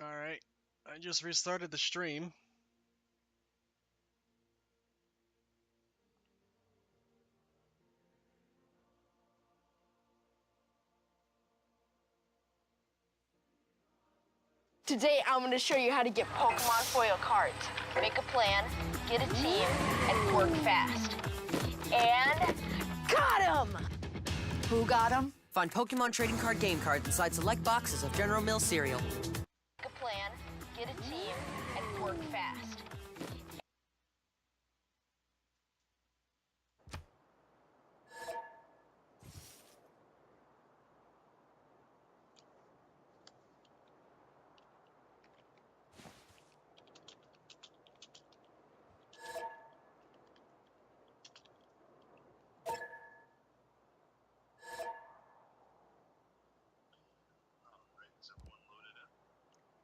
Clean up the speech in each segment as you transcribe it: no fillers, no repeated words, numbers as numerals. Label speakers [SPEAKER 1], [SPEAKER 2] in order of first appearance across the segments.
[SPEAKER 1] Alright, I just restarted the stream.
[SPEAKER 2] Today I'm going to show you how to get Pokemon foil cards. Make a plan, get a team, and work fast. And got him!
[SPEAKER 3] Who got him? Find Pokemon trading card game cards inside select boxes of General Mills cereal.
[SPEAKER 2] Make a plan, get a team, and work fast.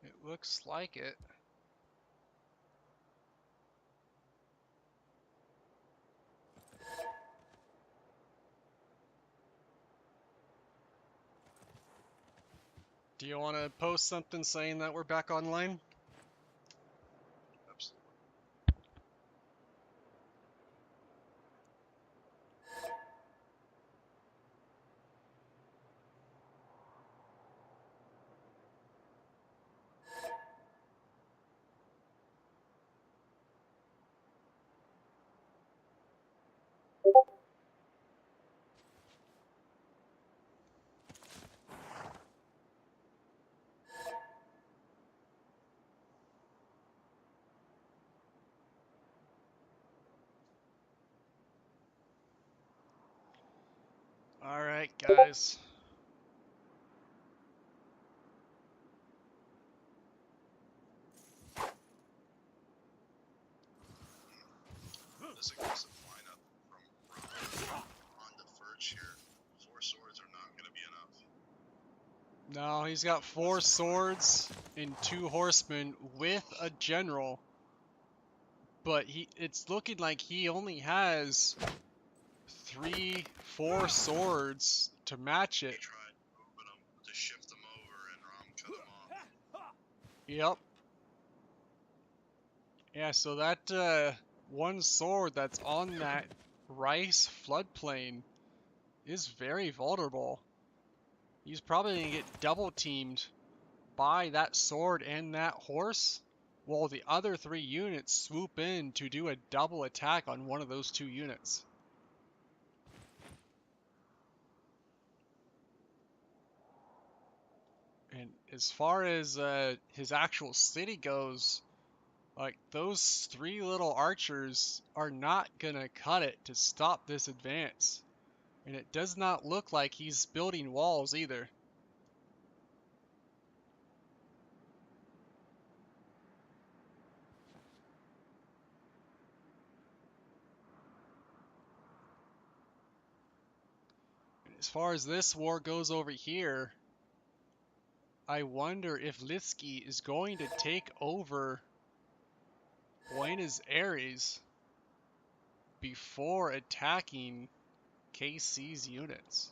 [SPEAKER 1] It looks like it. Do you want to post something saying that we're back online? Alright, guys.
[SPEAKER 4] This aggressive lineup from on the Furch here. 4 swords are not going to be enough.
[SPEAKER 1] No, he's got 4 swords and 2 horsemen with a general. But it's looking like he only has 4 swords to match
[SPEAKER 4] He
[SPEAKER 1] it.
[SPEAKER 4] tried moving them to shift them over and Rom cut them off.
[SPEAKER 1] Yep. Yeah, so that 1 sword that's on that rice floodplain is very vulnerable. He's probably gonna get double teamed by that sword and that horse, while the other 3 units swoop in to do a double attack on one of those 2 units. And as far as his actual city goes, like, those 3 little archers are not gonna cut it to stop this advance. And it does not look like he's building walls either. And as far as this war goes over here, I wonder if Litsky is going to take over Buenos Aires before attacking KC's units.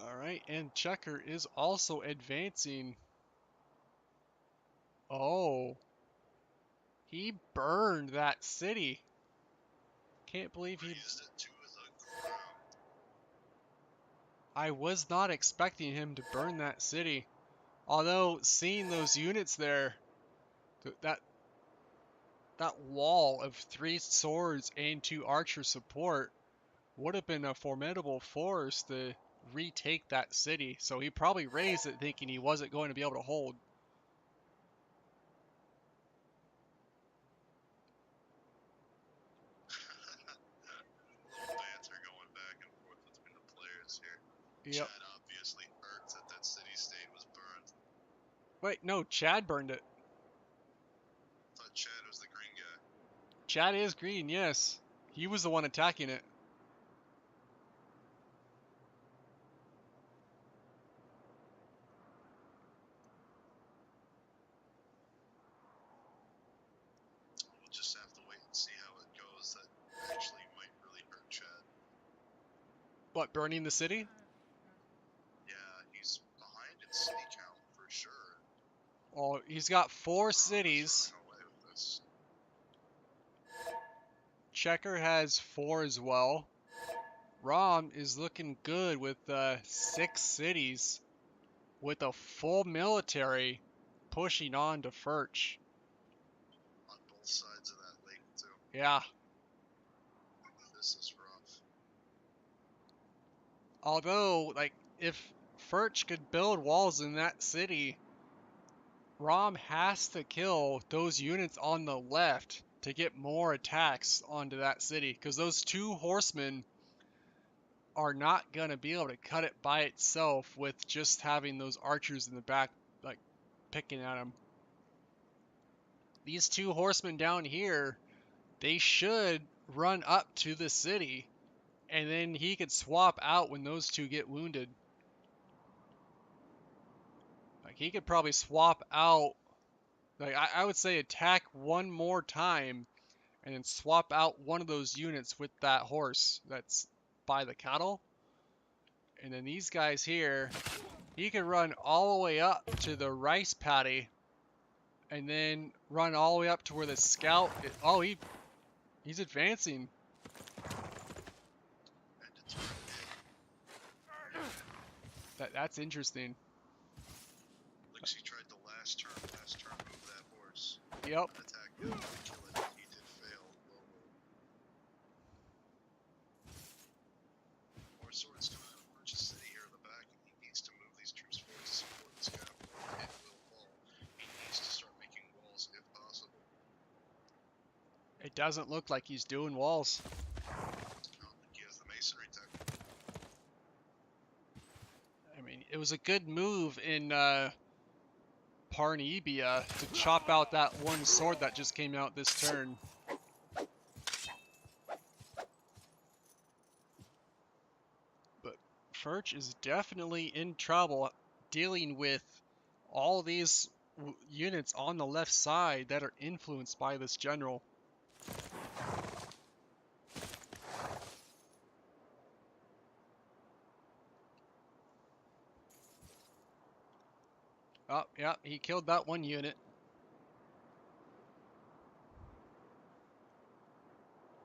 [SPEAKER 1] Alright, and Checker is also advancing. Oh, he burned that city. Can't believe he...
[SPEAKER 4] Razed it to the ground.
[SPEAKER 1] I was not expecting him to burn that city. Although, seeing those units there, that wall of 3 swords and 2 archer support would have been a formidable force to retake that city. So he probably raised it thinking he wasn't going to be able to hold.
[SPEAKER 4] Little banter going back and forth between the players here.
[SPEAKER 1] Yep.
[SPEAKER 4] Chad obviously hurt that city state was burned.
[SPEAKER 1] Wait, no, Chad burned it.
[SPEAKER 4] I thought Chad was the green guy.
[SPEAKER 1] Chad is green, yes. He was the one attacking it. What, burning the city?
[SPEAKER 4] Yeah, he's behind in city count for sure.
[SPEAKER 1] Well, he's got 4
[SPEAKER 4] Rom is
[SPEAKER 1] cities.
[SPEAKER 4] running away with this.
[SPEAKER 1] Checker has 4 as well. Rom is looking good with 6 cities, with a full military pushing on to Furch.
[SPEAKER 4] On both sides of that lake, too.
[SPEAKER 1] Yeah,
[SPEAKER 4] This is rough.
[SPEAKER 1] although, like, if Furch could build walls in that city, Rom has to kill those units on the left to get more attacks onto that city, because those 2 horsemen are not going to be able to cut it by itself with just having those archers in the back, like, picking at him. These 2 horsemen down here, they should run up to the city, and then he could swap out when those 2 get wounded. Like, he could probably swap out, like, I would say attack one more time, and then swap out one of those units with that horse that's by the cattle. And then these guys here, he could run all the way up to the rice paddy, and then run all the way up to where the scout is. Oh, he's advancing.
[SPEAKER 4] And it's
[SPEAKER 1] That's interesting.
[SPEAKER 4] looks he tried the last turn move that horse.
[SPEAKER 1] Yep.
[SPEAKER 4] Attack him and kill it. He did fail. More swords coming out of Purchase City here in the back, and he needs to move these troops forward to support this guy. It will fall. He needs to start making walls if possible.
[SPEAKER 1] It doesn't look like he's doing walls.
[SPEAKER 4] No, he has the masonry tech.
[SPEAKER 1] I mean, it was a good move in Parnebia to chop out that one sword that just came out this turn. But Furch is definitely in trouble dealing with all these units on the left side that are influenced by this general. Oh, yeah, he killed that one unit.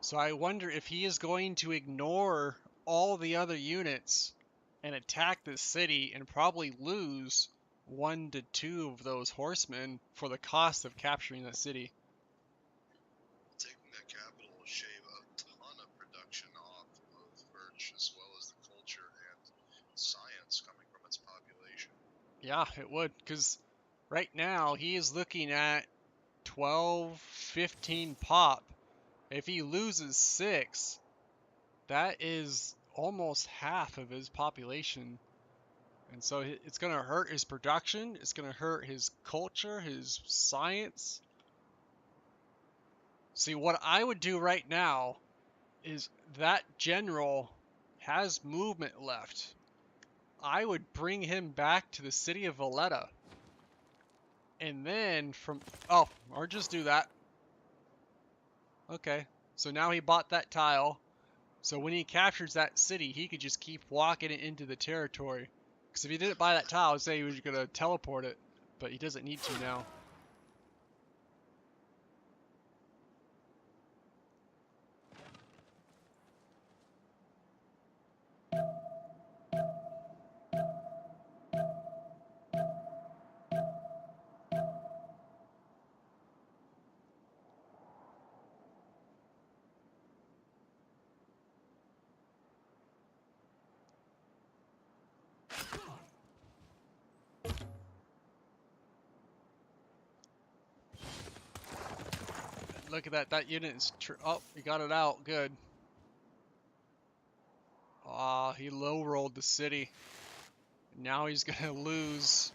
[SPEAKER 1] So I wonder if he is going to ignore all the other units and attack this city and probably lose 1 to 2 of those horsemen for the cost of capturing the city.
[SPEAKER 4] Taking that capital will shave a ton of production off of Birch, as well as the culture and science coming from its population.
[SPEAKER 1] Yeah, it would, because right now he is looking at 12, 15 pop. If he loses 6, that is almost half of his population. And so it's going to hurt his production, it's going to hurt his culture, his science. See, what I would do right now is that general has movement left. I would bring him back to the city of Valletta. And then or just do that. Okay, so now he bought that tile. So when he captures that city, he could just keep walking it into the territory. Because if he didn't buy that tile, I'd say he was going to teleport it. But he doesn't need to now. Look at that. That unit is... oh, he got it out. Good. Ah, he low-rolled the city. Now he's going to lose.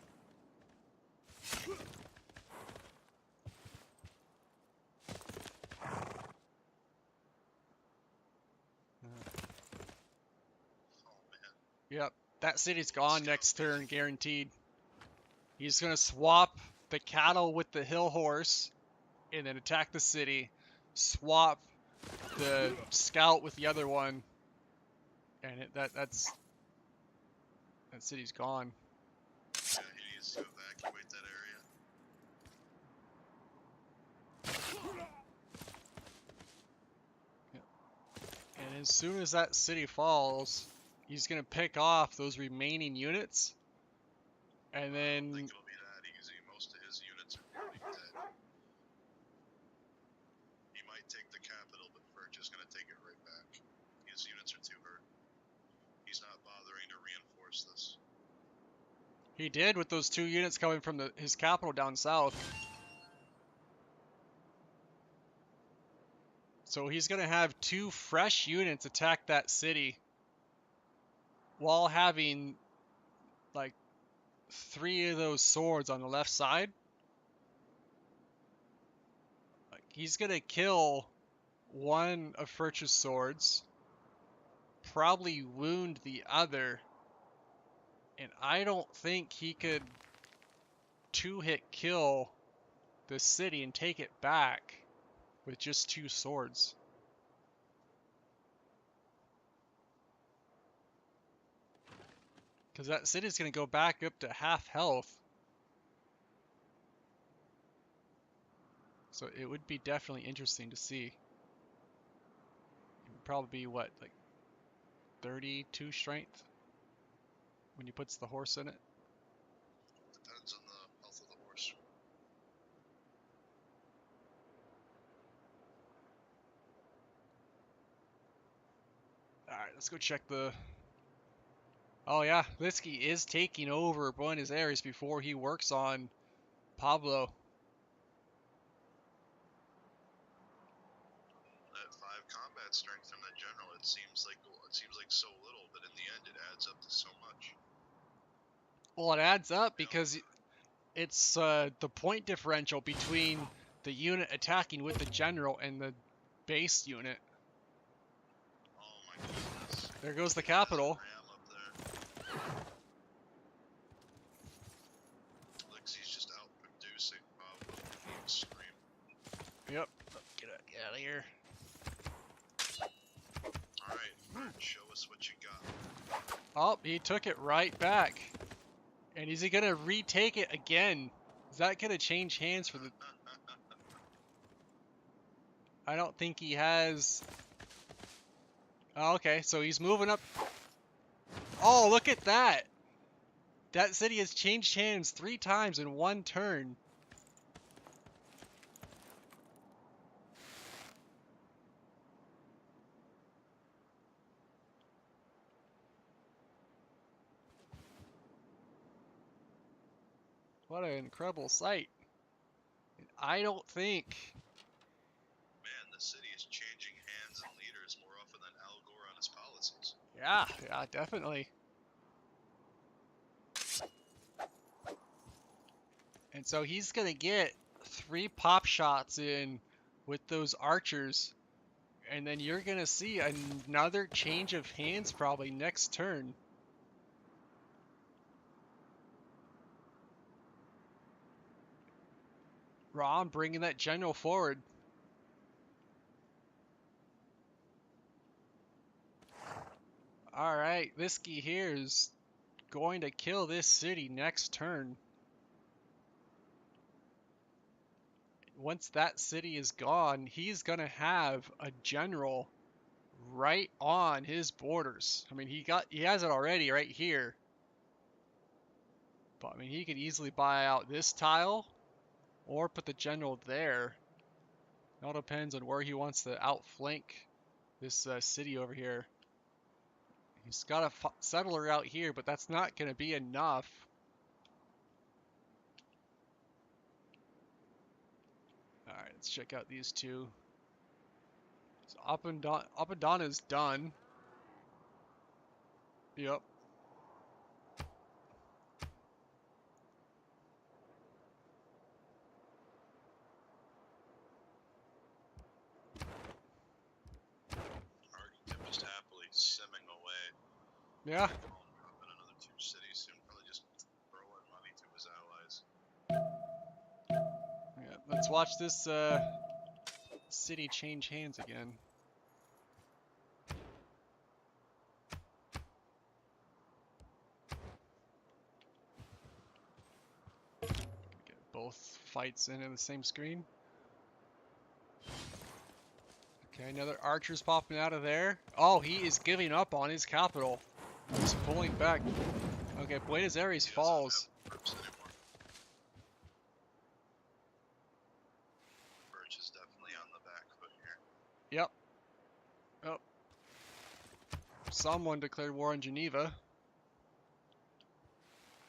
[SPEAKER 1] Yep, that city's gone next turn, guaranteed. He's going to swap the cattle with the hill horse and then attack the city. Swap the scout with the other one. And that city's gone.
[SPEAKER 4] Yeah, he needs to evacuate that area.
[SPEAKER 1] And as soon as that city falls, he's gonna pick off those remaining units, and
[SPEAKER 4] I don't
[SPEAKER 1] then
[SPEAKER 4] think it'll be that easy. Most of his units are already dead. He might take the capital, but Furch is gonna take it right back. His units are too hurt. He's not bothering to reinforce this.
[SPEAKER 1] he did with those 2 units coming from his capital down south. So he's gonna have 2 fresh units attack that city, while having like 3 of those swords on the left side. Like, he's gonna kill one of Furch's swords, probably wound the other, and I don't think he could 2-hit kill the city and take it back with just 2 swords. Because that city's going to go back up to half health. So it would be definitely interesting to see. It would probably be, what, like 32 strength when he puts the horse in it?
[SPEAKER 4] Depends on the health of the horse.
[SPEAKER 1] Alright, let's go check the... Oh yeah, Litsky is taking over Buenos Aires before he works on Pablo.
[SPEAKER 4] That 5 combat strength from that general, it seems like so little, but in the end it adds up to so much.
[SPEAKER 1] Well, it adds up because it's the point differential between the unit attacking with the general and the base unit.
[SPEAKER 4] Oh my goodness.
[SPEAKER 1] There goes the capital.
[SPEAKER 4] Ram up there. Looks he's just out producing Pablo. Scream.
[SPEAKER 1] Yep. Get out of here.
[SPEAKER 4] Alright, show us what you got.
[SPEAKER 1] Oh, he took it right back. And is he gonna retake it again? Is that gonna change hands for the... I don't think he has... Oh, okay, so he's moving up. Oh, look at that! That city has changed hands 3 times in 1 turn. What an incredible sight. I don't think...
[SPEAKER 4] Man, the city is changing hands and leaders more often than Al Gore on his policies.
[SPEAKER 1] Yeah, definitely. And so he's gonna get 3 pop shots in with those archers, and then you're gonna see another change of hands probably next turn. Rom bringing that general forward. Alright, Lisky here is going to kill this city next turn. Once that city is gone, he's gonna have a general right on his borders. I mean, he has it already right here. But I mean, he could easily buy out this tile or put the general there. It all depends on where he wants to outflank this city over here. He's got a settler out here, but that's not going to be enough. Alright, let's check out these 2. So up and down is done. Yep.
[SPEAKER 4] Argentine just happily simming away.
[SPEAKER 1] Yeah.
[SPEAKER 4] Up in another 2 cities soon, probably just throwing money to his allies.
[SPEAKER 1] Yeah. Let's watch this city change hands again. both fights in the same screen. Okay, another archer's popping out of there. Oh, he is giving up on his capital. He's pulling back. Okay, Buenos Aires falls.
[SPEAKER 4] Perps anymore. Birch is definitely on the back foot here.
[SPEAKER 1] Yep. Oh. Someone declared war on Geneva.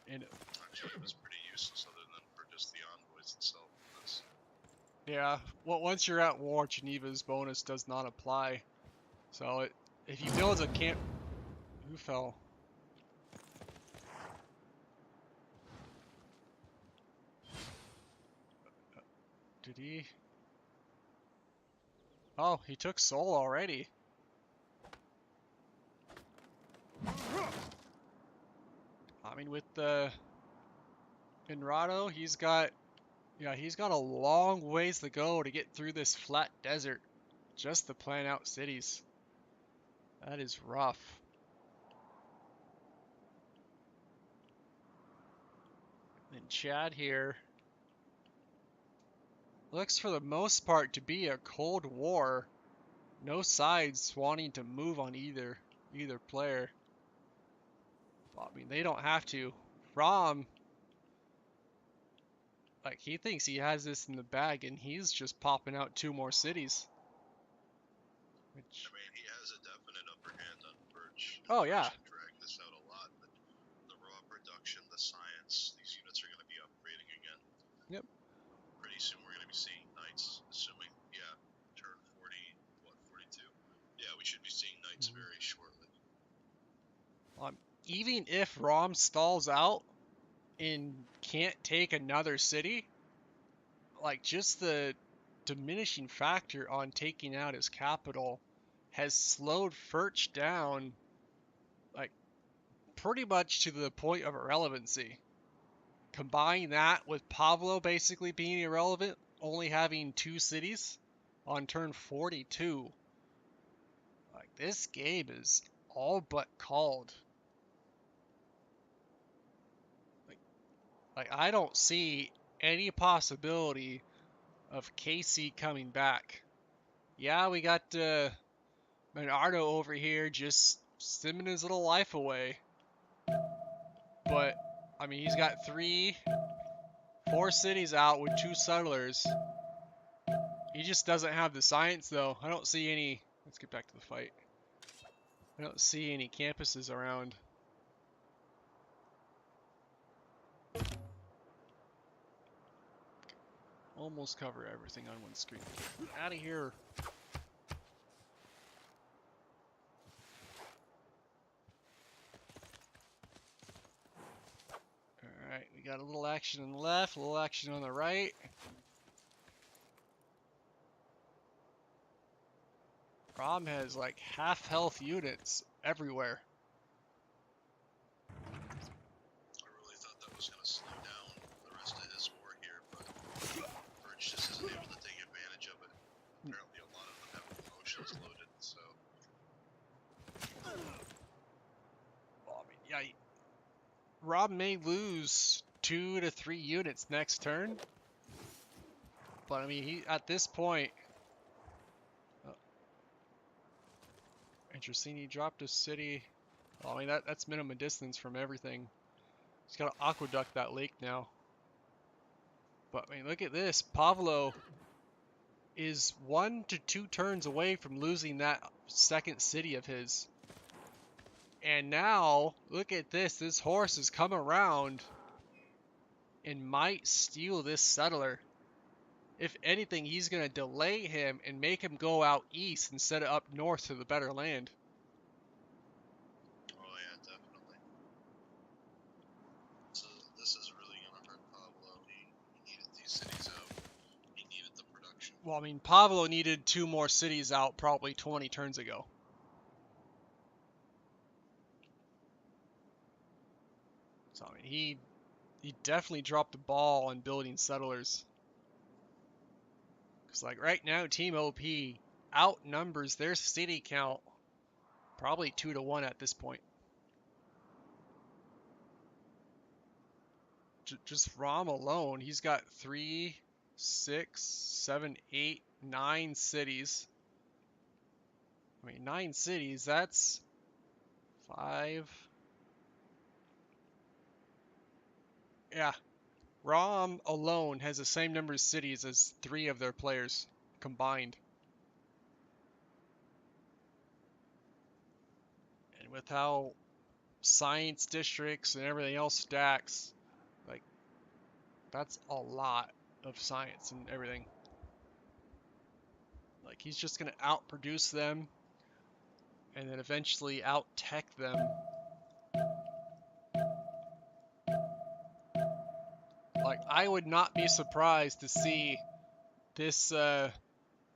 [SPEAKER 1] And
[SPEAKER 4] Actually, it was pretty useless other than for just the envoys itself.
[SPEAKER 1] yeah, well, once you're at war, Geneva's bonus does not apply. So if he builds a camp, who fell? Did he? Oh, he took Seoul already. I mean, with the Inrado, he's got a long ways to go to get through this flat desert just to plan out cities. That is rough. And Chad here looks for the most part to be a cold war. No sides wanting to move on either player. Well, I mean, they don't have to. Rom, like, he thinks he has this in the bag, and he's just popping out 2 more cities. Which,
[SPEAKER 4] I mean, he has a definite upper hand on Birch.
[SPEAKER 1] oh yeah.
[SPEAKER 4] Birch can drag this out a lot, but the raw production, the science, these units are going to be upgrading again.
[SPEAKER 1] Yep.
[SPEAKER 4] Pretty soon we're going to be seeing knights, assuming, yeah, turn 40, what, 42? Yeah, we should be seeing knights very shortly.
[SPEAKER 1] Even if Rom stalls out and can't take another city, like, just the diminishing factor on taking out his capital has slowed Furch down, like, pretty much to the point of irrelevancy. Combine that with Pavlo basically being irrelevant, only having 2 cities on turn 42. Like, this game is all but called. Like, I don't see any possibility of KC coming back. Yeah, we got Bernardo over here just simming his little life away. But, I mean, he's got 4 cities out with 2 settlers. He just doesn't have the science, though. I don't see any... Let's get back to the fight. I don't see any campuses around. Almost cover everything on one screen. Out of here. Alright, we got a little action on the left, a little action on the right. Rom has like half health units everywhere.
[SPEAKER 4] I really thought that was going to slow down the rest of his war here, but Birch just isn't able to take advantage of it. Apparently a lot of them have promotions loaded, so...
[SPEAKER 1] Well, I mean, yeah, Rob may lose 2 to 3 units next turn. But I mean, he at this point... Interesting, he dropped a city. Well, I mean, that's minimum distance from everything. He's got to aqueduct that lake now. But I mean, look at this. Pavlo is 1 to 2 turns away from losing that second city of his. And now, look at this. This horse has come around and might steal this settler. If anything, he's going to delay him and make him go out east instead of up north to the better land.
[SPEAKER 4] Oh yeah, definitely. So this is really going to hurt Pablo. He needed these cities out. He needed the production.
[SPEAKER 1] Well, I mean, Pablo needed 2 more cities out probably 20 turns ago. So, I mean, he definitely dropped the ball on building settlers. Because, like, right now, Team OP outnumbers their city count probably 2 to 1 at this point. just Rom alone, he's got 3, 6, 7, 8, 9 cities. I mean, 9 cities, that's 5. Yeah, Rom alone has the same number of cities as 3 of their players combined. And with how science districts and everything else stacks, like, that's a lot of science and everything. Like, he's just gonna outproduce them and then eventually out-tech them. Like, I would not be surprised to see this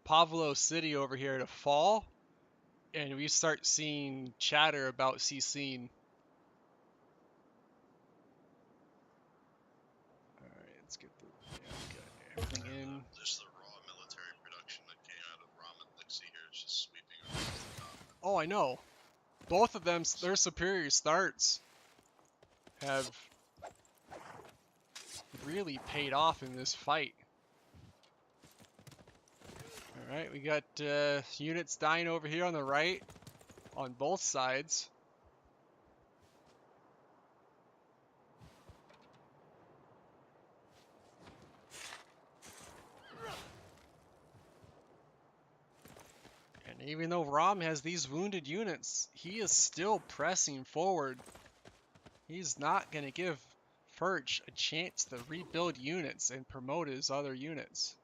[SPEAKER 1] Pavlo city over here to fall, and we start seeing chatter about CCing. Alright, let's get everything in.
[SPEAKER 4] Just the raw military production that came out of Rom and Lixie here is just sweeping across the continent.
[SPEAKER 1] Oh, I know. Both of them, their superior starts have really paid off in this fight. Alright, we got units dying over here on the right on both sides. And even though Rom has these wounded units, he is still pressing forward. He's not going to give Furch a chance to rebuild units and promote his other units.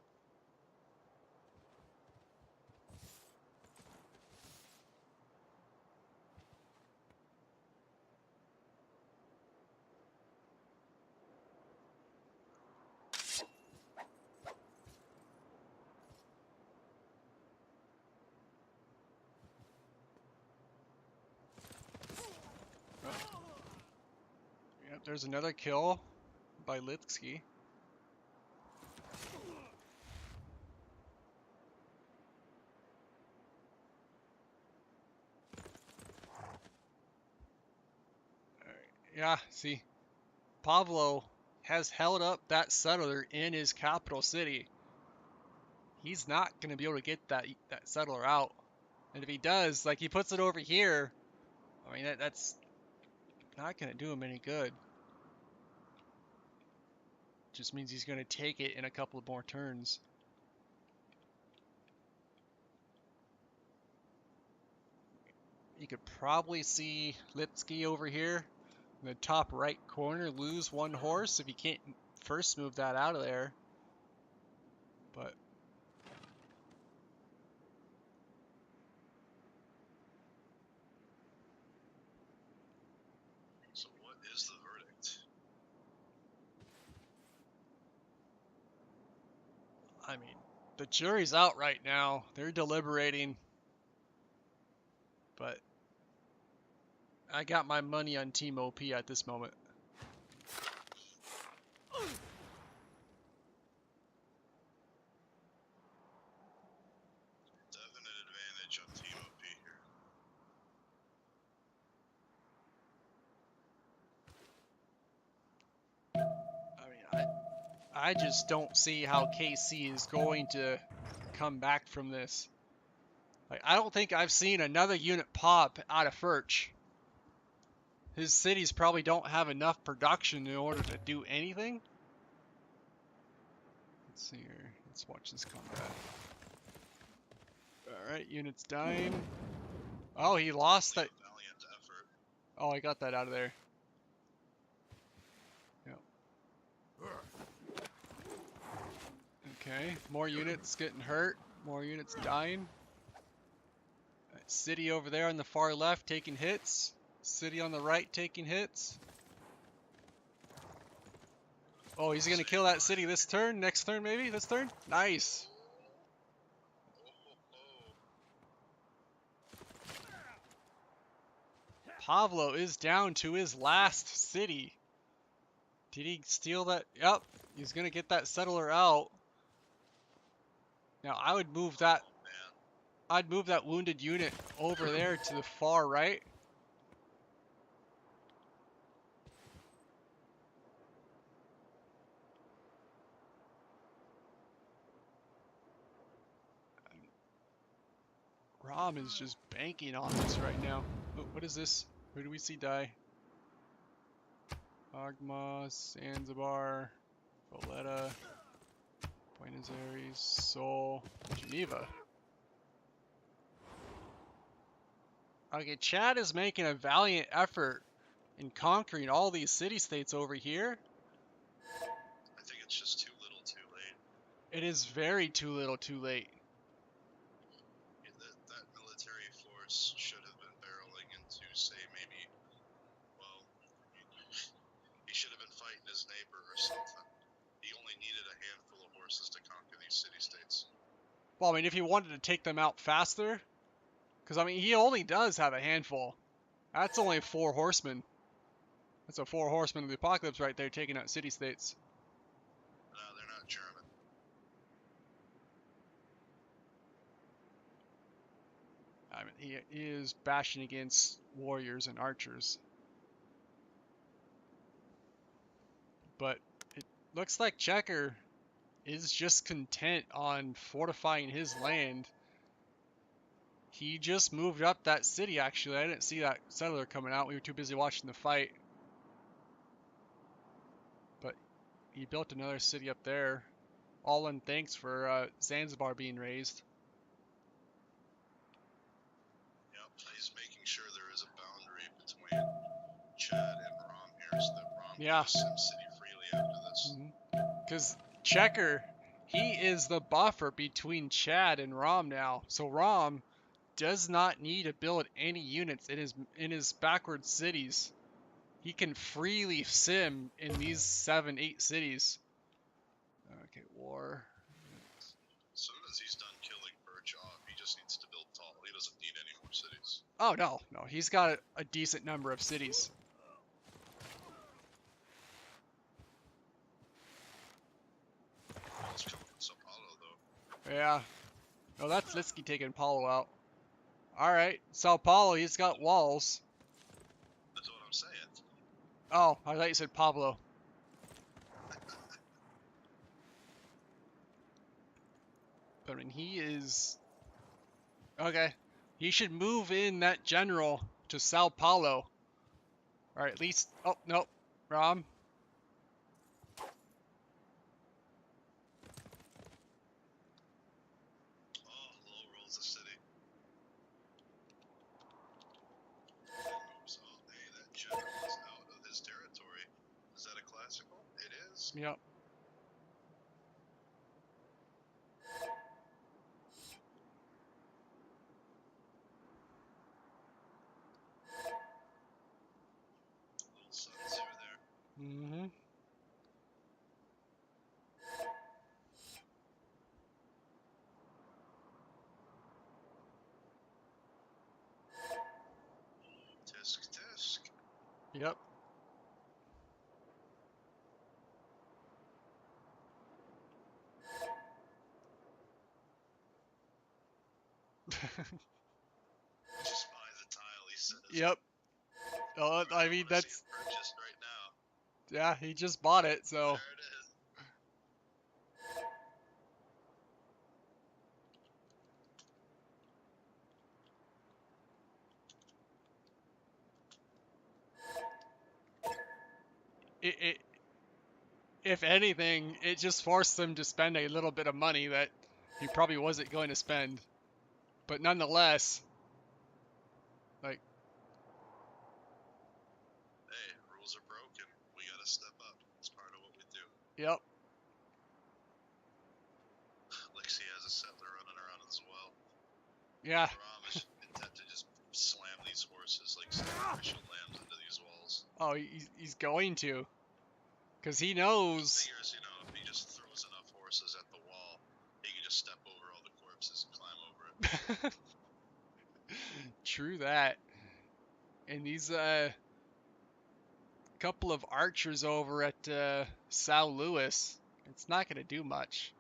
[SPEAKER 1] Yep, there's another kill by Litsky. Yeah, see, Pavlo has held up that settler in his capital city. He's not going to be able to get that settler out. And if he does, like, he puts it over here, I mean, that's not going to do him any good. Just means he's going to take it in a couple of more turns. You could probably see Lipsky over here in the top right corner lose 1 horse if he can't first move that out of there. But
[SPEAKER 4] So what is the verdict?
[SPEAKER 1] I mean, the jury's out right now. They're deliberating. But I got my money on Team OP at this moment.
[SPEAKER 4] Definite advantage on Team OP here.
[SPEAKER 1] I mean, I just don't see how KC is going to come back from this. Like, I don't think I've seen another unit pop out of Furch. His cities probably don't have enough production in order to do anything. Let's see here. Let's watch this combat. Alright, units dying. Oh, he lost that.
[SPEAKER 4] Valiant effort.
[SPEAKER 1] Oh, I got that out of there. Yep. Okay, more units getting hurt. More units dying. City over there on the far left taking hits. City on the right taking hits. Oh, he's gonna kill that city this turn? Next turn maybe? This turn? Nice. Pavlo is down to his last city. Did he steal that? Yep. He's gonna get that settler out. Now I would move that. I'd move that wounded unit over there to the far right. Rom is just banking on this right now. Oh, what is this? Who do we see die? Agma, Zanzibar, Valletta, Buenos Aires, Seoul, Geneva. Okay, Chad is making a valiant effort in conquering all these city-states over here.
[SPEAKER 4] I think it's just too little too late.
[SPEAKER 1] It is very too little too late.
[SPEAKER 4] Yeah, that military force should have been barreling into, say, maybe, well, he should have been fighting his neighbor or something. He only needed a handful of horses to conquer these city-states.
[SPEAKER 1] Well, I mean, if he wanted to take them out faster, because, I mean, he only does have a handful. That's only 4 horsemen. That's a 4 horsemen of the apocalypse right there taking out city-states.
[SPEAKER 4] No, they're not German.
[SPEAKER 1] I mean, he is bashing against warriors and archers. But it looks like Checker is just content on fortifying his land. He just moved up that city, actually. I didn't see that settler coming out. We were too busy watching the fight. But he built another city up there. All in thanks for Zanzibar being raised.
[SPEAKER 4] Yep, he's making sure there is a boundary between Chad and Rom here, so that Rom
[SPEAKER 1] Yeah.
[SPEAKER 4] can just sim city freely after this.
[SPEAKER 1] Because Checker, he is the buffer between Chad and Rom now. So Rom does not need to build any units in his backward cities. He can freely sim in these 7-8 cities. Okay, war.
[SPEAKER 4] As soon as he's done killing Birch off, he just needs to build tall. He doesn't need any more cities.
[SPEAKER 1] Oh no, he's got a decent number of cities.
[SPEAKER 4] It's coming from Sao Paulo, though.
[SPEAKER 1] Yeah. Oh, that's Litsky taking Paulo out. Alright, Sao Paulo, he's got walls.
[SPEAKER 4] That's what I'm saying.
[SPEAKER 1] Oh, I thought you said Pablo. But I mean, he is... Okay. He should move in that general to Sao Paulo. Or at least... Oh, no. Rom.
[SPEAKER 4] Oh, low rolls the city. Moves. Oh, hey, that general is out of his territory. Is that a classical? It is.
[SPEAKER 1] Yep.
[SPEAKER 4] Little Sun Tzu there.
[SPEAKER 1] Mm-hmm.
[SPEAKER 4] Tisk tisk.
[SPEAKER 1] Yep.
[SPEAKER 4] Just buy the tile, he says.
[SPEAKER 1] Yep. Oh, I mean,
[SPEAKER 4] wanna see
[SPEAKER 1] that's...
[SPEAKER 4] it purchased right now.
[SPEAKER 1] Yeah, he just bought it, so...
[SPEAKER 4] There it is.
[SPEAKER 1] If anything, it just forced him to spend a little bit of money that he probably wasn't going to spend. But nonetheless, like,
[SPEAKER 4] Hey, rules are broken. We gotta step up. It's part of what we do.
[SPEAKER 1] yep,
[SPEAKER 4] Lixie has a settler running around as well.
[SPEAKER 1] yeah,
[SPEAKER 4] Rom is intent to just slam these horses like sacrificial lambs into these walls.
[SPEAKER 1] oh, he's going to. Because he knows.
[SPEAKER 4] Figures, you know, if he just throws enough horses at the wall, he can just step over all the corpses and climb over it.
[SPEAKER 1] True that. And these, couple of archers over at, Sao Luis, it's not going to do much.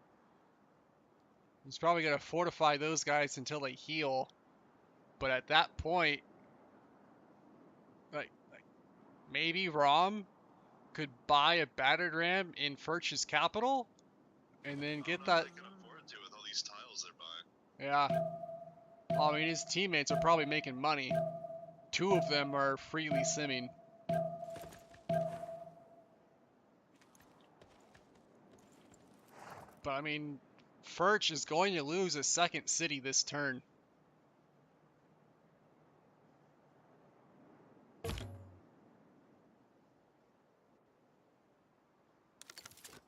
[SPEAKER 1] He's probably going to fortify those guys until they heal. But at that point, like maybe Rom could buy a battered ram in Furch's capital, and then get
[SPEAKER 4] I don't know
[SPEAKER 1] that.
[SPEAKER 4] if they can afford to with all these tiles they're buying.
[SPEAKER 1] Yeah. I mean, his teammates are probably making money. 2 of them are freely simming. But I mean, Furch is going to lose a second city this turn.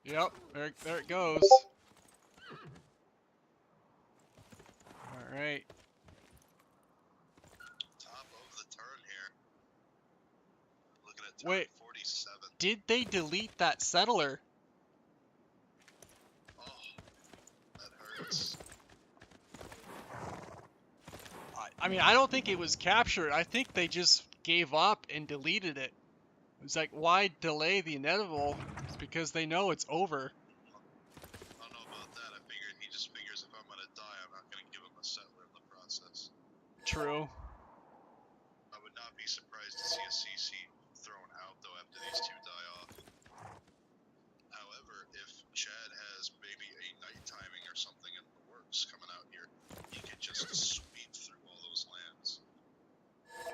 [SPEAKER 1] Yep, there it goes. Alright.
[SPEAKER 4] Top of the turn here. Looking at turn
[SPEAKER 1] Wait,
[SPEAKER 4] 47.
[SPEAKER 1] did they delete that settler?
[SPEAKER 4] Oh, that hurts.
[SPEAKER 1] I mean, I don't think it was captured. I think they just gave up and deleted it. It's like, why delay the inevitable? It's because they know it's over.
[SPEAKER 4] I don't know about that. I figured he just figures if I'm gonna die, I'm not gonna give him a settler in the process.
[SPEAKER 1] True.
[SPEAKER 4] I would not be surprised to see a CC thrown out though after these two die off. However, if Chad has maybe a night timing or something in the works coming out here, he could just sweep through all those lands.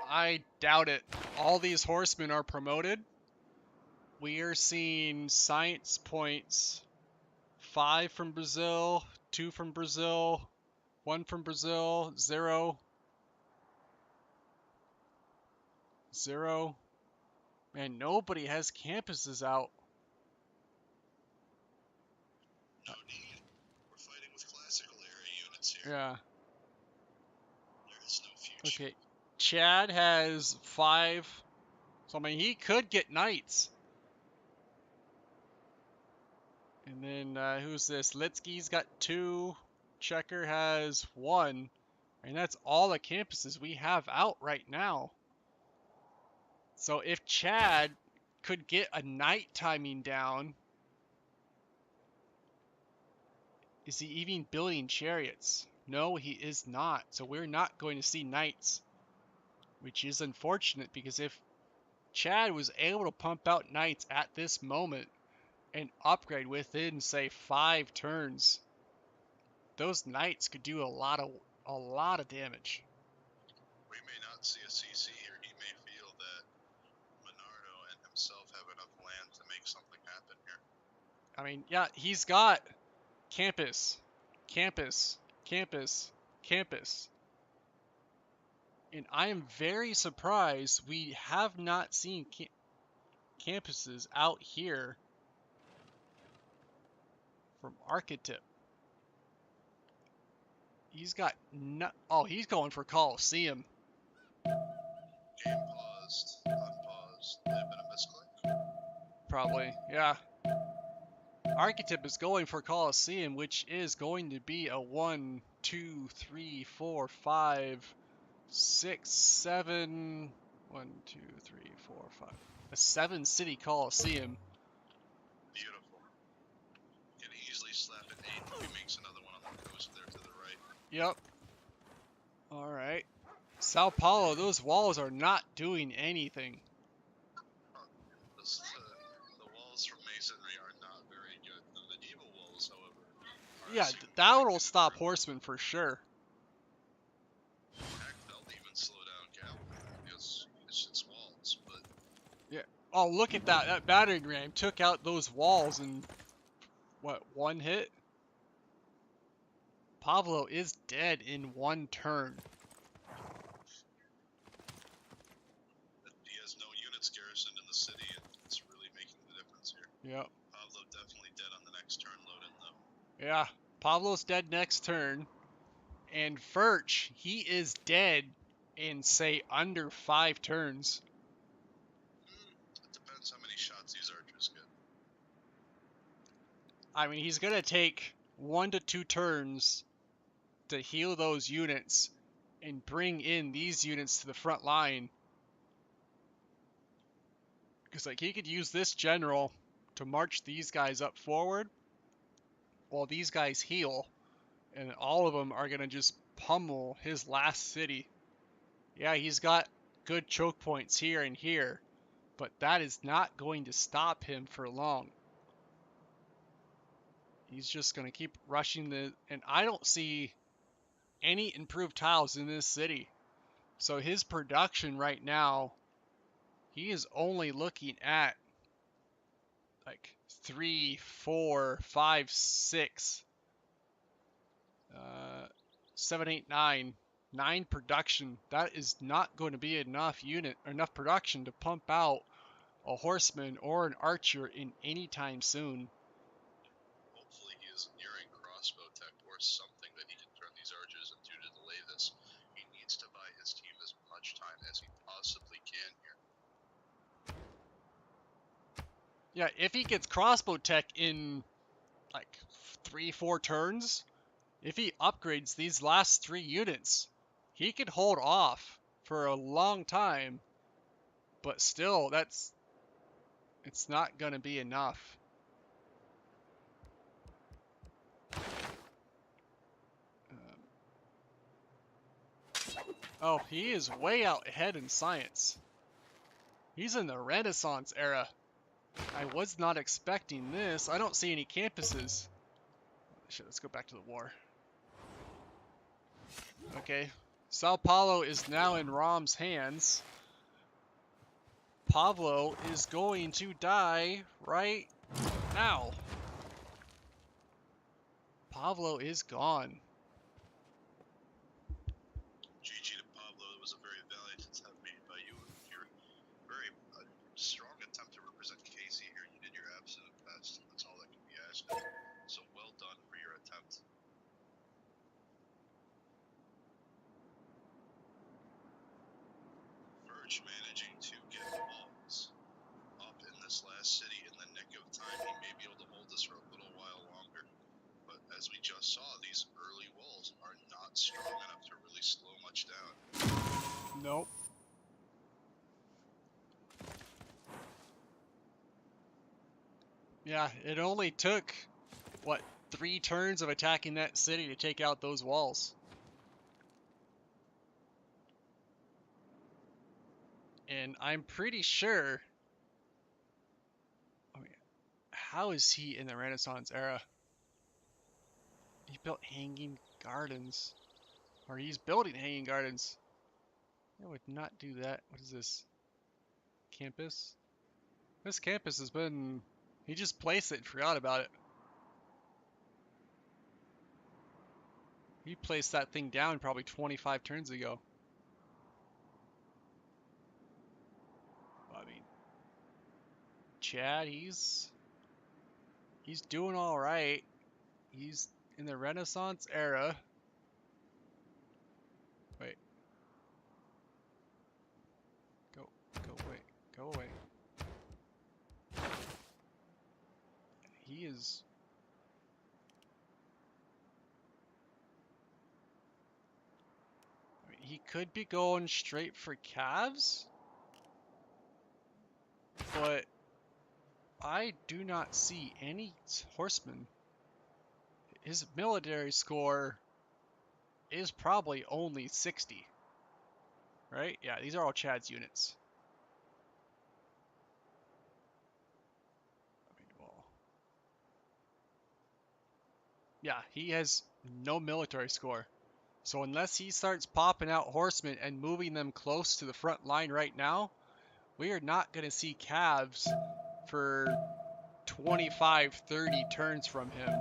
[SPEAKER 1] I doubt it. All these horsemen are promoted. We are seeing science points. 5 from Brazil, 2 from Brazil, 1 from Brazil, 0. 0. Man, nobody has campuses out.
[SPEAKER 4] No need. We're fighting with classical area units here.
[SPEAKER 1] Yeah.
[SPEAKER 4] There is no future.
[SPEAKER 1] Okay. Chad has 5. So, I mean, he could get knights. And then, who's this? Litsky's got 2. Checker has 1. And that's all the campuses we have out right now. So, if Chad could get a night timing down, is he even building chariots? No, he is not. So, we're not going to see knights. Which is unfortunate because if Chad was able to pump out knights at this moment and upgrade within, say, 5 turns, those knights could do a lot of damage.
[SPEAKER 4] We may not see a CC here. He may feel that Monardo and himself have enough land to make something happen here.
[SPEAKER 1] I mean, yeah, he's got campus, campus, campus, campus. And I am very surprised we have not seen campuses out here from Archetype. He's got no. Oh, he's going for Coliseum.
[SPEAKER 4] Game paused, unpaused. May have been a misclick.
[SPEAKER 1] Probably, yeah. Archetype is going for Coliseum, which is going to be a 1, 2, 3, 4, 5, 6, 7. 1, 2, 3, 4, 5. A 7-city Coliseum.
[SPEAKER 4] Beautiful. Can easily slap an 8 if he makes another one on the coast there to the right.
[SPEAKER 1] Yep. Alright. Sao Paulo, those walls are not doing anything.
[SPEAKER 4] The walls from masonry are not very good. The medieval walls, however, are
[SPEAKER 1] Yeah,
[SPEAKER 4] super
[SPEAKER 1] that
[SPEAKER 4] effective
[SPEAKER 1] will stop
[SPEAKER 4] for-
[SPEAKER 1] horsemen for sure.
[SPEAKER 4] Heck, they'll even slow down cavalry because it's just walls. But
[SPEAKER 1] Oh, look at that. That battering ram took out those walls in, what, 1 hit? Pablo is dead in 1 turn.
[SPEAKER 4] he has no units garrisoned in the city, and it's really making the difference here.
[SPEAKER 1] Yep.
[SPEAKER 4] Pablo definitely dead on the next turn load in though.
[SPEAKER 1] Yeah. Pablo's dead next turn. And Furch, he is dead in, say, under 5 turns.
[SPEAKER 4] It depends how many shots these archers get.
[SPEAKER 1] I mean, he's going to take 1 to 2 turns to heal those units and bring in these units to the front line. Because, like, he could use this general to march these guys up forward while these guys heal. And all of them are going to just pummel his last city. Yeah, he's got good choke points here and here, but that is not going to stop him for long. He's just going to keep rushing and I don't see any improved tiles in this city. So his production right now, he is only looking at like 3, 4, 5, 6, 7, 8, 9, 9 production. That is not going to be enough production to pump out a horseman or an archer in any time soon.
[SPEAKER 4] Hopefully he is nearing crossbow tech or something that he can turn these archers into to delay this. He needs to buy his team as much time as he possibly can here.
[SPEAKER 1] Yeah, if he gets crossbow tech in like 3, 4 turns, if he upgrades these last 3 units, he could hold off for a long time. But still, it's not going to be enough. Oh, he is way out ahead in science. He's in the Renaissance era. I was not expecting this. I don't see any campuses. Shit, let's go back to the war. Okay. Sao Paulo is now in Rom's hands. Pablo is going to die right now. Pablo is gone.
[SPEAKER 4] GG to Pablo. It was a very valiant attempt made by you. Your very strong attempt to represent Casey here. You did your absolute best. That's all that can be asked. So well done for your attempt. Verge managing to get walls up in this last city in the nick of time. He may be able to hold this for a little while longer. But as we just saw, these early walls are not strong enough to really slow much down.
[SPEAKER 1] Nope. Yeah, it only took, what, 3 turns of attacking that city to take out those walls. And I'm pretty sure... I mean, how is he in the Renaissance era? He built hanging gardens. Or he's building hanging gardens. I would not do that. What is this? Campus? This campus has been... He just placed it and forgot about it. He placed that thing down probably 25 turns ago. I mean, Chad, he's doing all right. He's in the Renaissance era. Wait. Go away. Go away. He is... I mean, he could be going straight for calves, but I do not see any horsemen. His military score is probably only 60. Right? Yeah, these are all Chad's units. I mean, well... Yeah, he has no military score. So unless he starts popping out horsemen and moving them close to the front line right now, we are not going to see calves for 25, 30 turns from him.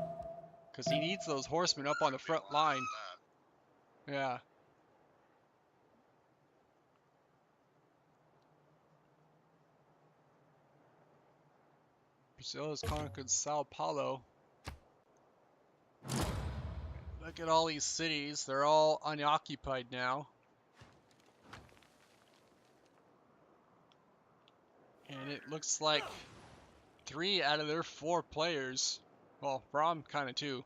[SPEAKER 1] Because he needs those horsemen up on the front line. Yeah. Brazil has conquered Sao Paulo. Look at all these cities. They're all unoccupied now. And it looks like 3 out of their 4 players, well, Rom kind of too.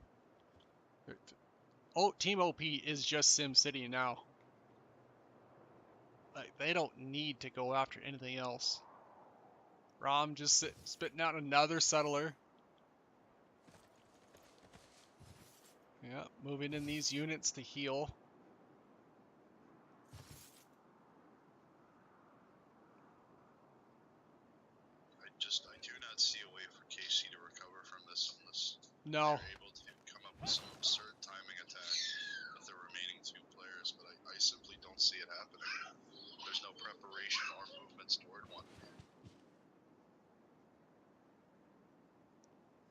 [SPEAKER 1] Oh, Team OP is just SimCity now. Like, they don't need to go after anything else. Rom just spitting out another settler. Yeah, moving in these units to heal.
[SPEAKER 4] I do not see a way for KC to recover from this unless
[SPEAKER 1] No.
[SPEAKER 4] they're able to come up with some absurd timing attack with the remaining 2 concentration or movements toward one.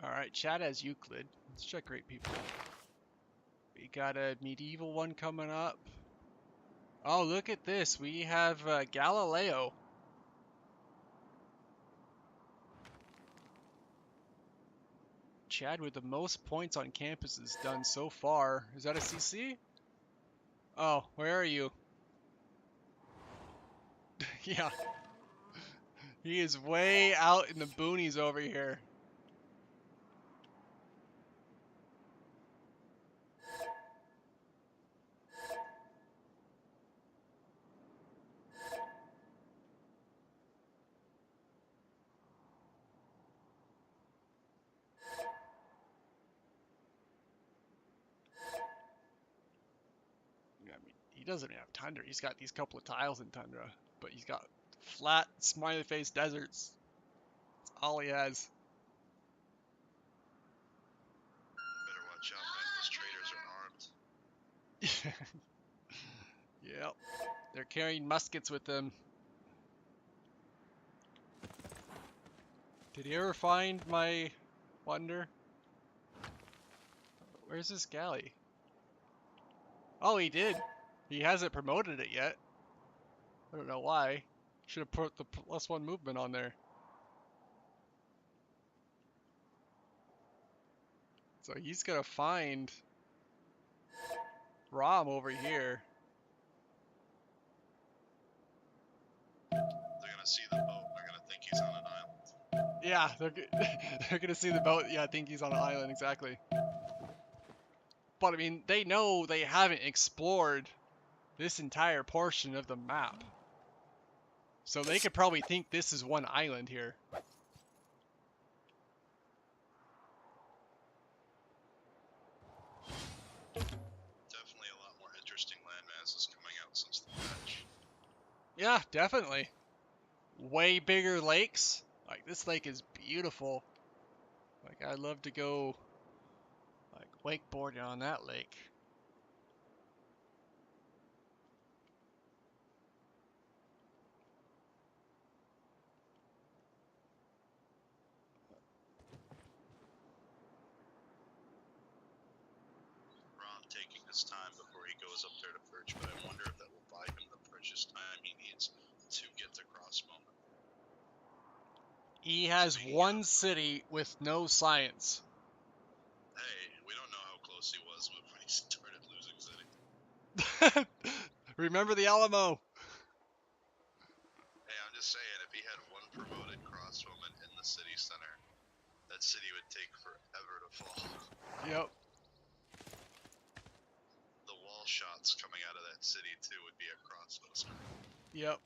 [SPEAKER 1] Alright, Chad has Euclid. Let's check rate people. We got a medieval one coming up. Oh, look at this. We have Galileo. Chad with the most points on campuses done so far. Is that a CC? Oh, where are you? Yeah. He is way out in the boonies over here. I mean, he doesn't even have tundra. He's got these couple of tiles in tundra, but he's got flat, smiley face deserts. That's all he has.
[SPEAKER 4] Better watch out, man. Those traders are armed.
[SPEAKER 1] Yep. They're carrying muskets with them. Did he ever find my wonder? Where's this galley? Oh, he did. He hasn't promoted it yet. I don't know why. Should have put the +1 movement on there. So he's gonna find Rom over here.
[SPEAKER 4] They're gonna see the boat. They're gonna think he's on an island.
[SPEAKER 1] Yeah, they're gonna see the boat. Yeah, I think he's on an island, exactly. But I mean, they know they haven't explored this entire portion of the map. So they could probably think this is one island here.
[SPEAKER 4] Definitely a lot more interesting landmasses coming out since the patch.
[SPEAKER 1] Yeah, definitely. Way bigger lakes. Like, this lake is beautiful. Like, I'd love to go, like, wakeboarding on that lake.
[SPEAKER 4] Ron taking his time before he goes up there to perch, but I wonder if that will buy him the precious time he needs to get to Crossbone.
[SPEAKER 1] He has one city with no science.
[SPEAKER 4] Hey, we don't know how close he was when he started losing city.
[SPEAKER 1] Remember the Alamo.
[SPEAKER 4] Hey, I'm just saying, if he had one promoted crossbowman in the city center, that city would take forever to fall.
[SPEAKER 1] Yep.
[SPEAKER 4] The wall shots coming out of that city, too, would be a crossbow spray.
[SPEAKER 1] Yep.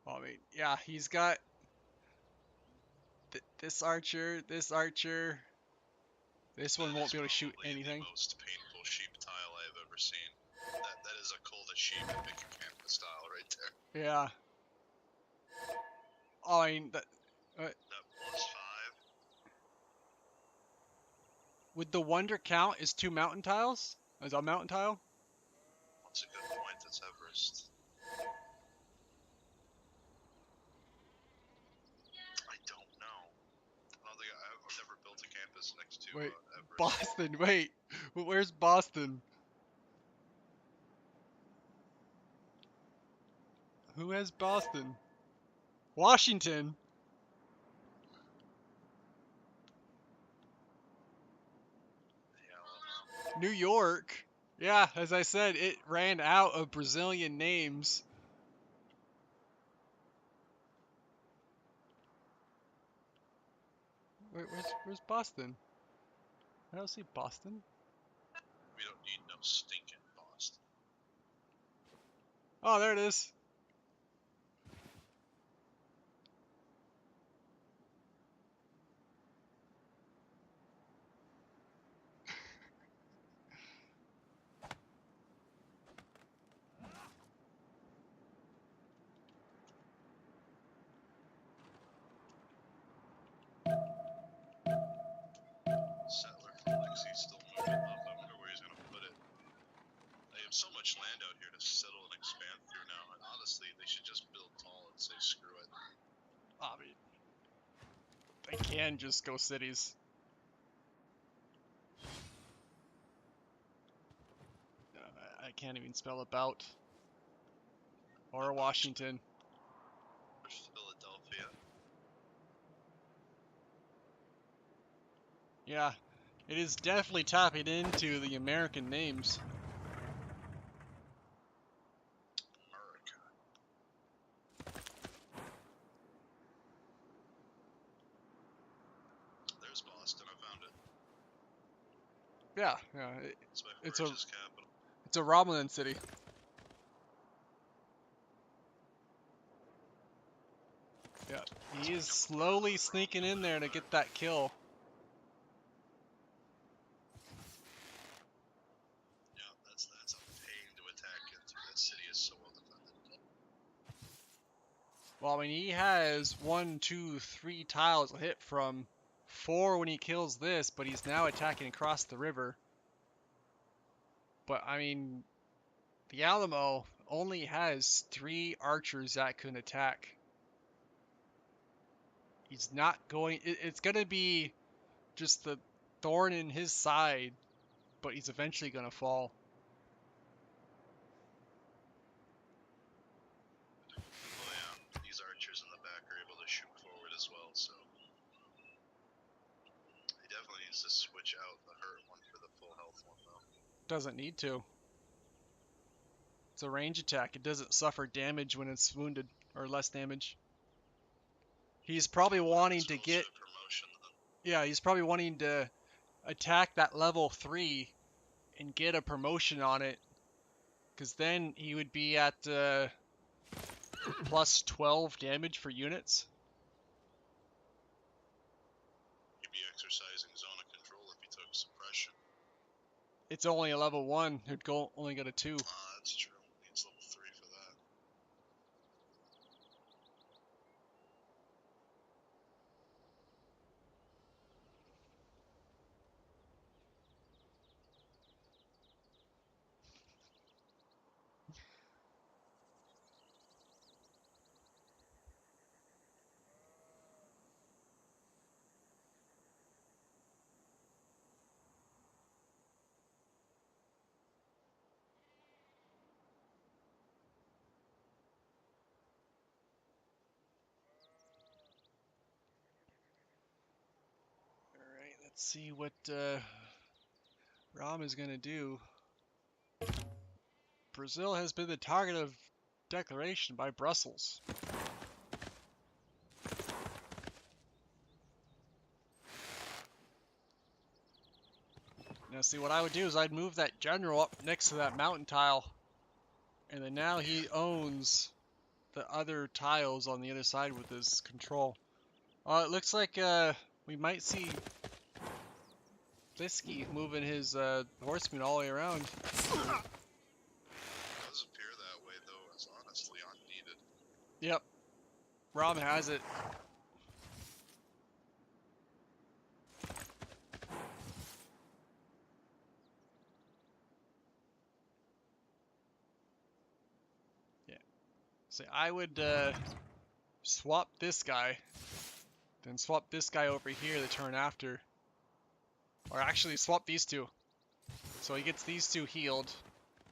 [SPEAKER 1] Well, I mean, yeah, he's got this archer, this archer. This one won't be able to shoot anything.
[SPEAKER 4] The most painful sheep tile I've ever seen. That is a cull the sheep and pick a campus style right there.
[SPEAKER 1] Yeah. Oh, I mean,
[SPEAKER 4] That +5.
[SPEAKER 1] would the wonder count as 2 mountain tiles? As a mountain tile?
[SPEAKER 4] That's a good point. That's Everest. I don't know. I don't think I've never built a campus next to
[SPEAKER 1] Wait,
[SPEAKER 4] Everest.
[SPEAKER 1] Boston. Wait, where's Boston? Who has Boston? Washington.
[SPEAKER 4] Yeah,
[SPEAKER 1] New York. Yeah, as I said, it ran out of Brazilian names. Where's Boston? I don't see Boston.
[SPEAKER 4] we don't need no stinking Boston.
[SPEAKER 1] Oh, there it is.
[SPEAKER 4] Settler from Lexi's still moving up. I wonder where he's gonna put it. They have so much land out here to settle and expand through now, and honestly, they should just build tall and say screw it.
[SPEAKER 1] I mean, they can just go cities. I can't even spell about. Or Washington.
[SPEAKER 4] Philadelphia.
[SPEAKER 1] Yeah, it is definitely tapping into the American names.
[SPEAKER 4] America. There's Boston. I found it.
[SPEAKER 1] Yeah,
[SPEAKER 4] It's my
[SPEAKER 1] it's
[SPEAKER 4] purchase capital.
[SPEAKER 1] it's a Romulan city. Yeah, he is slowly sneaking in there to get that kill.
[SPEAKER 4] Yeah, that's a pain to attack into. That city is so well defended.
[SPEAKER 1] Well, I mean, he has 1, 2, 3 tiles hit from 4 when he kills this, but he's now attacking across the river. But I mean, the Alamo only has 3 archers that can attack. He's not going. It's gonna be just the thorn in his side, but he's eventually gonna fall.
[SPEAKER 4] Oh yeah, these archers in the back are able to shoot forward as well, so he definitely needs to switch out the hurt one for the full health one though.
[SPEAKER 1] Doesn't need to. It's a range attack. It doesn't suffer damage when it's wounded, or less damage. He's probably wanting to get.
[SPEAKER 4] Promotion, then.
[SPEAKER 1] Yeah, he's probably wanting to attack that level 3 and get a promotion on it, because then he would be at plus 12 damage for units.
[SPEAKER 4] He'd be exercising zone of control if he took suppression.
[SPEAKER 1] It's only a level 1. It'd only go to 2.
[SPEAKER 4] That's true. Needs level 3 for that.
[SPEAKER 1] Alright, let's see what Ram is going to do. Brazil has been the target of declaration by Brussels. Now see, what I would do is I'd move that general up next to that mountain tile. And then now he owns the other tiles on the other side with his control. It looks like we might see Blisky moving his horsemen all the way around.
[SPEAKER 4] It does appear that way, though, as honestly unneeded.
[SPEAKER 1] Yep. Ram has it. Yeah. So I would swap this guy, then swap this guy over here the turn after. Or actually swap these two. So he gets these two healed.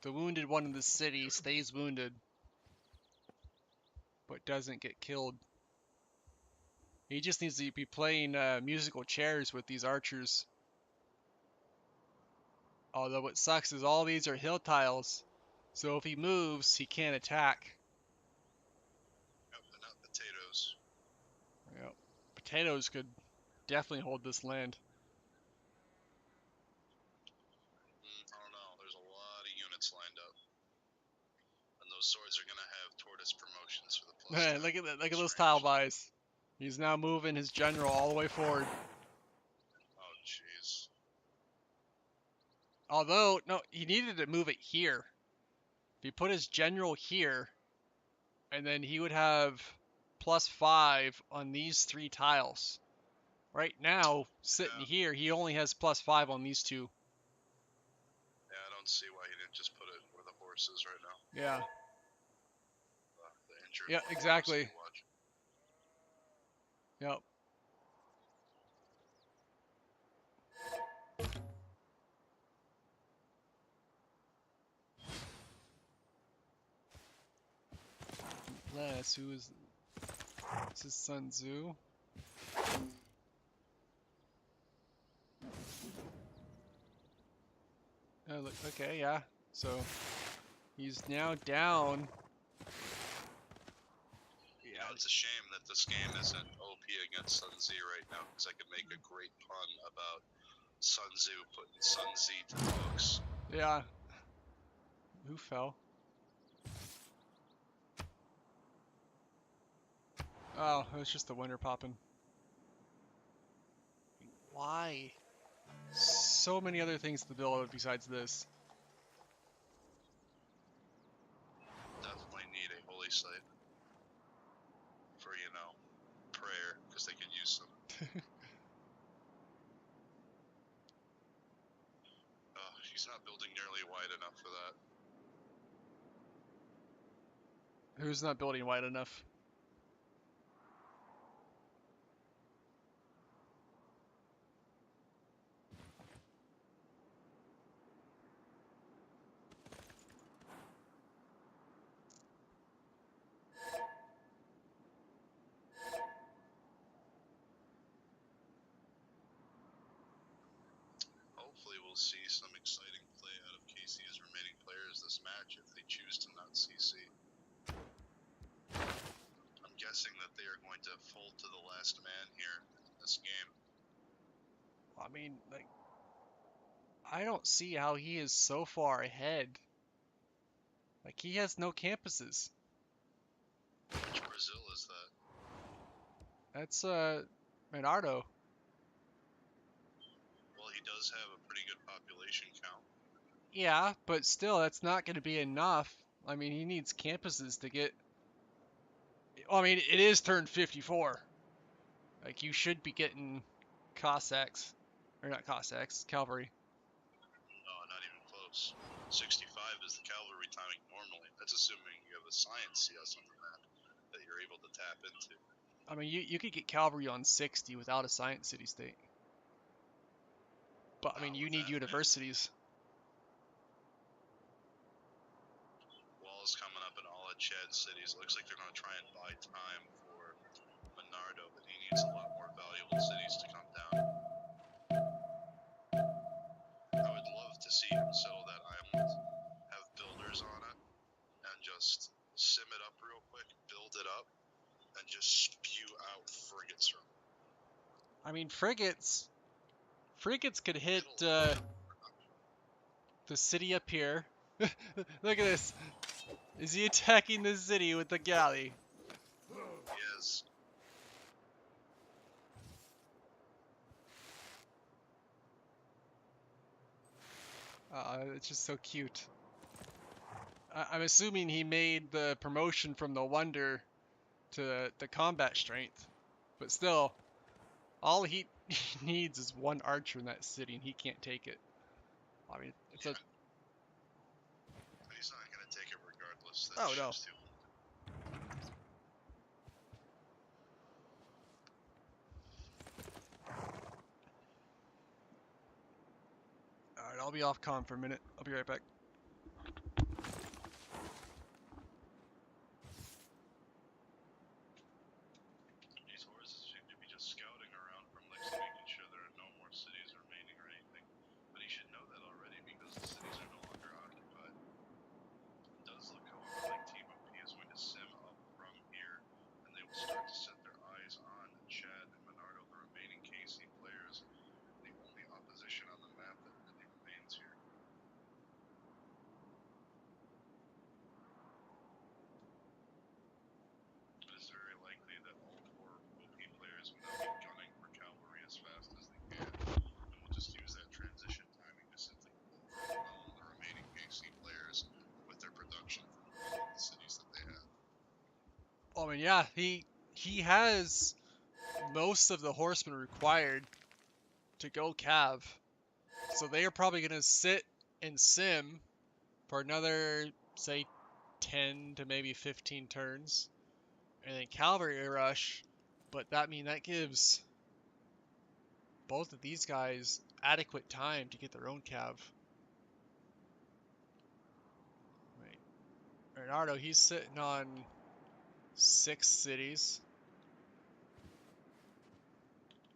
[SPEAKER 1] The wounded one in the city stays wounded, but doesn't get killed. He just needs to be playing musical chairs with these archers. Although what sucks is all these are hill tiles, so if he moves, he can't attack.
[SPEAKER 4] Yep, they're not potatoes.
[SPEAKER 1] Yep. Potatoes could definitely hold this land.
[SPEAKER 4] I don't know. There's a lot of units lined up. And those swords are going to have tortoise promotions for the plus.
[SPEAKER 1] Look at that! Look at those tile buys. He's now moving his general all the way forward.
[SPEAKER 4] Oh, jeez.
[SPEAKER 1] Although, no, he needed to move it here. If he put his general here, and then he would have +5 on these 3 tiles. Right now, sitting here, he only has +5 on these 2.
[SPEAKER 4] Yeah, I don't see why he didn't just put it where the horse is right now.
[SPEAKER 1] Yeah.
[SPEAKER 4] watcher.
[SPEAKER 1] Yeah,
[SPEAKER 4] City
[SPEAKER 1] exactly.
[SPEAKER 4] watcher.
[SPEAKER 1] Yep. Les, who is this? Is Sun Tzu? Oh, look, okay, yeah. So he's now down.
[SPEAKER 4] You know, it's a shame that this game isn't OP against Sun Tzu right now, because I could make a great pun about Sun Tzu putting Sun Tzu to the books.
[SPEAKER 1] Yeah. Who fell? Oh, it was just the winter popping. Why? So many other things to build besides this.
[SPEAKER 4] Definitely need a holy site for, you know, prayer, because they could use some. He's not building nearly wide enough for that.
[SPEAKER 1] Who's not building wide enough?
[SPEAKER 4] Hopefully we'll see some exciting play out of KC's remaining players this match if they choose to not CC. I'm guessing that they are going to fold to the last man here in this game.
[SPEAKER 1] I mean, like, I don't see how he is so far ahead. Like, he has no campuses.
[SPEAKER 4] Which Brazil is that?
[SPEAKER 1] That's, Menardo.
[SPEAKER 4] Well, he does have a pretty good population count.
[SPEAKER 1] Yeah, but still, that's not going to be enough. I mean, he needs campuses to get... Well, I mean, it is turn 54. Like, you should be getting Cossacks. Or not Cossacks, Cavalry.
[SPEAKER 4] No, not even close. 65 is the cavalry timing normally. That's assuming you have a science CS on the map that you're able to tap into.
[SPEAKER 1] I mean, you could get Cavalry on 60 without a Science City-State. But, I mean,
[SPEAKER 4] Not
[SPEAKER 1] you
[SPEAKER 4] with
[SPEAKER 1] need
[SPEAKER 4] that many.
[SPEAKER 1] universities.
[SPEAKER 4] Walls coming up in all of Chad cities. Looks like they're going to try and buy time for Menardo, but he needs a lot more valuable cities to come down. I would love to see him settle that island, have builders on it, and just sim it up real quick, build it up, and just spew out frigates from it.
[SPEAKER 1] I mean, frigates could hit,
[SPEAKER 4] It'll
[SPEAKER 1] the city up here. Look at this. Is he attacking the city with the galley?
[SPEAKER 4] Yes.
[SPEAKER 1] It's just so cute. I'm assuming he made the promotion from the Wonder to the combat strength. But still, all he needs is one archer in that city, and he can't take it. I mean, it's a...
[SPEAKER 4] He's not going to take it regardless.
[SPEAKER 1] Oh, no.
[SPEAKER 4] Ship's too
[SPEAKER 1] Alright, I'll be off comm for a minute. I'll be right back.
[SPEAKER 4] These horses seem to be just scouting around from Lexi, making sure there are no more cities remaining or anything. But he should know that already because the cities are no longer occupied. It does look, however, like Team OP is going to sim up from here, and they will start to set their eyes on Chad and Menardo, the remaining KC players, the only opposition on the map that really remains here. It is very likely that all four OP players will now be gunning for cavalry as fast as they can, and will just use that transition timing to simply overwhelm the remaining KC players with their production from all of the cities that they have.
[SPEAKER 1] I mean, yeah, he has most of the horsemen required to go Cav. So they are probably going to sit and sim for another, say, 10 to maybe 15 turns. and then cavalry rush, but that gives both of these guys adequate time to get their own cav. Wait, Bernardo, he's sitting on 6 cities.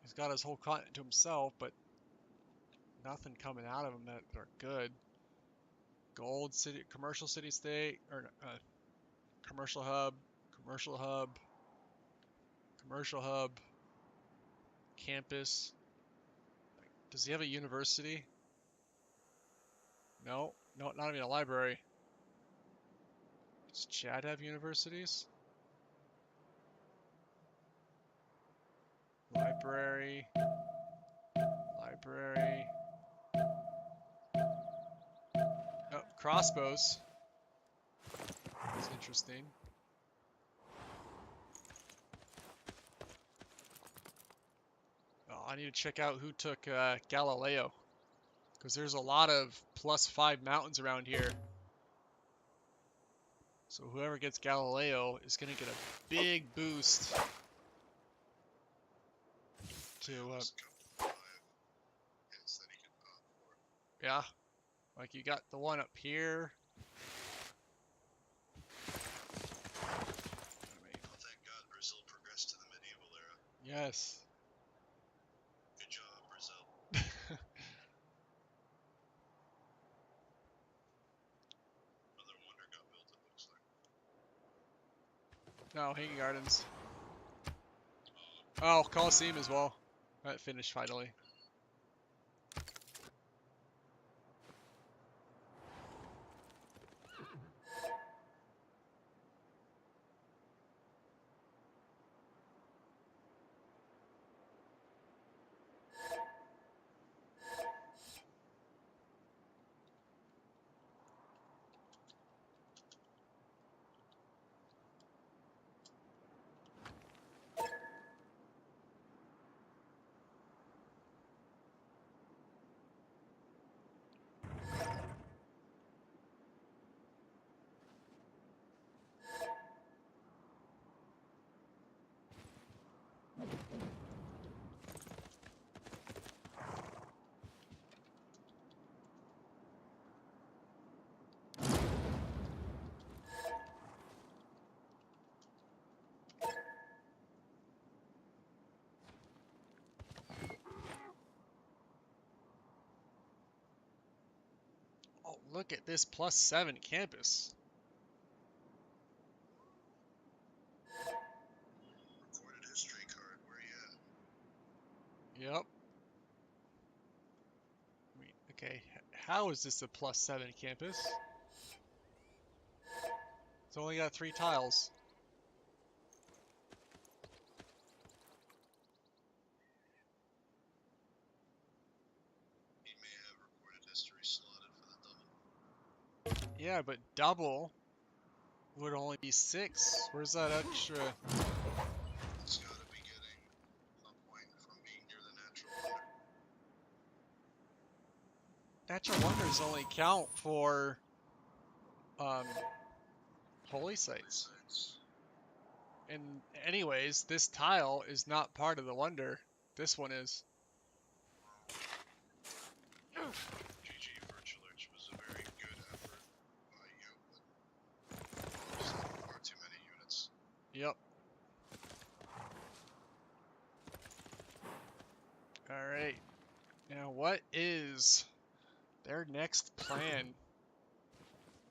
[SPEAKER 1] He's got his whole continent to himself, but nothing coming out of him that are good. Gold city, commercial city state, or commercial hub, commercial hub, commercial hub, campus. Does he have a university? No, no, not even a library. Does Chad have universities? Library, library. Oh, crossbows. That's interesting. Oh, I need to check out who took Galileo, because there's a lot of +5 mountains around here. So whoever gets Galileo is going to get a big boost to, yeah, like you got the one up here.
[SPEAKER 4] Oh, thank God Brazil progressed to the medieval era.
[SPEAKER 1] Yes.
[SPEAKER 4] Good job, Brazil. Another wonder got built, it looks like.
[SPEAKER 1] No, Hanging Gardens. Oh, Coliseum as well. That finished finally. Oh, look at this +7 campus.
[SPEAKER 4] Recorded history card, where you at?
[SPEAKER 1] Yep. I mean, okay, how is this a +7 campus? It's only got 3 tiles.
[SPEAKER 4] He may have recorded history slotted for the double.
[SPEAKER 1] Yeah, but double would only be 6. Where's that extra?
[SPEAKER 4] It's gotta be getting a point from being near the natural wonder.
[SPEAKER 1] Natural wonders only count for holy sites. And anyways, this tile is not part of the wonder. This one is.
[SPEAKER 4] GG Virtual Arch was a very good effort by you, but just far too many units.
[SPEAKER 1] Yep. Alright. Now what is their next plan?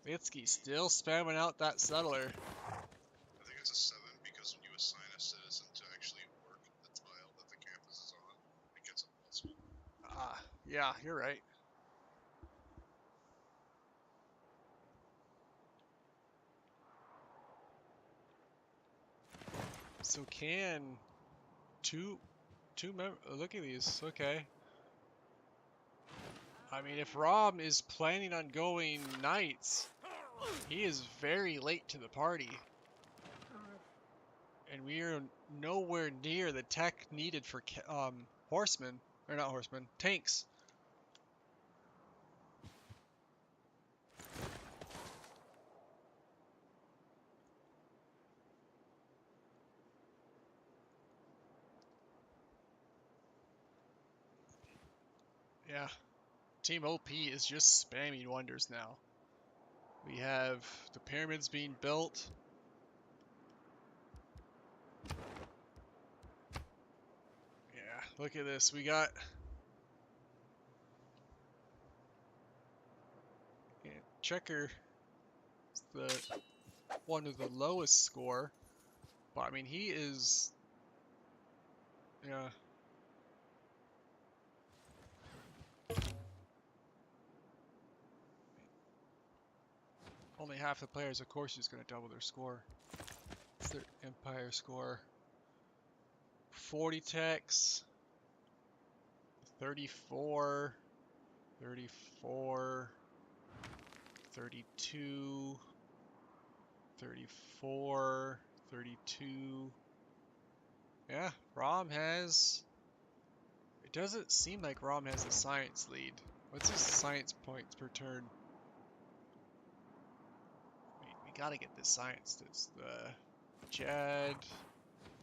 [SPEAKER 1] Litsky still spamming out that settler.
[SPEAKER 4] I think it's a 7 because when you assign a citizen to actually work the tile that the campus is on, it gets a +1.
[SPEAKER 1] Ah, yeah, you're right. So can look at these, okay. I mean, if Rom is planning on going knights, he is very late to the party. And we are nowhere near the tech needed for horsemen, or not horsemen, tanks. Yeah. Team OP is just spamming wonders now. We have the pyramids being built. Yeah, look at this. We got Checker, the one with the lowest score, but I mean he is, yeah. Only half the players, of course, is going to double their score. It's their Empire score. 40 techs, 34, 34, 32, 34, 32. Yeah, Rom has... It doesn't seem like Rom has a science lead. What's his science points per turn? We gotta get this science. This Chad.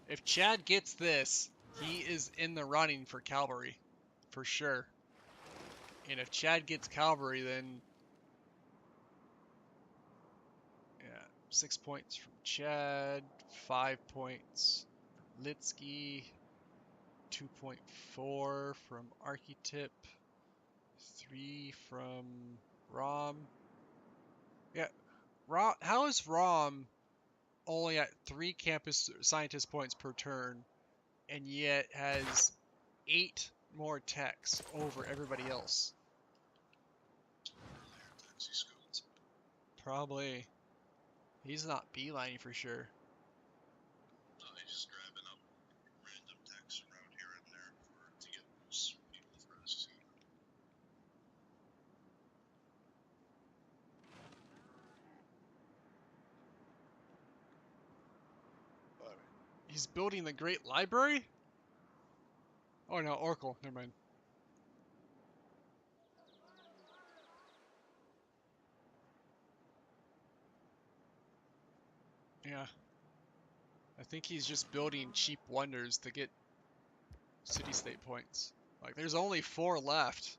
[SPEAKER 1] If Chad gets this, he is in the running for cavalry, for sure. And if Chad gets cavalry, then yeah, 6 points from Chad, 5 points from Litsky, 2.4 from Archetyp, 3 from Rom. Yeah, Rom. How is Rom only at 3 campus scientist points per turn, and yet has 8 more techs over everybody else? Probably. He's not beelining for sure.
[SPEAKER 4] No, he's just grabbing up random techs around here and there to get loose people for his team.
[SPEAKER 1] He's building the Great Library? Oh no, Oracle. Never mind. Yeah. I think he's just building cheap wonders to get city-state points. Like, there's only 4 left.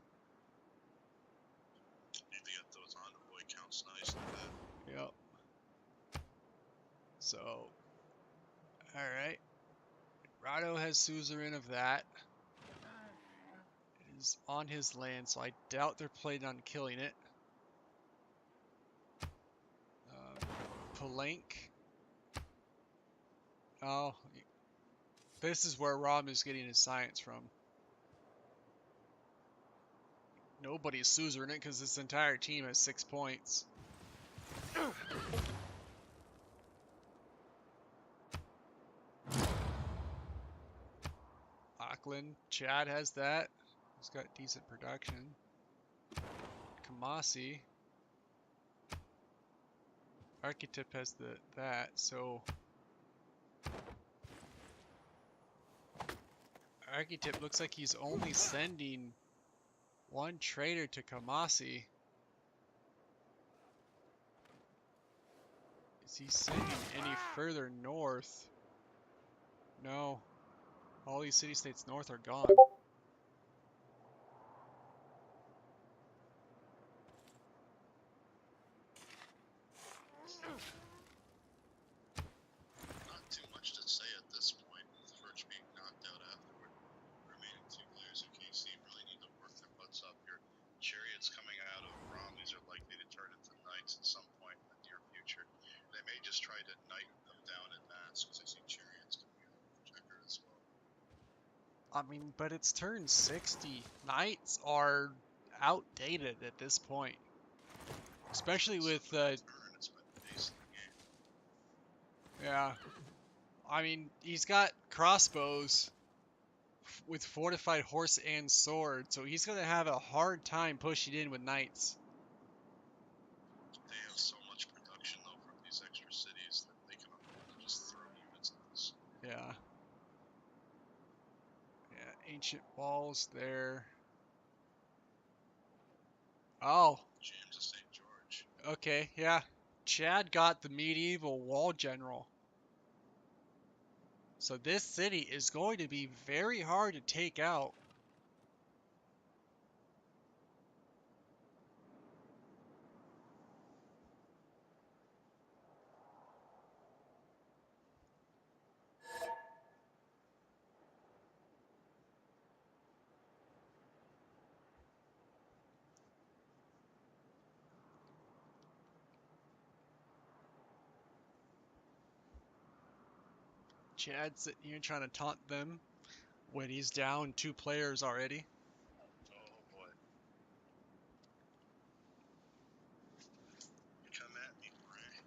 [SPEAKER 4] Need to get those envoy counts nice like that.
[SPEAKER 1] Yep. So, alright. Rado has suzerain of that. It is on his land, so I doubt they're planning on killing it. Palenque. Oh, this is where Rom is getting his science from. Nobody's suzerain it because this entire team has 6 points. Auckland, Chad has that. He's got decent production. Kamasi. Archetyp has that, so Archetyp looks like he's only sending 1 trader to Kamasi. Is he sending any further north? No. All these city-states north are gone.
[SPEAKER 4] Not too much to say at this point, with Furch being knocked out afterward. The remaining 2 players of KC really need to work their butts up here. Chariots coming out of Rom, these are likely to turn into knights at some point in the near future. They may just try to knight them down in mass, because I see chariots coming out of Checker as well.
[SPEAKER 1] I mean, but it's turn 60. Knights are outdated at this point. Especially with,
[SPEAKER 4] It's by the pace of the game.
[SPEAKER 1] yeah. I mean, he's got crossbows with fortified horse and sword, so he's going to have a hard time pushing in with knights.
[SPEAKER 4] They have so much production, though, from these extra cities that they can afford to just throw units at this.
[SPEAKER 1] Yeah. Yeah, ancient walls there. Oh,
[SPEAKER 4] James of St. George.
[SPEAKER 1] okay, yeah. Chad got the medieval wall general. So this city is going to be very hard to take out. Chad's sitting here trying to taunt them when he's down 2 players already.
[SPEAKER 4] Oh boy. Come at me, Ray.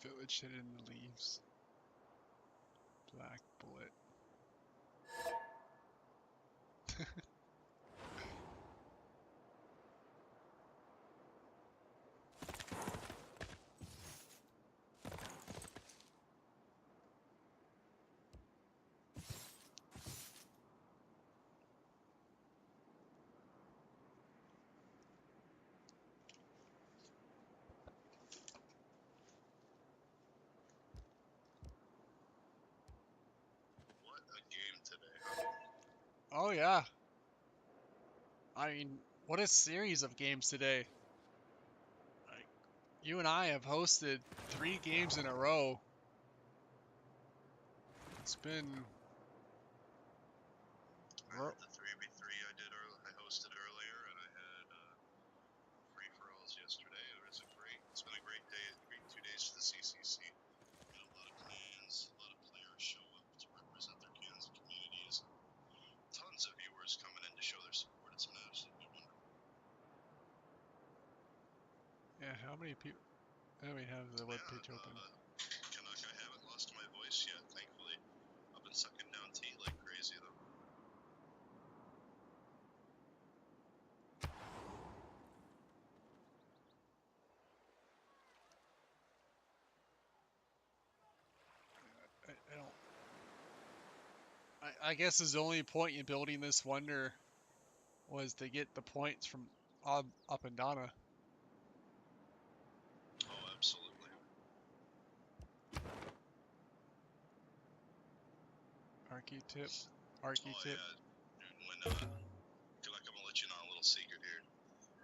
[SPEAKER 1] Village hidden in the leaves. Black bullet.
[SPEAKER 4] What a game today, huh?
[SPEAKER 1] Oh yeah. I mean, what a series of games today. Like, you and I have hosted 3 games in a row. It's been
[SPEAKER 4] I had the 3v3 I hosted earlier, and I had free-for-alls yesterday. It's been a great day, great 2 days for the CCC. Got a lot of clans, a lot of players show up to represent their clans and communities. Tons of viewers coming in to show their support. It's been absolutely wonderful.
[SPEAKER 1] yeah. How many people? Oh, we have the webpage
[SPEAKER 4] Yeah,
[SPEAKER 1] open.
[SPEAKER 4] Canuck, I haven't lost my voice yet, thankfully. I've been sucking down tea like crazy, though.
[SPEAKER 1] I don't. I guess his only point in building this wonder was to get the points from up and Donna.
[SPEAKER 4] Oh, absolutely.
[SPEAKER 1] Archetype.
[SPEAKER 4] Oh,
[SPEAKER 1] Archetype.
[SPEAKER 4] yeah. Dude, when, Canuck, I'm gonna let you know a little secret here.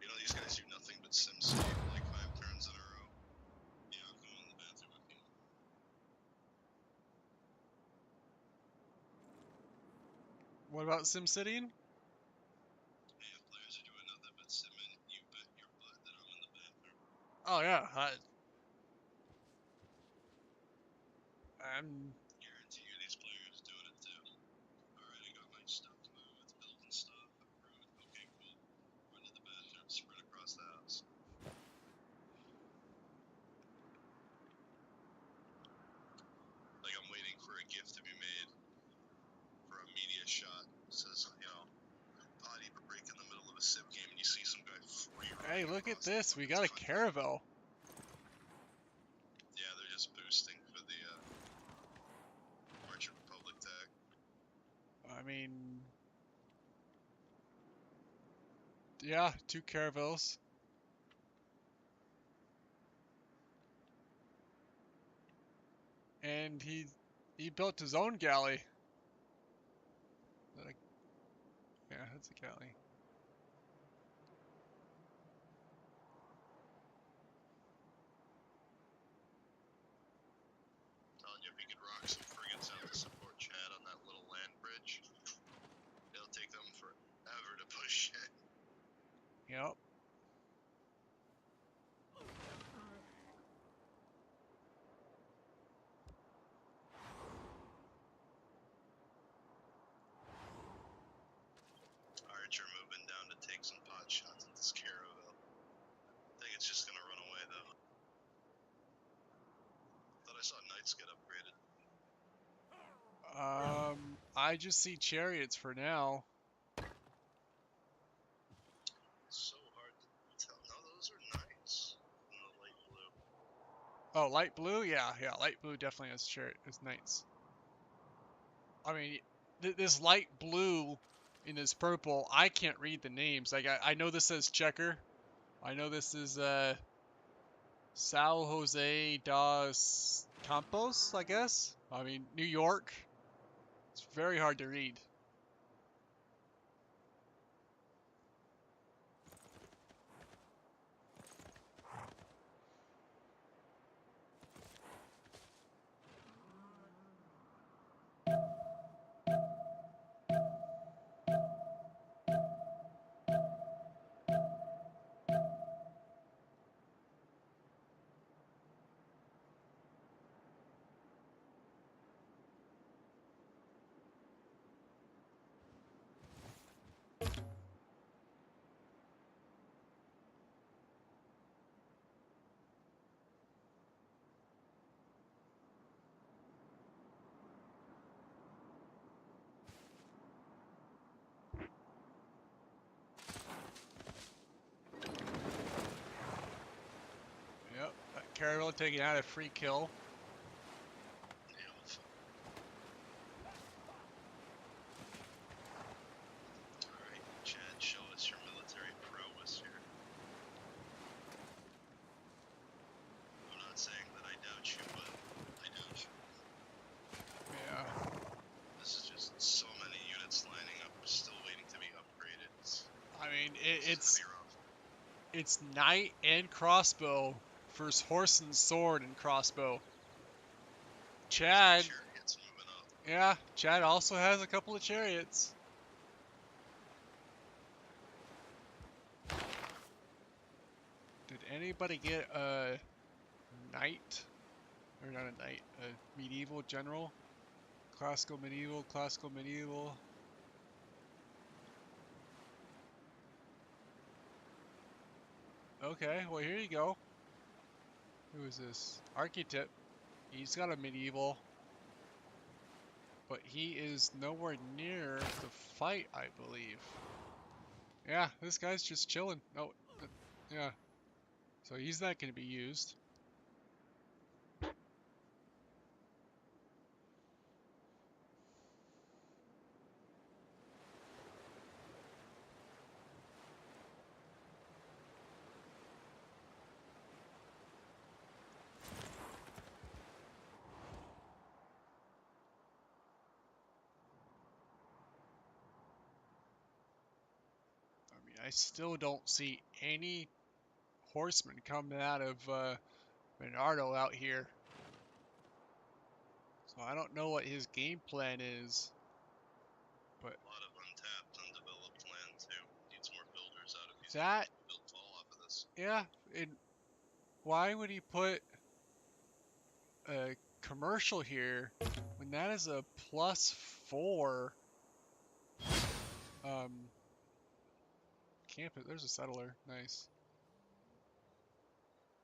[SPEAKER 4] You know, these guys do nothing but sim save like 5 turns in a row. Yeah, I'll come in the bathroom with you.
[SPEAKER 1] What about sim sitting?
[SPEAKER 4] Yeah, players are doing nothing but simming. You bet your butt that I'm in the bathroom.
[SPEAKER 1] Oh yeah. I'm.
[SPEAKER 4] Guarantee you these players doing it too. Alright, I got my stuff moved, building stuff, approved. Okay, cool. Run to the bathroom, spread across the house. Like I'm waiting for a gift to be made for a media shot. It says, potty break in the middle of a sim game and you see some guy free
[SPEAKER 1] Hey,
[SPEAKER 4] running
[SPEAKER 1] look at
[SPEAKER 4] across the
[SPEAKER 1] this. We
[SPEAKER 4] fucking
[SPEAKER 1] got a
[SPEAKER 4] country.
[SPEAKER 1] caravel.
[SPEAKER 4] Yeah, they're just boosting for the March of Republic tag.
[SPEAKER 1] I mean, yeah, 2 caravels. And he built his own galley. Like, yeah, that's a galley.
[SPEAKER 4] Telling you, if he could rock some frigates out to support Chad on that little land bridge, it'll take them forever to push in.
[SPEAKER 1] Yep.
[SPEAKER 4] Archer moving down to take some pot shots at this caravel. I think it's just gonna run away though. Thought I saw Knights get upgraded.
[SPEAKER 1] I just see chariots for now.
[SPEAKER 4] So hard to tell. No, those are Knights.
[SPEAKER 1] Oh, light blue? Yeah, yeah, light blue definitely has is knights. I mean, this light blue and this purple, I can't read the names. Like, I know this says checker. I know this is, Sao Jose dos Campos, I guess. I mean, New York. It's very hard to read. Yep, that Caravel taking out a free kill.
[SPEAKER 4] Alright, Chad, show us your military prowess here. I'm not saying that I doubt you, but I doubt you.
[SPEAKER 1] Yeah.
[SPEAKER 4] This is just so many units lining up, still waiting to be upgraded.
[SPEAKER 1] I mean,
[SPEAKER 4] It's gonna be rough.
[SPEAKER 1] it's knight and crossbow versus horse and sword and crossbow. Chad,
[SPEAKER 4] Chariots moving up.
[SPEAKER 1] yeah, Chad also has a couple of chariots. Did anybody get a knight? Or not a knight, a medieval general? Classical medieval, classical medieval. Okay, well here you go. Who is this? Architect. He's got a medieval. But he is nowhere near the fight, I believe. Yeah, this guy's just chilling. Oh, yeah. So he's not going to be used. I mean, I still don't see any horsemen coming out of Bernardo out here. So I don't know what his game plan is. But
[SPEAKER 4] A lot of untapped, undeveloped land too. Needs more builders out if he's
[SPEAKER 1] that,
[SPEAKER 4] gonna build fall off of this.
[SPEAKER 1] yeah, and why would he put a commercial here when that is a +4 campus? There's a settler. Nice.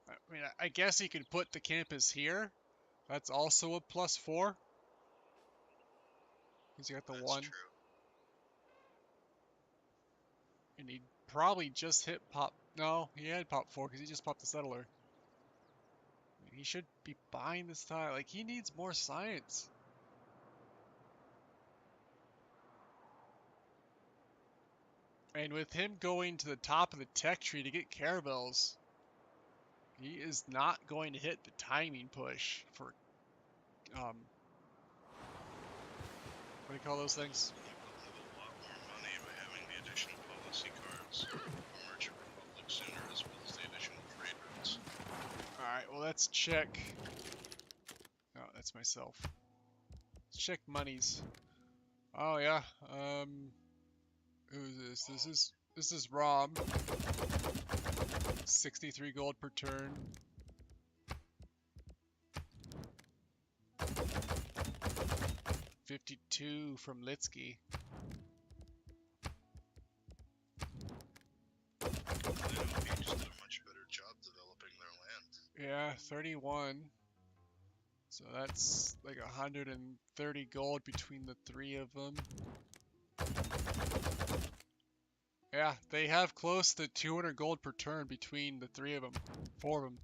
[SPEAKER 1] I mean, I guess he could put the campus here. That's also a +4. He's got the
[SPEAKER 4] That's
[SPEAKER 1] 1.
[SPEAKER 4] true.
[SPEAKER 1] And he probably just hit pop. No, he had pop 4 because he just popped the settler. I mean, he should be buying this tile. Like, he needs more science. And with him going to the top of the tech tree to get caravels, he is not going to hit the timing push for, what do you call those things?
[SPEAKER 4] He will have a lot more money by having the additional policy cards for Merchant Republic sooner, as well as the additional trade routes.
[SPEAKER 1] Alright, well, let's check. Oh, that's myself. Let's check monies. Oh, yeah. Who is this? This is Rom. 63 gold per turn. $52 from Litsky.
[SPEAKER 4] They just did a much better job developing their land.
[SPEAKER 1] Yeah, 31. So that's like 130 gold between the 3 of them. Yeah, they have close to 200 gold per turn between the 3 of them. 4 of them.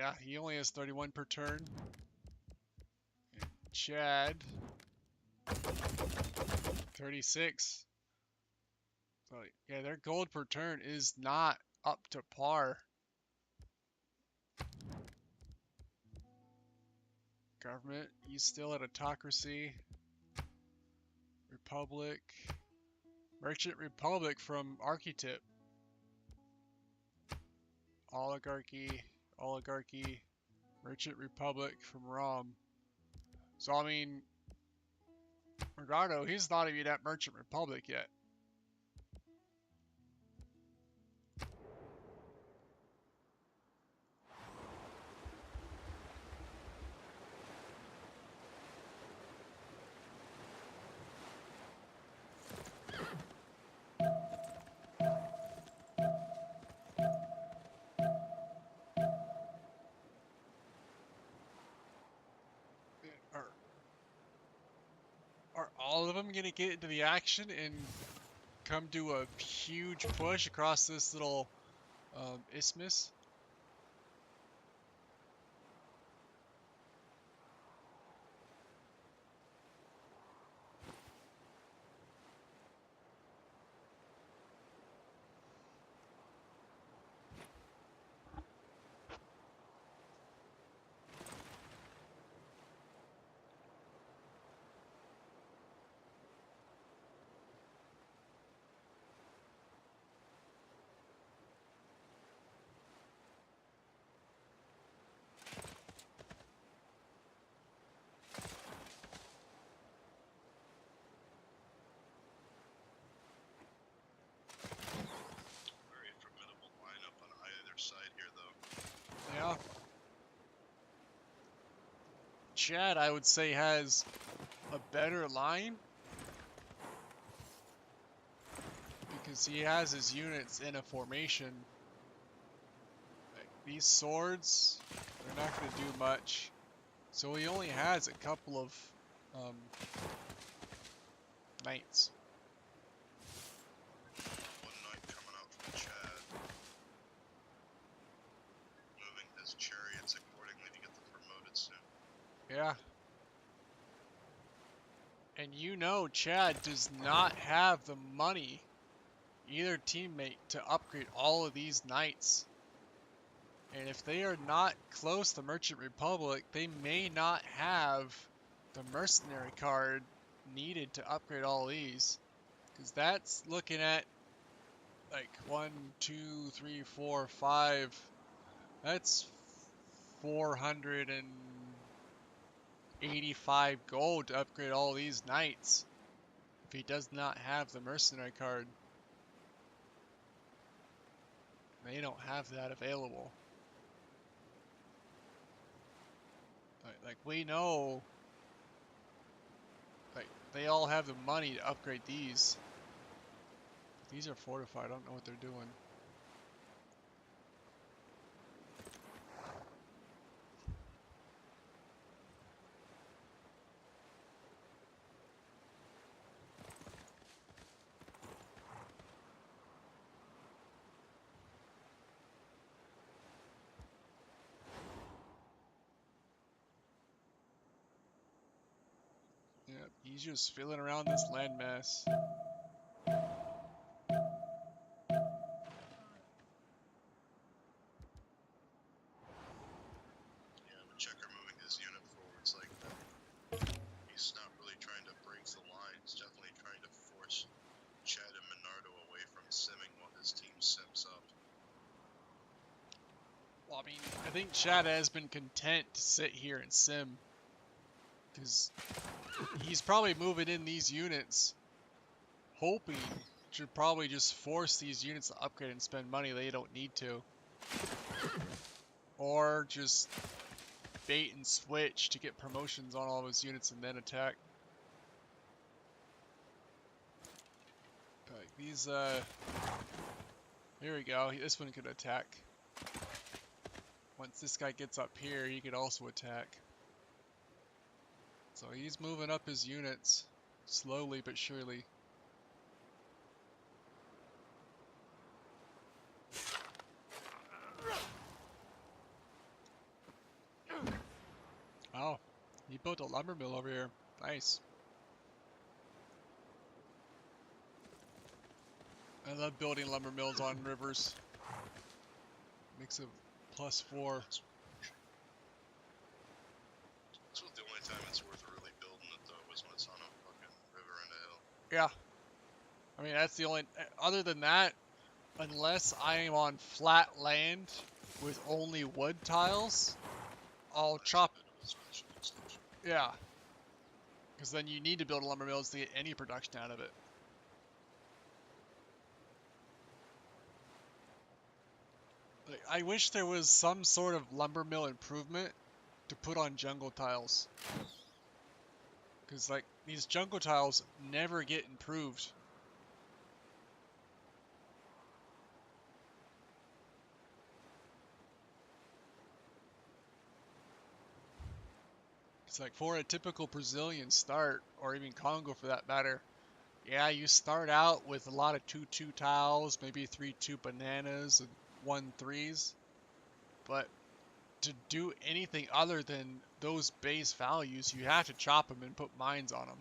[SPEAKER 1] Yeah, he only has 31 per turn. And Chad, 36. So yeah, their gold per turn is not up to par. Government, he's still at autocracy. Republic. Merchant Republic from Archetype. Oligarchy. Oligarchy. Merchant Republic from Rom. So I mean, Ricardo, he's not even at Merchant Republic yet. Are, are all of them gonna get into the action and come do a huge push across this little isthmus?
[SPEAKER 4] Very formidable lineup on either side here, though.
[SPEAKER 1] Yeah. Chad, I would say, has a better line because he has his units in a formation. Like, these swords, they're not going to do much. So he only has a couple of knights.
[SPEAKER 4] One knight coming out from Chad, moving his chariots accordingly to get them promoted soon.
[SPEAKER 1] Yeah. And you know Chad does not have the money, either teammate, to upgrade all of these knights. And if they are not close to Merchant Republic, they may not have the mercenary card needed to upgrade all these. Because that's looking at like 1, 2, 3, 4, 5. That's 485 gold to upgrade all these knights. If he does not have the mercenary card. They don't have that available. Like we know, like they all have the money to upgrade these. These are fortified. I don't know what they're doing. Yep, he's just fiddling around this landmass.
[SPEAKER 4] Yeah, but Checker moving his unit forwards like that. He's not really trying to break the lines, definitely trying to force Chad and Minardo away from simming while his team sims up.
[SPEAKER 1] Well, I mean, I think Chad has been content to sit here and sim. Because he's probably moving in these units, hoping to probably just force these units to upgrade and spend money they don't need to. Or just bait and switch to get promotions on all of his units and then attack. Like these, here we go. This one could attack. Once this guy gets up here, he could also attack. So he's moving up his units, slowly but surely. he built a lumber mill over here. Nice. I love building lumber mills on rivers. Makes a +4.
[SPEAKER 4] So the only time it's worth really building it though was when it's on a fucking river and a hill.
[SPEAKER 1] Yeah. I mean, that's the only... Other than that, unless I am on flat land with only wood tiles, I'll
[SPEAKER 4] That's
[SPEAKER 1] chop...
[SPEAKER 4] a bit of a special exception.
[SPEAKER 1] Yeah. Because then you need to build lumber mills to get any production out of it. Like, I wish there was some sort of lumber mill improvement to put on jungle tiles. Because, like, these jungle tiles never get improved. It's like, for a typical Brazilian start, or even Congo for that matter, yeah, you start out with a lot of 2-2 tiles, maybe 3-2 bananas, and 1-3s. But to do anything other than those base values, you have to chop them and put mines on them.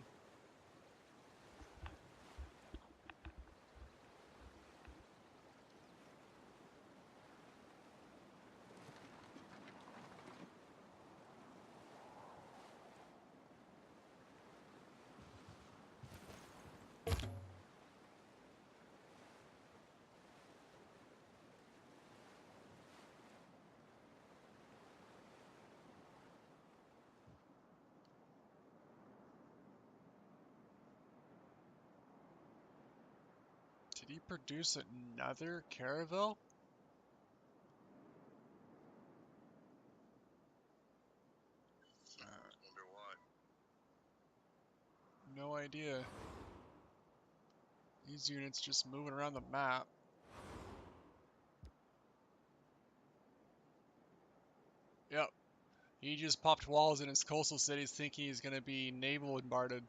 [SPEAKER 1] Did he produce another caravel?
[SPEAKER 4] Wonder why.
[SPEAKER 1] No idea. These units just moving around the map. Yep. He just popped walls in his coastal cities thinking he's going to be naval bombarded.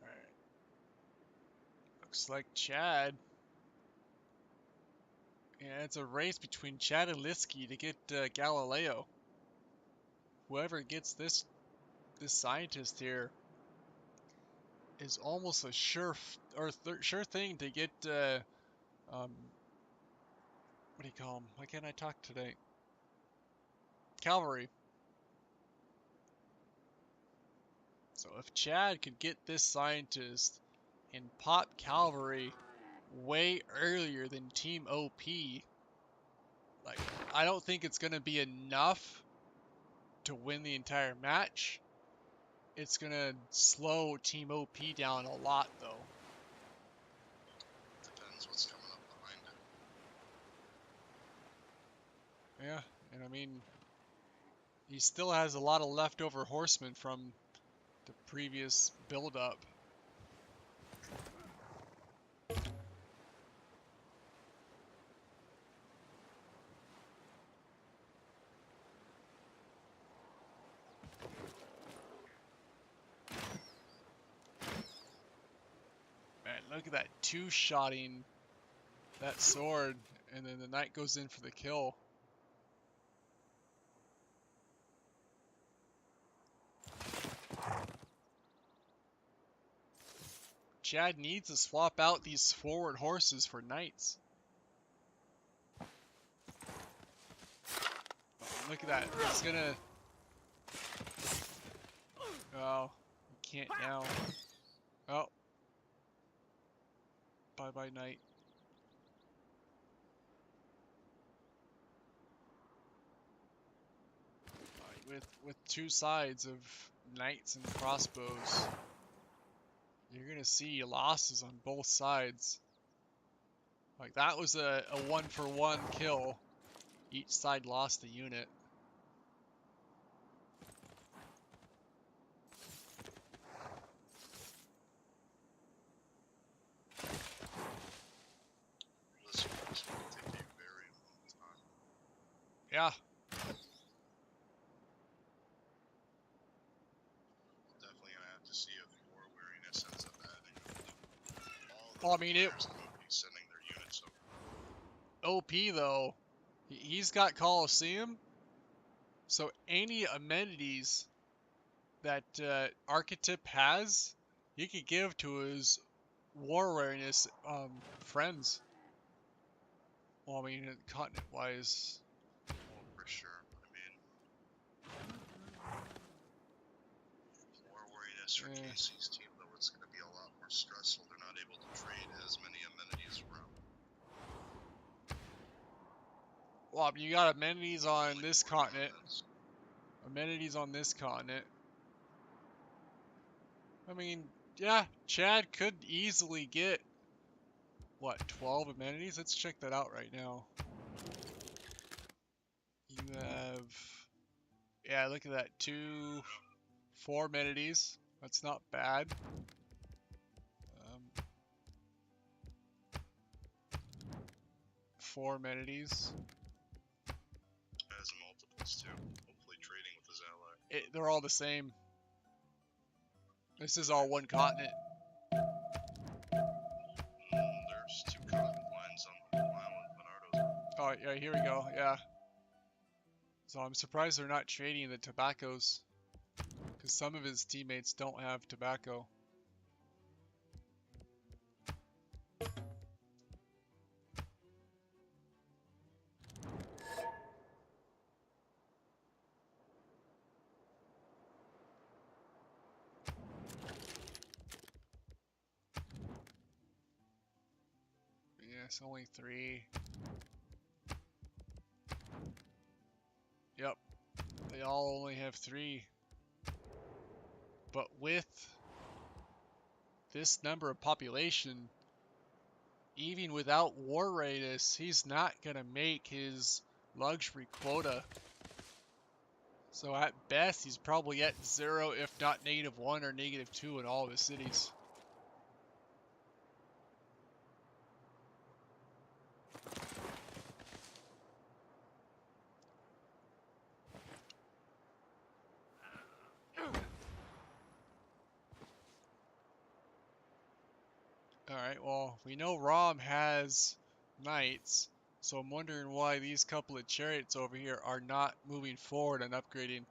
[SPEAKER 1] Alright. Looks like Chad. Yeah, it's a race between Chad and Liski to get Galileo. Whoever gets this scientist here is almost a sure thing to get what do you call them? Why can't I talk today? Cavalry. So if Chad could get this scientist and pop cavalry way earlier than Team OP, like, I don't think it's gonna be enough to win the entire match. It's gonna slow Team OP down a lot though.
[SPEAKER 4] Depends what's coming up behind it.
[SPEAKER 1] Yeah, and I mean, he still has a lot of leftover horsemen from the previous build-up. Man, look at that two-shotting that sword, and then the knight goes in for the kill. Chad needs to swap out these forward horses for knights. Oh, look at that. He's gonna... Oh, he can't now. Oh. Bye-bye, knight. With two sides of knights and crossbows, you're gonna see losses on both sides. Like, that was a 1-for-1 kill. Each side lost a unit. Yeah.
[SPEAKER 4] Definitely gonna have to see if war weariness ends up adding all the
[SPEAKER 1] Well, I mean,
[SPEAKER 4] players that would be sending their units over.
[SPEAKER 1] OP though, he's got Coliseum, so any amenities that Archetype has, he could give to his war awareness friends. Well, I mean, continent-wise.
[SPEAKER 4] Oh, for sure. I mean, war weariness for
[SPEAKER 1] Eh.
[SPEAKER 4] KC's team, though, it's gonna be a lot more stressful. They're not able to trade as many amenities around.
[SPEAKER 1] Well, I mean, you got amenities on
[SPEAKER 4] Like
[SPEAKER 1] this
[SPEAKER 4] war
[SPEAKER 1] continent.
[SPEAKER 4] continents.
[SPEAKER 1] Amenities on this continent. I mean, yeah, Chad could easily get, what, 12 amenities? Let's check that out right now. You have, yeah, look at that, 4 amenities. That's not bad. Um, 4 amenities.
[SPEAKER 4] Has multiples too. Hopefully trading with his ally.
[SPEAKER 1] They're all the same. This is all one continent.
[SPEAKER 4] There's 2 cotton lines on the line with Bernardo's.
[SPEAKER 1] Oh, yeah, here we go, yeah. So I'm surprised they're not trading the tobaccos, because some of his teammates don't have tobacco. Yes, only 3. Yep, they all only have 3. But with this number of population, even without war readiness, he's not gonna make his luxury quota. So at best, he's probably at 0, if not -1 or -2 in all of his cities. Alright, well, we know Rom has knights, so I'm wondering why these couple of chariots over here are not moving forward and upgrading.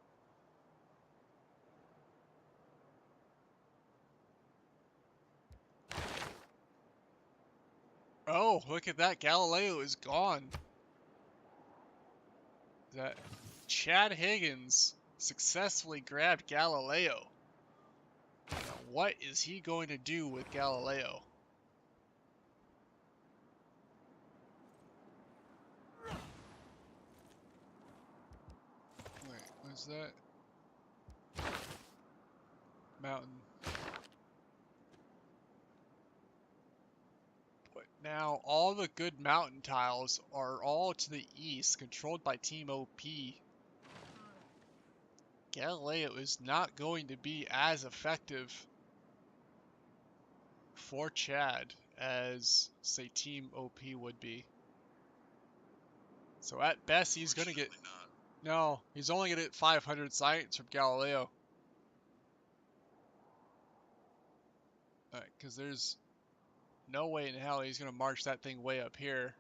[SPEAKER 1] Oh, look at that, Galileo is gone. That Chad Higgins successfully grabbed Galileo. Now, what is he going to do with Galileo? Wait, what's that? Mountain. But now all the good mountain tiles are all to the east, controlled by Team OP. Galileo is not going to be as effective for Chad as, say, Team OP would be. So at best, he's going to get...
[SPEAKER 4] Unfortunately not.
[SPEAKER 1] No, he's only going to get 500 science from Galileo. Because there's no way in hell he's going to march that thing way up here.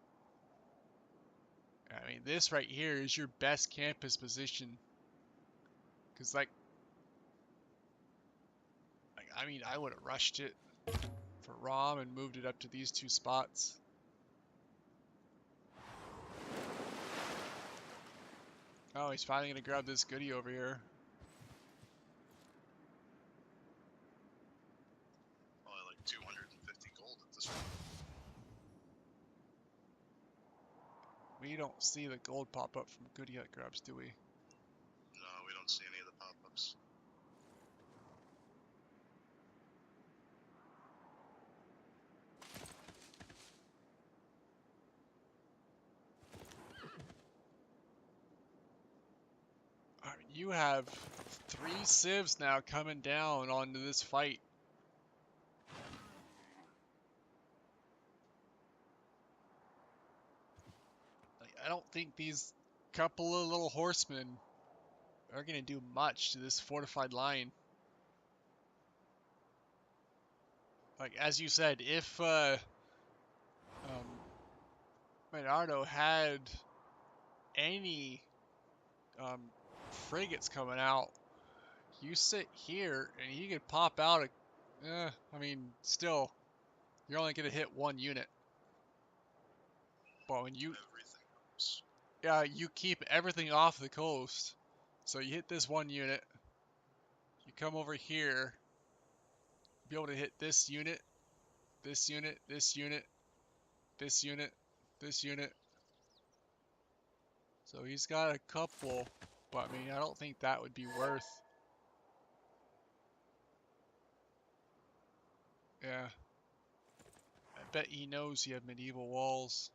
[SPEAKER 1] I mean, this right here is your best campus position. Because, I mean, I would have rushed it for Rom and moved it up to these 2 spots. Oh, he's finally going to grab this goodie over here.
[SPEAKER 4] Probably like 250 gold at this point.
[SPEAKER 1] We don't see the gold pop up from goodie hut grabs, do we?
[SPEAKER 4] No, we don't see any of the pop-ups.
[SPEAKER 1] Alright, you have 3 civs now coming down onto this fight. I don't think these couple of little horsemen are going to do much to this fortified line. Like, as you said, if Bernardo had any frigates coming out, you sit here and he could pop out I mean, still, you're only going to hit one unit. But when you...
[SPEAKER 4] Everything else.
[SPEAKER 1] Yeah, you keep everything off the coast. So you hit this one unit. You come over here. Be able to hit this unit, this unit, this unit, this unit, this unit. So he's got a couple, but I mean, I don't think that would be worth. Yeah. I bet he knows you have medieval walls.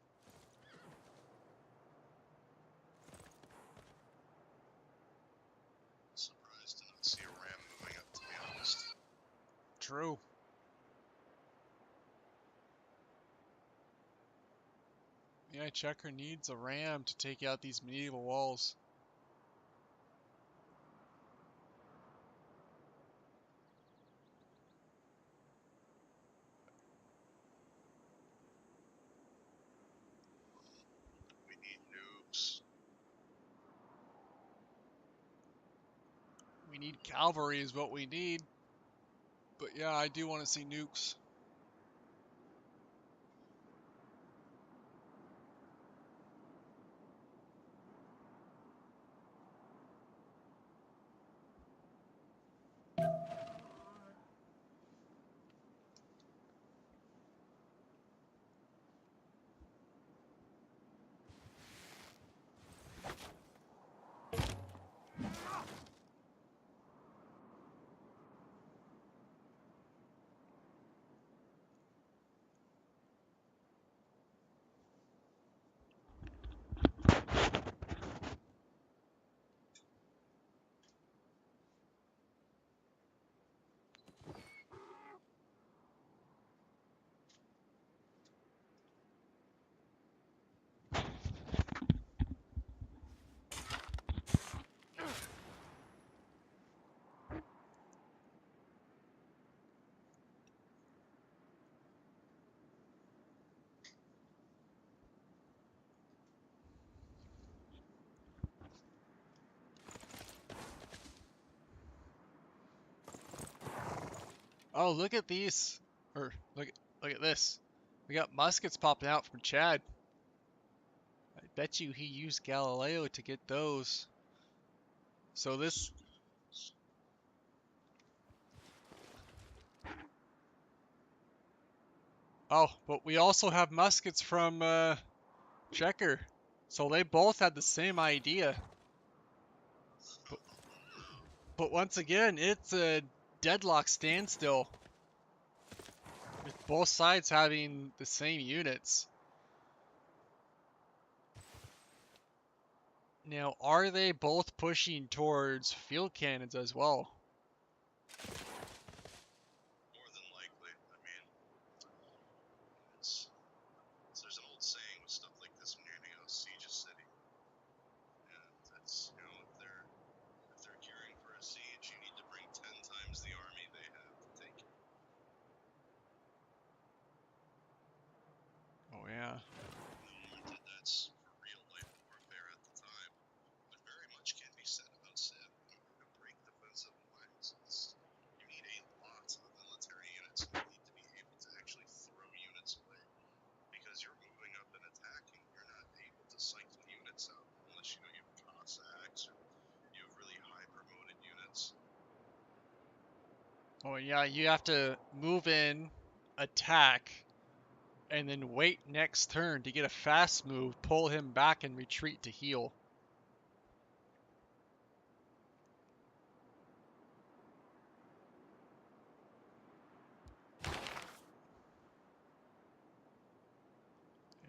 [SPEAKER 4] Surprised to not see a ram moving up, to be honest.
[SPEAKER 1] True. Yeah, Checker needs a ram to take out these medieval walls.
[SPEAKER 4] We need nukes.
[SPEAKER 1] We need cavalry is what we need. But yeah, I do want to see nukes. Oh, look at these. Or look at this. We got muskets popping out from Chad. I bet you he used Galileo to get those. So this... Oh, but we also have muskets from Checker. So they both had the same idea. But once again, it's a deadlock standstill. With both sides having the same units. Now, are they both pushing towards field cannons as well?
[SPEAKER 4] More than likely. I mean, it's there's an old saying with stuff like this when you're gonna go siege a city. And it's, you know, if they're gearing for a siege, you need to bring 10 times the army they have to take it.
[SPEAKER 1] Oh yeah.
[SPEAKER 4] Granted, that's for real life warfare at the time, but very much can be said about Civ. In order to break defensive lines, you need a lot of military units. You need to be able to actually throw units away, because you're moving up and attacking. You're not able to cycle units out unless you know you have Cossacks or you have really high promoted units.
[SPEAKER 1] Oh yeah, you have to move in, attack, and then wait next turn to get a fast move, pull him back and retreat to heal.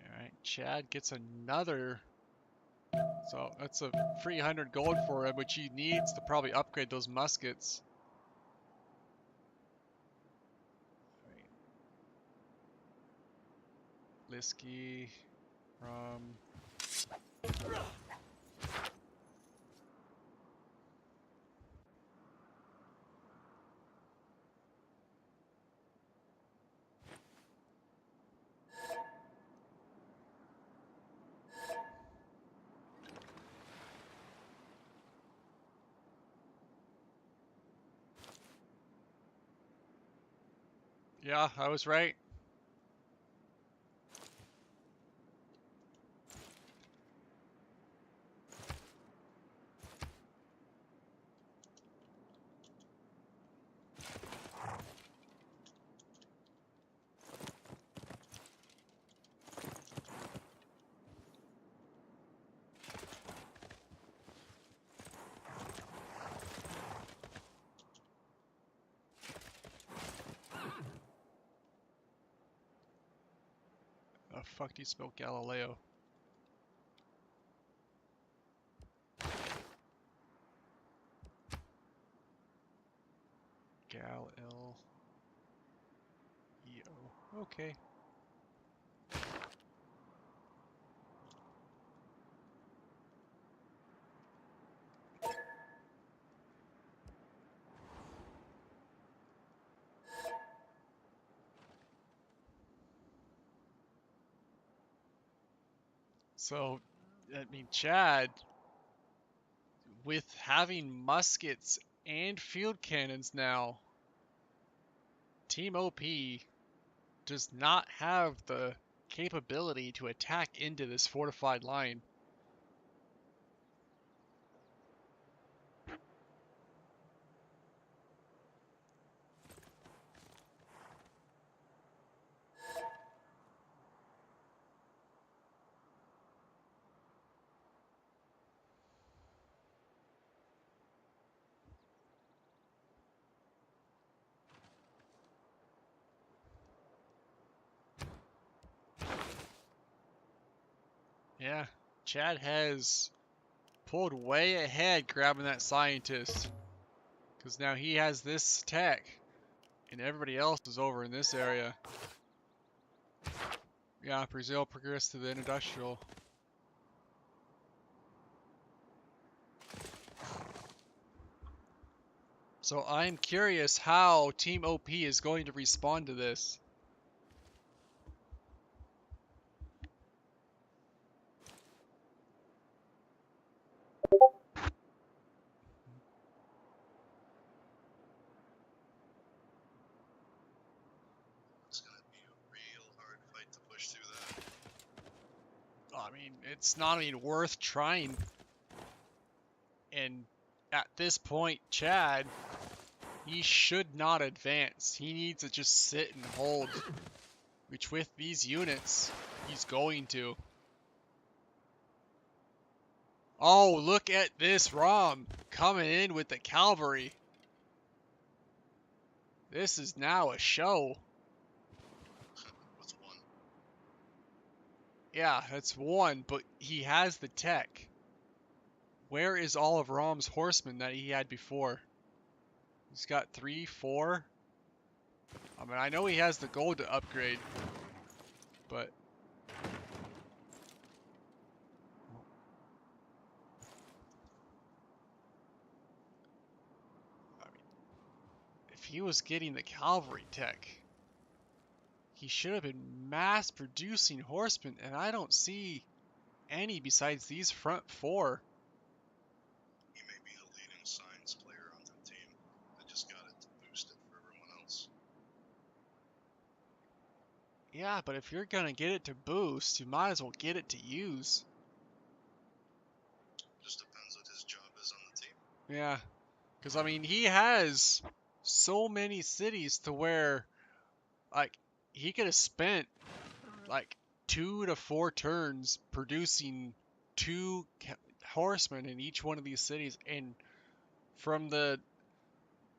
[SPEAKER 1] Alright, Chad gets another. So that's a free 100 gold for him, which he needs to probably upgrade those muskets. Lisky from... Yeah, I was right. Oh, fuck, do you spell Galileo? Gal-L-E-O. Okay. So, I mean, Chad, with having muskets and field cannons now, Team OP does not have the capability to attack into this fortified line. Yeah, Chad has pulled way ahead grabbing that scientist. Because now he has this tech, and everybody else is over in this area. Yeah, Brazil progressed to the industrial. So I'm curious how Team OP is going to respond to this.
[SPEAKER 4] It's gonna be a real hard fight to push through that.
[SPEAKER 1] I mean, it's not even worth trying. And at this point, Chad, he should not advance. He needs to just sit and hold. Which with these units, he's going to. Oh, look at this ROM coming in with the cavalry. This is now a show.
[SPEAKER 4] With one.
[SPEAKER 1] Yeah, that's one, but he has the tech. Where is all of ROM's horsemen that he had before? He's got 3, 4. I mean, I know he has the gold to upgrade, but I mean, if he was getting the cavalry tech, he should have been mass producing horsemen, and I don't see any besides these front 4.
[SPEAKER 4] He may be the leading science player on the team. I just got it to boost it for everyone else.
[SPEAKER 1] Yeah, but if you're gonna get it to boost, you might as well get it to use.
[SPEAKER 4] Just depends what his job is on the team.
[SPEAKER 1] Yeah, because I mean, he has so many cities to where, like, he could have spent like 2 to 4 turns producing 2 horsemen in each one of these cities, and from the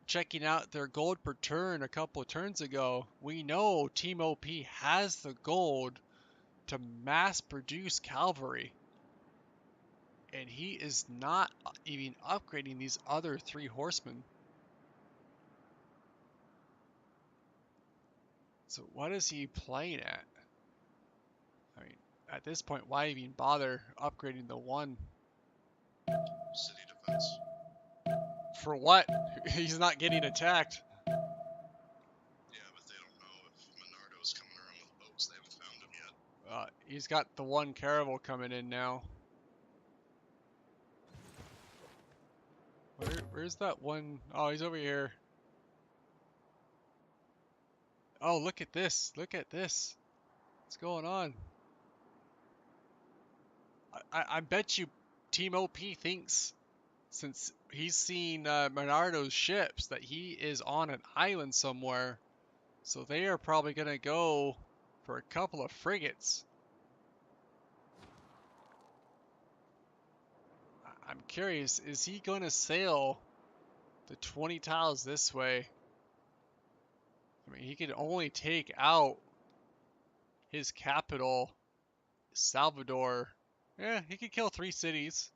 [SPEAKER 1] checking out their gold per turn a couple of turns ago, we know Team OP has the gold to mass produce cavalry. And he is not even upgrading these other 3 horsemen. So what is he playing at? I mean, at this point, why even bother upgrading the 1?
[SPEAKER 4] City defense.
[SPEAKER 1] For what? He's not getting attacked.
[SPEAKER 4] Yeah, but they don't know if Monardo's coming around with boats. They haven't found him yet.
[SPEAKER 1] He's got the 1 caravel coming in now. Where's that one? Oh, he's over here. Oh, look at this. Look at this. What's going on? I bet you Team OP thinks, since he's seen Bernardo's ships, that he is on an island somewhere. So they are probably going to go for a couple of frigates. I'm curious, is he going to sail the 20 tiles this way? I mean, he could only take out his capital, Salvador. Yeah, he could kill 3 cities.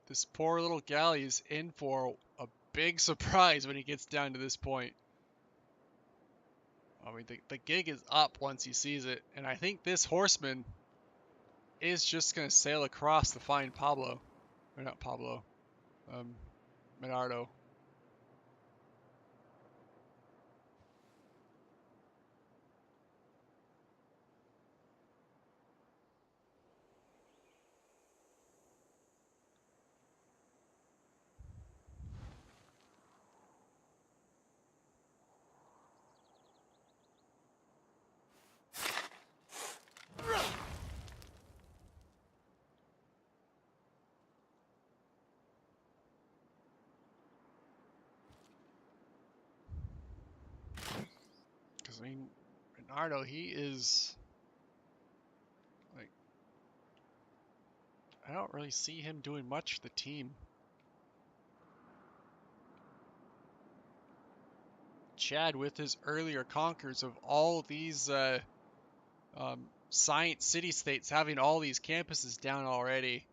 [SPEAKER 1] This poor little galley is in for a big surprise when he gets down to this point. I mean, the gig is up once he sees it, and I think this horseman is just going to sail across to find Pablo. Or not Pablo. Menardo. Because, I mean, Menardo, he is... like, I don't really see him doing much for the team. Chad, with his earlier conquers of all these science city-states having all these campuses down already.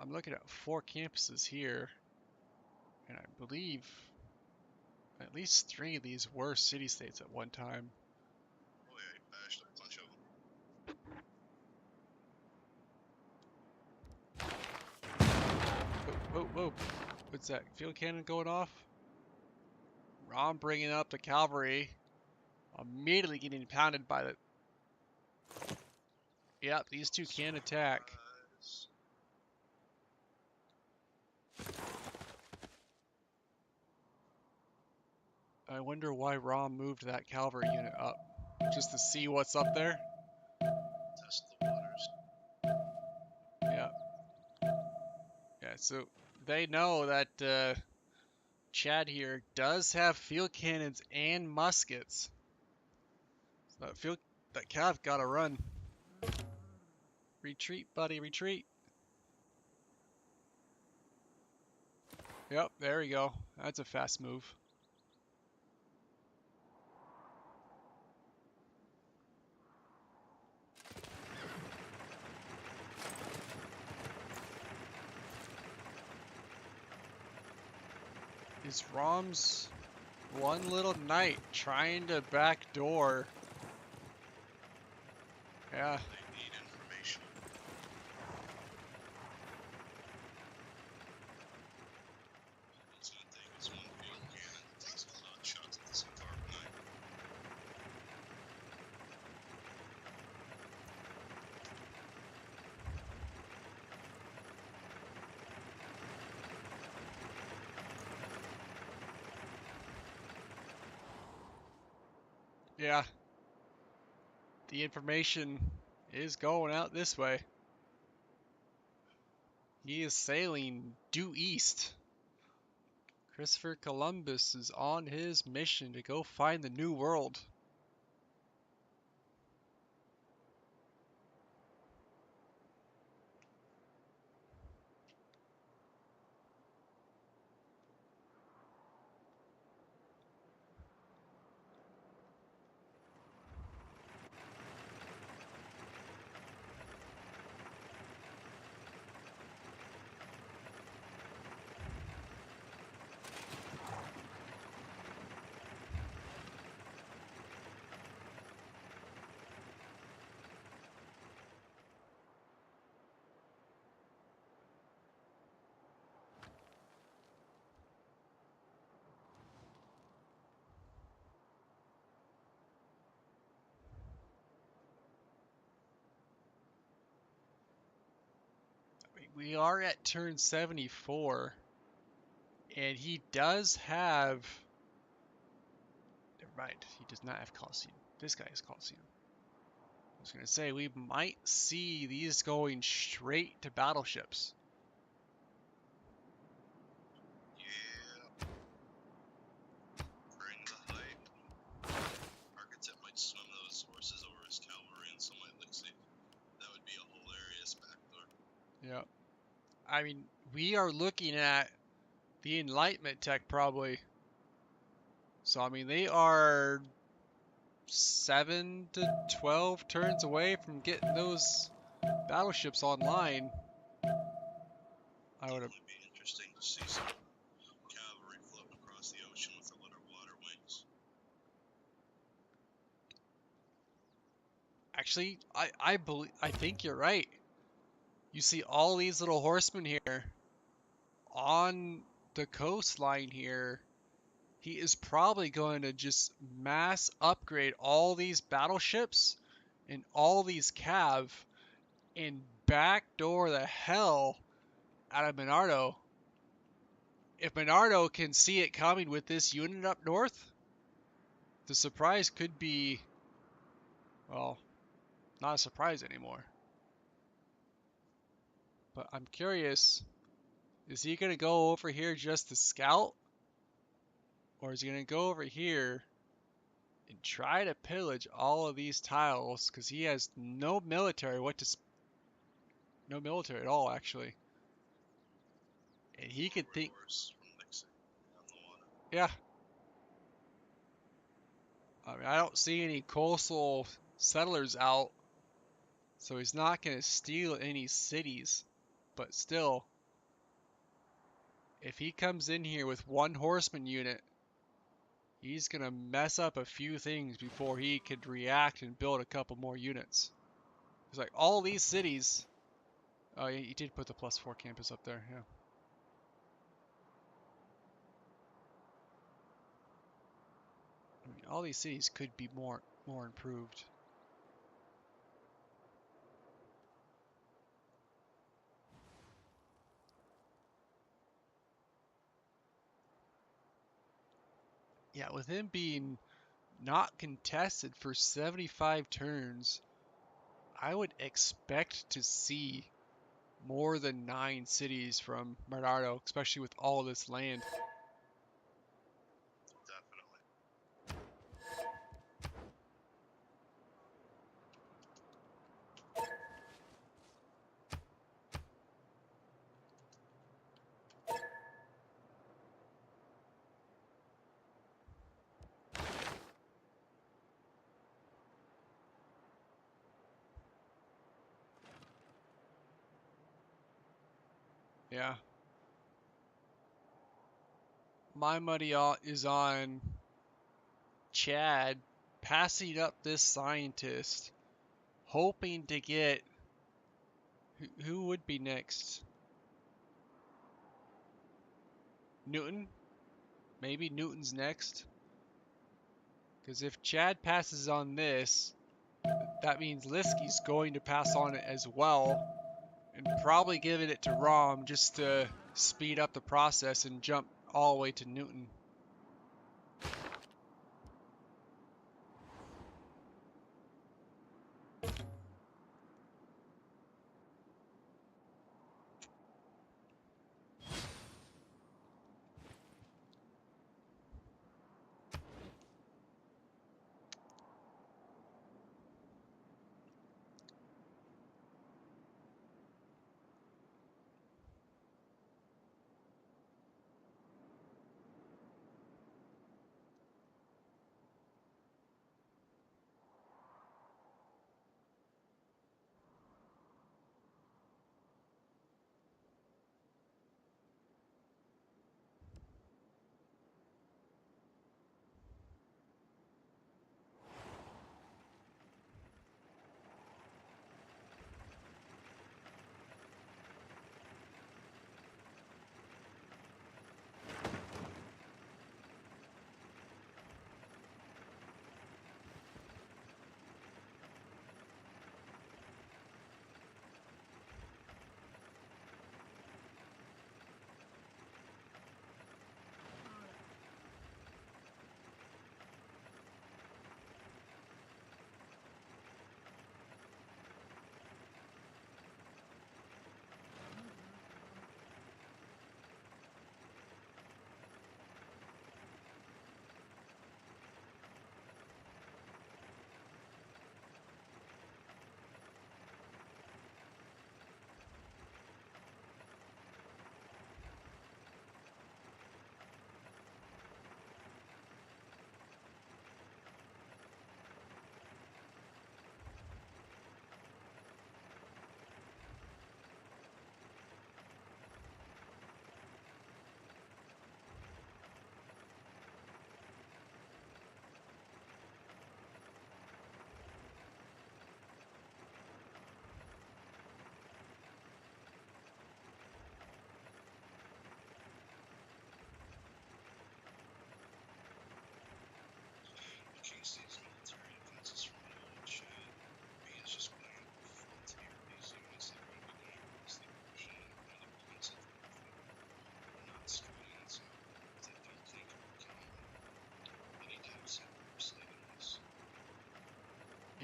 [SPEAKER 1] I'm looking at 4 campuses here, and I believe at least 3 of these were city-states at one time.
[SPEAKER 4] Oh yeah, he bashed a bunch of them.
[SPEAKER 1] Whoa, whoa, whoa. What's that? Field cannon going off? Rom bringing up the cavalry. Immediately getting pounded by the... Yep, these 2 can attack.
[SPEAKER 4] Surprise.
[SPEAKER 1] I wonder why Rom moved that cavalry unit up. Just to see what's up there?
[SPEAKER 4] Test the waters.
[SPEAKER 1] Yeah. Yeah, so they know that Chad here does have field cannons and muskets. So that cav gotta run. Retreat, buddy, retreat. Yep, there we go. That's a fast move. Is Rom's one little knight trying to backdoor? Yeah.
[SPEAKER 4] They need information. It's gonna take his one field cannon and take some hot shots at this carbonite.
[SPEAKER 1] Yeah. The information is going out this way. He is sailing due east. Christopher Columbus is on his mission to go find the New World. we are at turn 74, and he does have. Never mind, he does not have Coliseum. This guy has Coliseum. I was gonna say we might see these going straight to battleships.
[SPEAKER 4] Yeah. Bring the hype. Architect might swim those horses over his cavalry in some elixir. That would be a hilarious backdoor.
[SPEAKER 1] Yeah. I mean, we are looking at the Enlightenment tech probably. So I mean, they are 7 to 12 turns away from getting those battleships online. I would have.
[SPEAKER 4] It'd be interesting to see some cavalry floating across the ocean with their little water wings.
[SPEAKER 1] Actually, I think you're right. You see all these little horsemen here on the coastline here. He is probably going to just mass upgrade all these battleships and all these cav and backdoor the hell out of Minardo. If Minardo can see it coming with this unit up north, the surprise could be, well, not a surprise anymore. But I'm curious, is he going to go over here just to scout? Or is he going to go over here and try to pillage all of these tiles? Because he has no military, no military at all, actually. And he could think,
[SPEAKER 4] From Nixon on the water.
[SPEAKER 1] yeah. I mean, I don't see any coastal settlers out, so he's not going to steal any cities. But still, if he comes in here with one horseman unit, he's going to mess up a few things before he could react and build a couple more units. It's like all these cities. Oh, he did put the +4 campus up there, yeah. I mean, all these cities could be more improved. Yeah, with him being not contested for 75 turns, I would expect to see more than 9 cities from Bernardo, especially with all this land.
[SPEAKER 4] Definitely.
[SPEAKER 1] Yeah. My money is on Chad passing up this scientist, hoping to get... Who would be next? Newton? Maybe Newton's next? Because if Chad passes on this, that means Liskey's going to pass on it as well, and probably giving it to Rom just to speed up the process and jump all the way to Newton.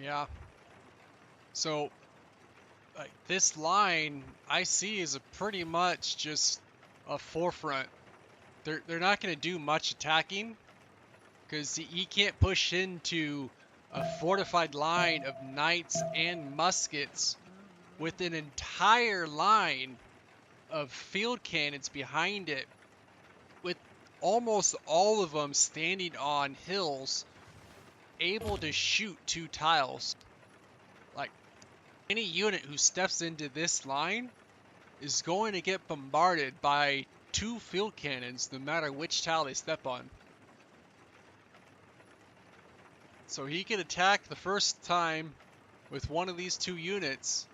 [SPEAKER 1] Yeah. So, like, this line I see is a pretty much just a forefront. They're not going to do much attacking because he can't push into a fortified line of knights and muskets with an entire line of field cannons behind it, with almost all of them standing on hills, able to shoot 2 tiles. Like, any unit who steps into this line is going to get bombarded by 2 field cannons no matter which tile they step on. So he could attack the first time with one of these 2 units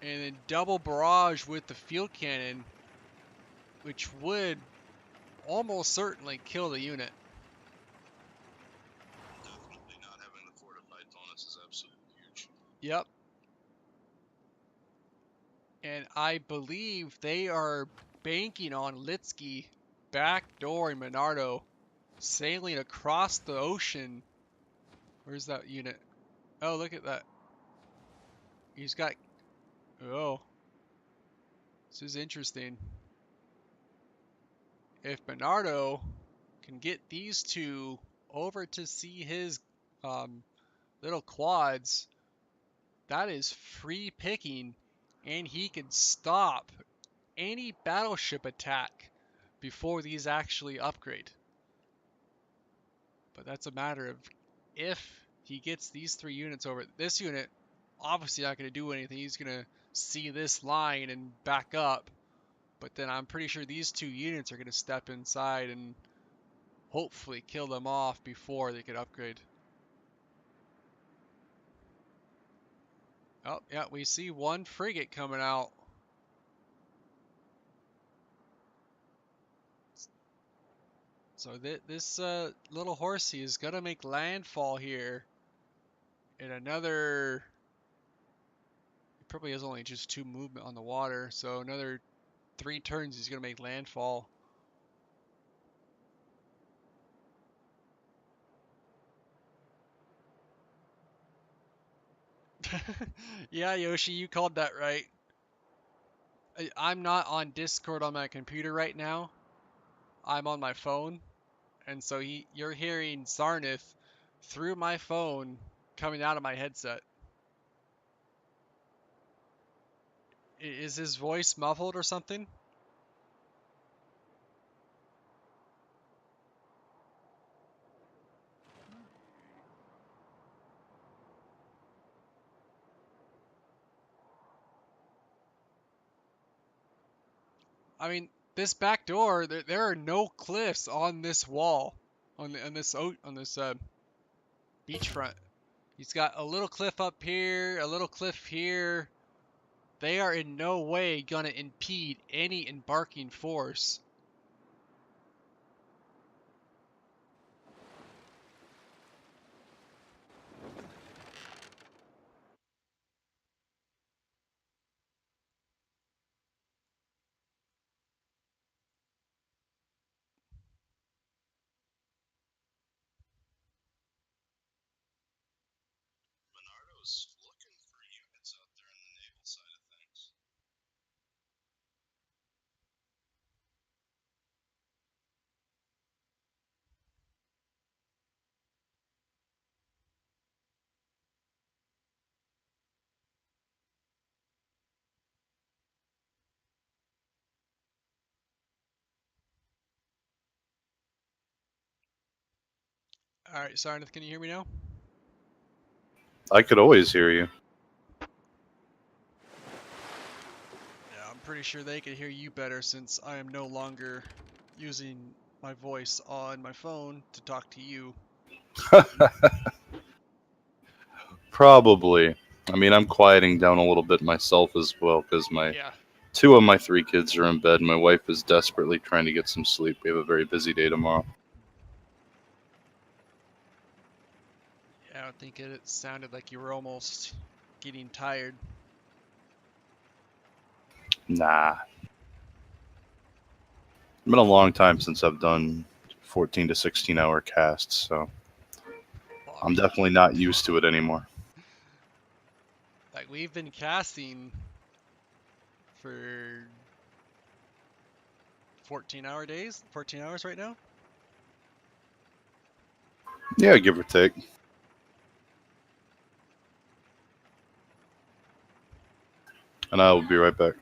[SPEAKER 1] and then double barrage with the field cannon, which would almost certainly kill the unit.
[SPEAKER 4] Definitely not having the fortified bonus is absolutely huge.
[SPEAKER 1] Yep. And I believe they are banking on Litsky backdooring Monardo, sailing across the ocean. Where's that unit? Oh, look at that. He's got... Oh. This is interesting. If Bernardo can get these 2 over to see his little quads, that is free picking, and he can stop any battleship attack before these actually upgrade. But that's a matter of if he gets these 3 units over. This unit obviously not going to do anything. He's going to see this line and back up. But then I'm pretty sure these 2 units are going to step inside and hopefully kill them off before they could upgrade. Oh, yeah, we see 1 frigate coming out. So this little horsey is going to make landfall here in another... He probably has only just 2 movement on the water, so another 3 turns he's going to make landfall. Yeah, Yoshi, you called that right. I'm not on Discord on my computer right now. I'm on my phone, and so you're hearing Sarnith through my phone coming out of my headset. Is his voice muffled or something? I mean, this back door, there are no cliffs on this wall, on this beachfront. He's got a little cliff up here, a little cliff here. They are in no way gonna impede any embarking force.
[SPEAKER 4] Monardo's looking for units out there on the naval side of things.
[SPEAKER 1] All right, Sarnith, can you hear me now?
[SPEAKER 5] I could always hear you.
[SPEAKER 1] Yeah, I'm pretty sure they could hear you better since I am no longer using my voice on my phone to talk to you.
[SPEAKER 5] Probably. I mean, I'm quieting down a little bit myself as well because
[SPEAKER 1] Yeah.
[SPEAKER 5] 2 of my 3 kids are in bed. My wife is desperately trying to get some sleep. We have a very busy day tomorrow.
[SPEAKER 1] Yeah, I think it sounded like you were almost getting tired.
[SPEAKER 5] Nah. It's been a long time since I've done 14 to 16 hour casts, so I'm definitely not used to it anymore.
[SPEAKER 1] Like, we've been casting for 14-hour days, 14 hours right now.
[SPEAKER 5] Yeah, give or take. And I will be right back.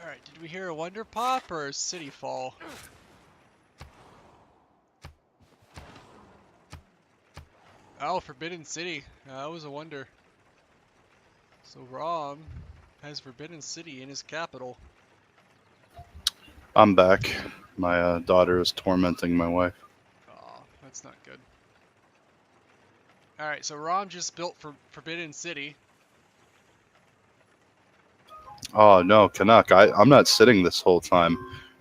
[SPEAKER 1] Alright, did we hear a Wonder Pop or a City Fall? Oh, Forbidden City. That was a wonder. So Rom has Forbidden City in his capital.
[SPEAKER 5] I'm back. My daughter is tormenting my wife.
[SPEAKER 1] Oh, that's not good. Alright, so Rom just built for Forbidden City.
[SPEAKER 5] Oh no, Canuck, I'm not sitting this whole time.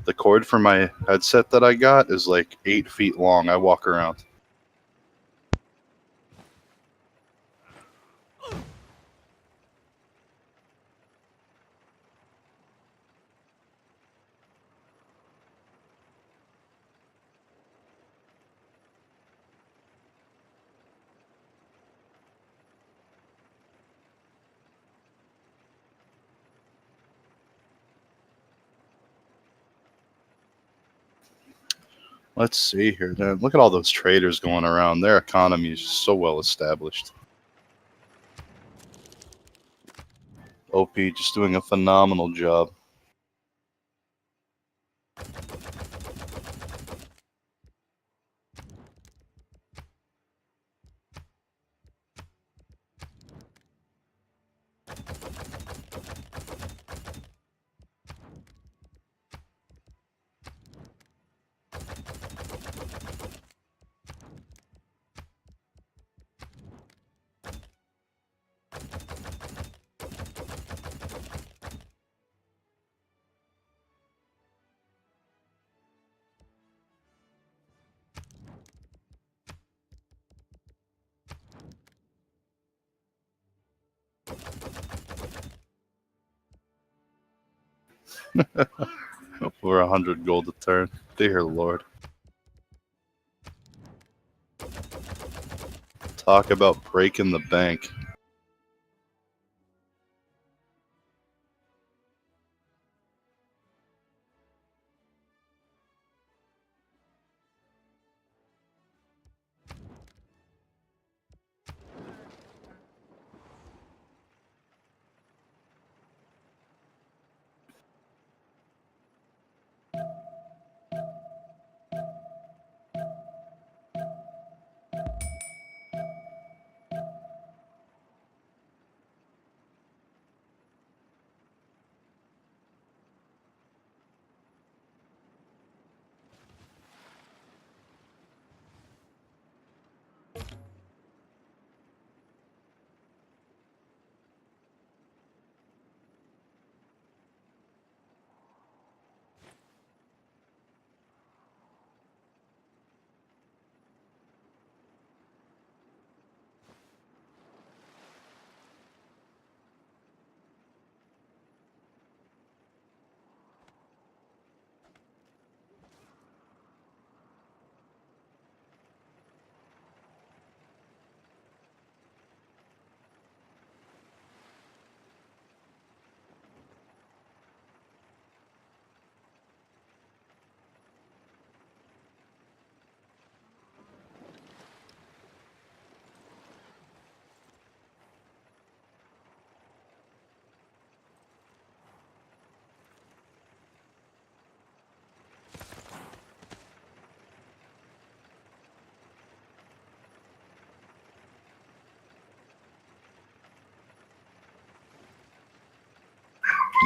[SPEAKER 5] The cord for my headset that I got is like 8 feet long. I walk around. Let's see here. Man, look at all those traders going around. Their economy is so well established. OP just doing a phenomenal job. Over 100 gold a turn. Dear Lord. Talk about breaking the bank.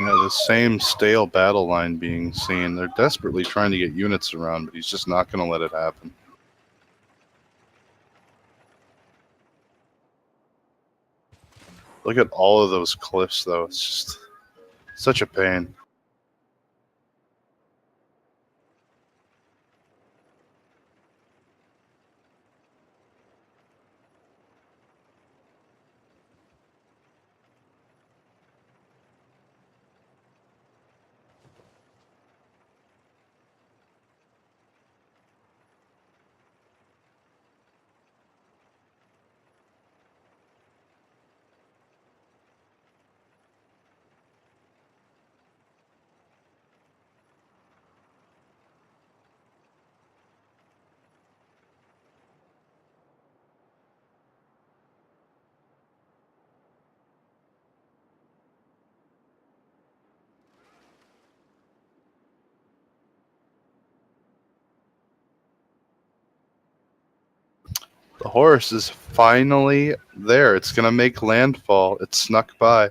[SPEAKER 5] Yeah, the same stale battle line being seen. They're desperately trying to get units around, but he's just not going to let it happen. Look at all of those cliffs, though. It's just such a pain. The horse is finally there. It's going to make landfall. It snuck by.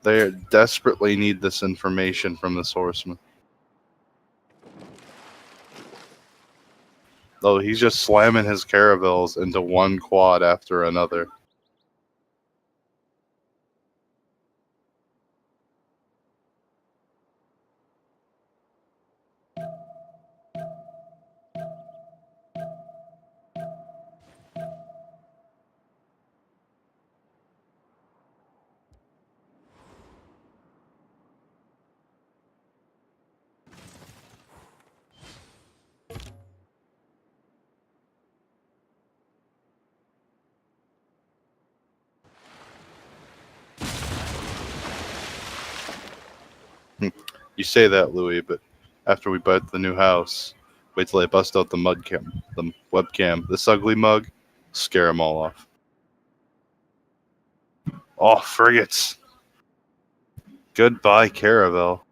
[SPEAKER 5] They desperately need this information from this horseman. Oh, he's just slamming his caravels into one quad after another. You say that, Louis, but after we buy the new house, wait till I bust out the webcam. This ugly mug, scare them all off. Oh, frigates. Goodbye, Caravel.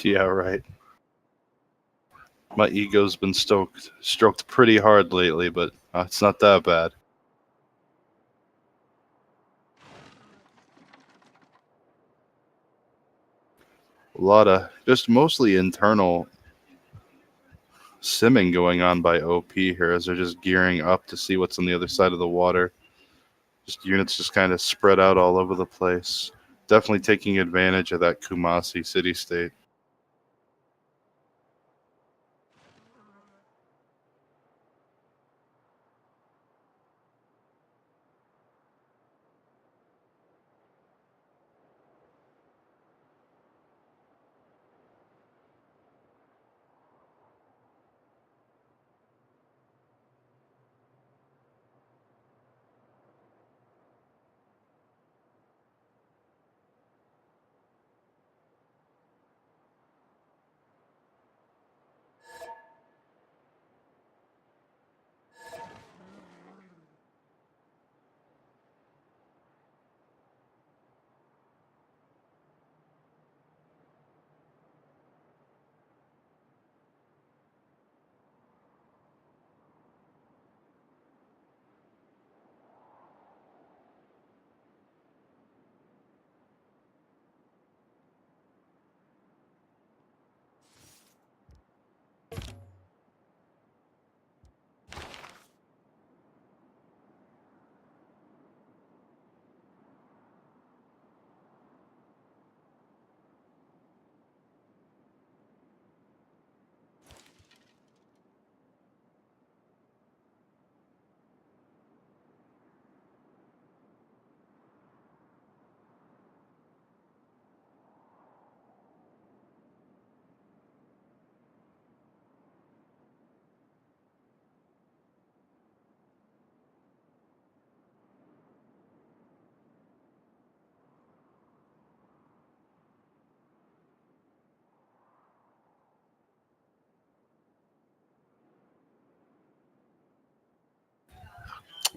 [SPEAKER 5] Yeah, right. My ego's been stroked pretty hard lately, but it's not that bad. A lot of just mostly internal simming going on by OP here as they're just gearing up to see what's on the other side of the water. Just units just kind of spread out all over the place. Definitely taking advantage of that Kumasi city-state.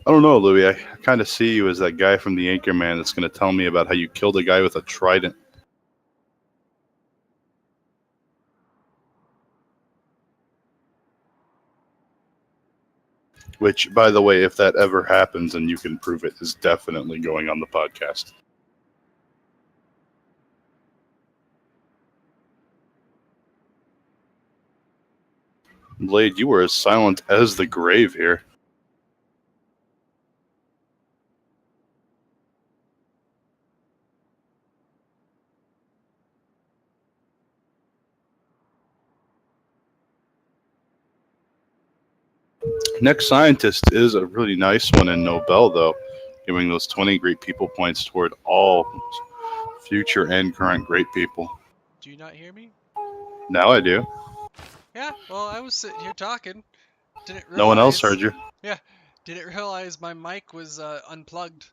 [SPEAKER 5] I don't know, Louis. I kind of see you as that guy from the Anchorman that's going to tell me about how you killed a guy with a trident. Which, by the way, if that ever happens and you can prove it, is definitely going on the podcast. Blade, you were as silent as the grave here. Next Scientist is a really nice one in Nobel, though, giving those 20 great people points toward all future and current great people.
[SPEAKER 1] Do you not hear me?
[SPEAKER 5] Now I do.
[SPEAKER 1] Yeah, well, I was sitting here talking. Didn't
[SPEAKER 5] No one else
[SPEAKER 1] realize.
[SPEAKER 5] heard you.
[SPEAKER 1] Yeah, didn't realize my mic was unplugged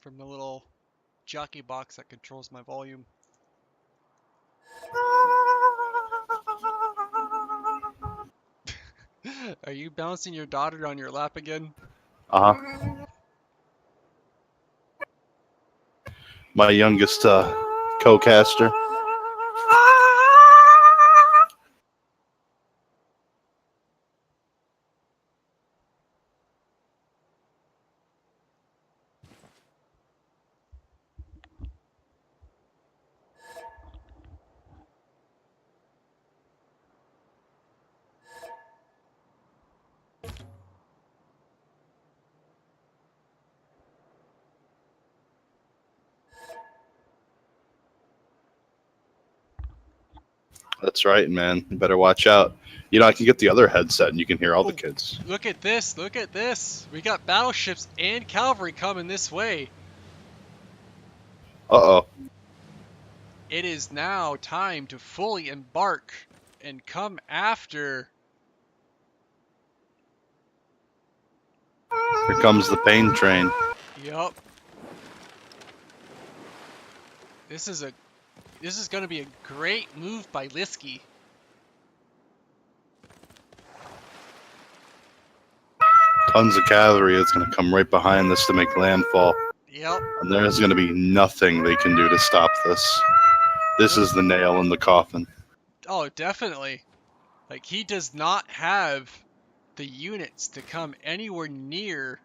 [SPEAKER 1] from the little jockey box that controls my volume. Are you bouncing your daughter on your lap again?
[SPEAKER 5] Uh-huh. My youngest co-caster. That's right, man. You better watch out. You know, I can get the other headset and you can hear all the kids.
[SPEAKER 1] Look at this, look at this. We got battleships and cavalry coming this way.
[SPEAKER 5] Uh-oh.
[SPEAKER 1] It is now time to fully embark and come after.
[SPEAKER 5] Here comes the pain train.
[SPEAKER 1] Yup. This is gonna be a great move by Liskey.
[SPEAKER 5] Tons of cavalry that's going to come right behind this to make landfall.
[SPEAKER 1] Yep.
[SPEAKER 5] And there's going to be nothing they can do to stop this. This is the nail in the coffin.
[SPEAKER 1] Oh, definitely. Like, he does not have the units to come anywhere near.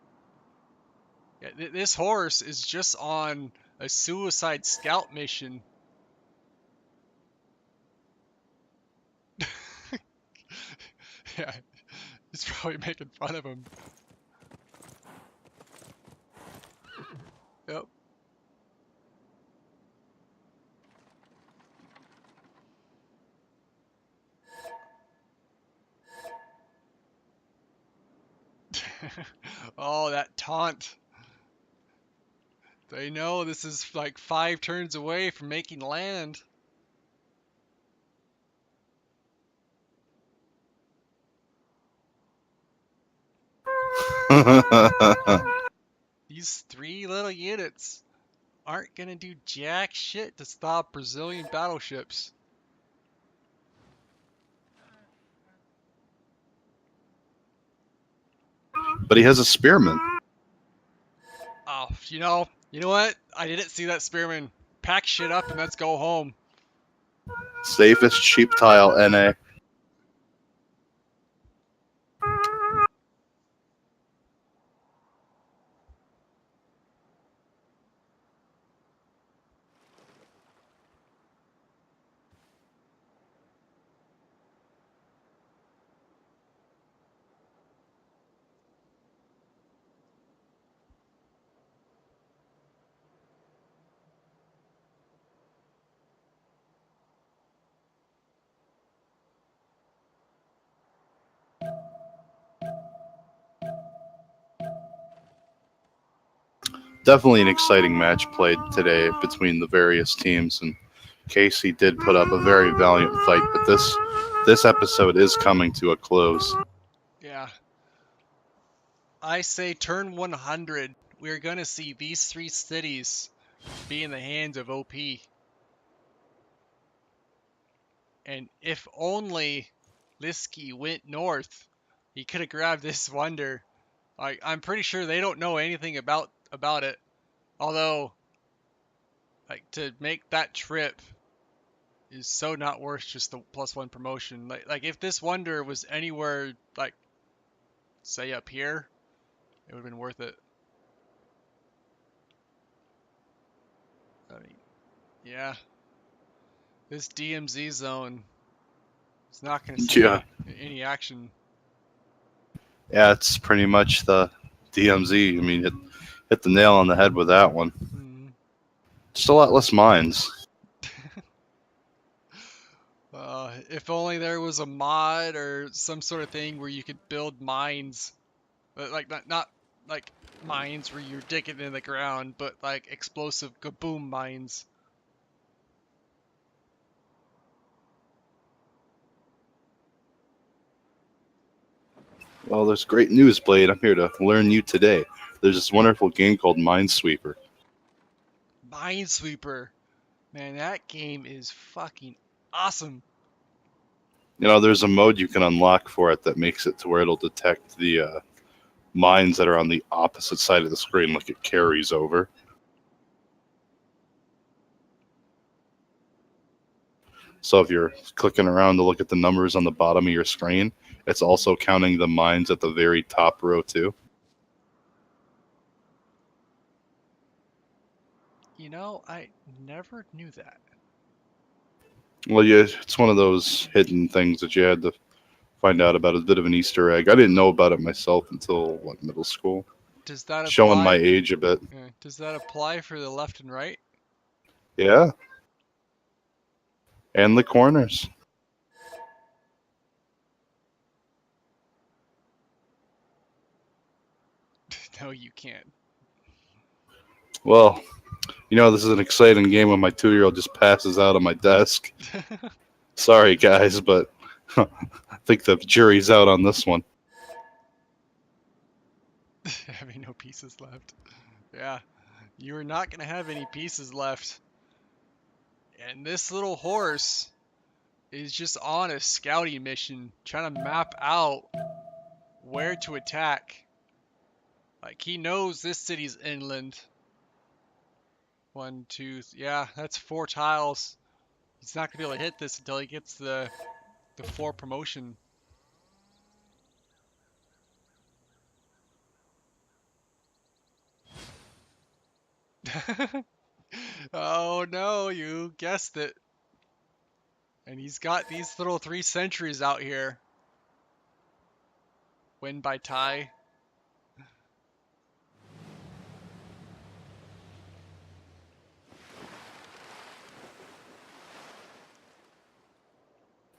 [SPEAKER 1] Yeah, this horse is just on a suicide scout mission. Yeah, he's probably making fun of him. Yep. Oh, that taunt. They know this is like 5 turns away from making land. These 3 little units aren't gonna do jack shit to stop Brazilian battleships.
[SPEAKER 5] But he has a spearman.
[SPEAKER 1] Oh, you know what? I didn't see that spearman. Pack shit up and let's go home.
[SPEAKER 5] Safest cheap tile, NA. Definitely an exciting match played today between the various teams, and Casey did put up a very valiant fight, but this episode is coming to a close.
[SPEAKER 1] Yeah. I say turn 100. We're gonna see these 3 cities be in the hands of OP. And if only Liskey went north He could have grabbed this wonder. Like, I'm pretty sure they don't know anything about it. Although, like, to make that trip is so not worth just the +1 promotion. Like if this wonder was anywhere, like, say up here, it would have been worth it. I mean, yeah. This DMZ zone is not going to see
[SPEAKER 5] Yeah.
[SPEAKER 1] any action.
[SPEAKER 5] Yeah, it's pretty much the DMZ. I mean, hit the nail on the head with that one.
[SPEAKER 1] Hmm.
[SPEAKER 5] Just a lot less mines.
[SPEAKER 1] If only there was a mod or some sort of thing where you could build mines, like not like mines where you're digging in the ground, but like explosive kaboom mines.
[SPEAKER 5] Well, there's great news, Blade. I'm here to learn you today. There's this wonderful game called Minesweeper.
[SPEAKER 1] Minesweeper, man, that game is fucking awesome.
[SPEAKER 5] You know, there's a mode you can unlock for it that makes it to where it'll detect the mines that are on the opposite side of the screen, like it carries over. So if you're clicking around to look at the numbers on the bottom of your screen, it's also counting the mines at the very top row too.
[SPEAKER 1] You know, I never knew that.
[SPEAKER 5] Well, yeah, it's one of those hidden things that you had to find out about. It's a bit of an Easter egg. I didn't know about it myself until middle school.
[SPEAKER 1] Does that
[SPEAKER 5] Showing my
[SPEAKER 1] apply?
[SPEAKER 5] age a bit.
[SPEAKER 1] Does that apply for the left and right?
[SPEAKER 5] Yeah, and the corners.
[SPEAKER 1] No, you can't.
[SPEAKER 5] Well, you know, this is an exciting game when my 2-year-old just passes out on my desk. Sorry, guys, but I think the jury's out on this one.
[SPEAKER 1] Having no pieces left. Yeah, you are not gonna have any pieces left. And this little horse is just on a scouting mission, trying to map out where to attack. Like, he knows this city's inland. 1, 2, yeah, that's 4 tiles. He's not gonna be able to hit this until he gets the 4 promotion. Oh no, you guessed it. And he's got these little 3 sentries out here. Win by tie.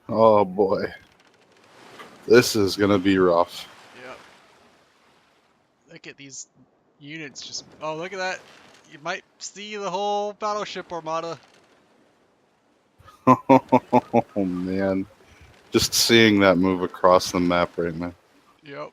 [SPEAKER 5] Oh boy, this is gonna be rough.
[SPEAKER 1] Yep. Look at these units just... Oh, look at that. You might see the whole battleship armada.
[SPEAKER 5] Oh man, just seeing that move across the map right now.
[SPEAKER 1] Yep.